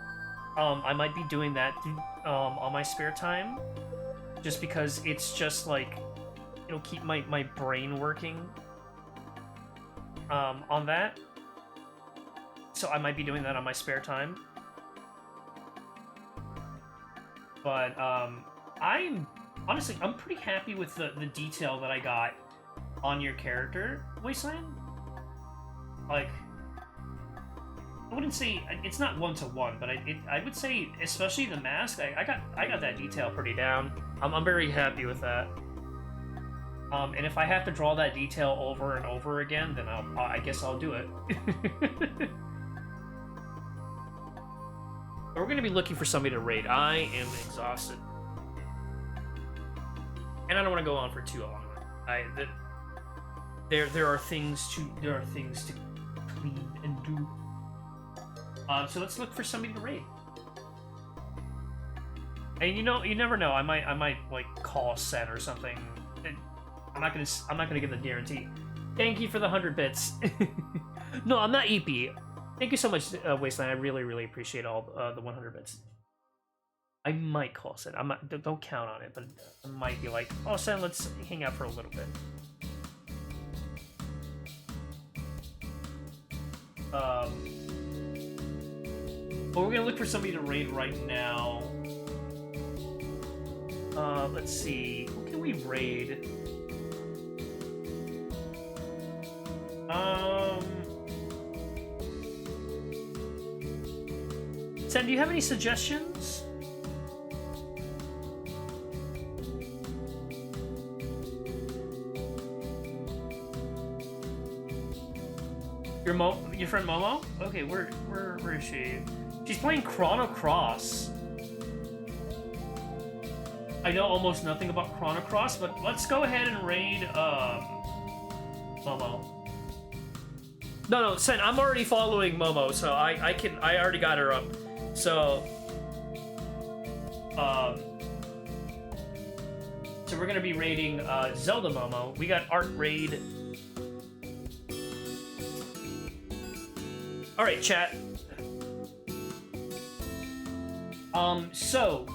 I might be doing that on my spare time, just because it's just like it'll keep my brain working on that. So I might be doing that on my spare time. But I'm pretty happy with the detail that I got on your character, Wasteland. Like, I wouldn't say it's not 1-to-1, but I would say, especially the mask, I got that detail pretty down. I'm very happy with that. And if I have to draw that detail over and over again, then I guess I'll do it. We're gonna be looking for somebody to raid. I am exhausted, and I don't want to go on for too long. There are things to clean and do. So let's look for somebody to raid. And you never know. I might like call Sen or something. I'm not gonna give the guarantee. Thank you for the 100 bits. No, I'm not EP. Thank you so much, Wasteland. I really appreciate all the 100 bits. I might call Sen. Don't count on it, but I might be like, oh, Sen, let's hang out for a little bit. But we're gonna look for somebody to raid right now. Let's see. Who can we raid? Sen, do you have any suggestions? Your friend Momo? Okay, where is she? She's playing Chrono Cross. I know almost nothing about Chrono Cross, but let's go ahead and raid Momo. No, Sen, I'm already following Momo, so I already got her up. So so we're gonna be raiding Zelda Momo. We got Art Raid. Alright, chat. So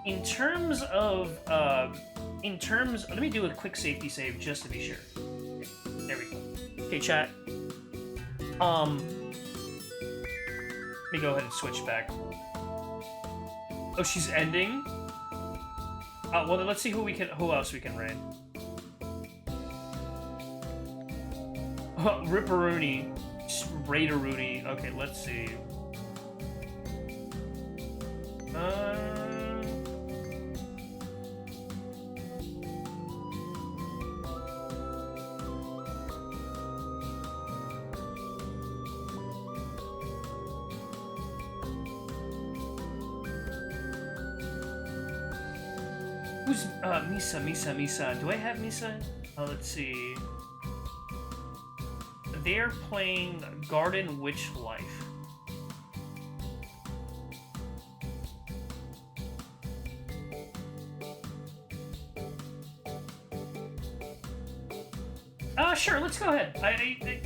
in terms of let me do a quick safety save just to be sure. Okay, there we go. Okay, chat. Let me go ahead and switch back. Oh, she's ending? Well then let's see who else we can raid. Ripperoonie. Raideroonie. Okay, let's see. Who's Misa? Do I have Misa? Let's see. They're playing Garden Witch Life. Sure, let's go ahead.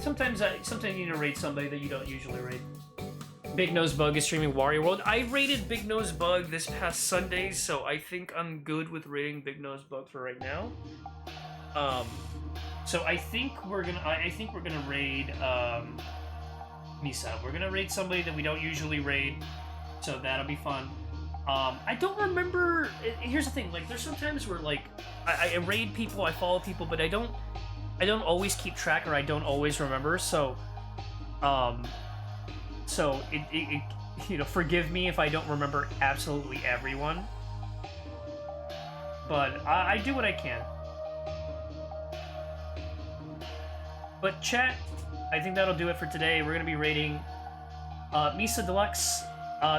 Sometimes you need to raid somebody that you don't usually raid. Big Nose Bug is streaming Wario World. I raided Big Nose Bug this past Sunday, so I think I'm good with raiding Big Nose Bug for right now. So I think we're gonna raid Misa. We're gonna raid somebody that we don't usually raid, so that'll be fun. I don't remember. Here's the thing: like, there's sometimes where like I raid people, I follow people, but I don't always keep track, or I don't always remember. So, it you know, forgive me if I don't remember absolutely everyone, but I do what I can. But chat, I think that'll do it for today. We're gonna be raiding Misa Deluxe.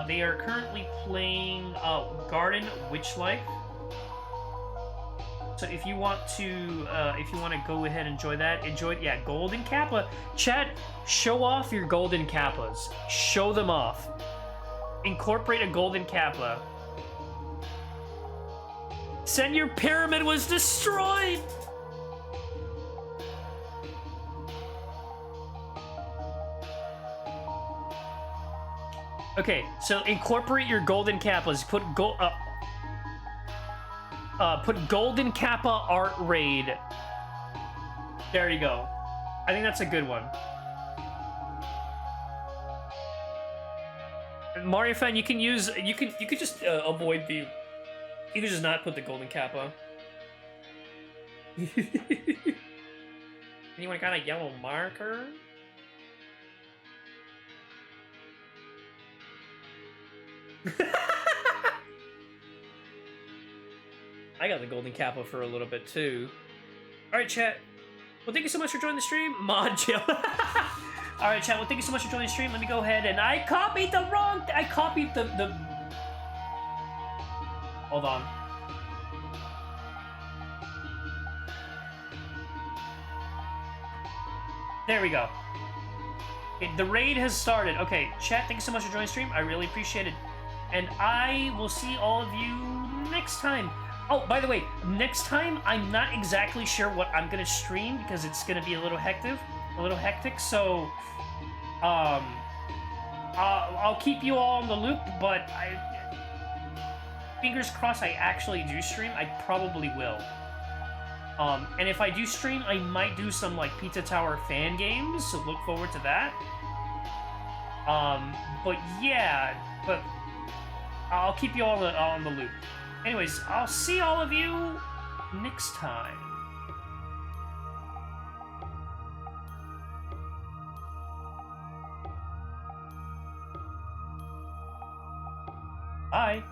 They are currently playing Garden Witch Life. So if you want to go ahead and enjoy that, yeah, Golden Kappa. Chat, show off your Golden Kappas. Show them off. Incorporate a Golden Kappa. Send your pyramid was destroyed! Okay, so incorporate your Golden Kappas. Put Golden Kappa Art Raid. There you go. I think that's a good one. Mario fan, you can just avoid the. You can just not put the Golden Kappa. Anyone got a yellow marker? I got the Golden Kappa for a little bit too. Alright, chat. Well, thank you so much for joining the stream. Mod Jill. Alright, chat. Well, thank you so much for joining the stream. Let me go ahead and I copied the wrong. I copied the. Hold on. There we go. Okay, the raid has started. Okay, chat. Thank you so much for joining the stream. I really appreciate it. And I will see all of you next time. Oh, by the way, next time, I'm not exactly sure what I'm gonna stream because it's gonna be a little hectic. So, I'll keep you all in the loop, but fingers crossed I actually do stream. I probably will. And if I do stream, I might do some, like, Pizza Tower fan games, so look forward to that. But yeah, but I'll keep you all in the loop. Anyways, I'll see all of you next time. Bye.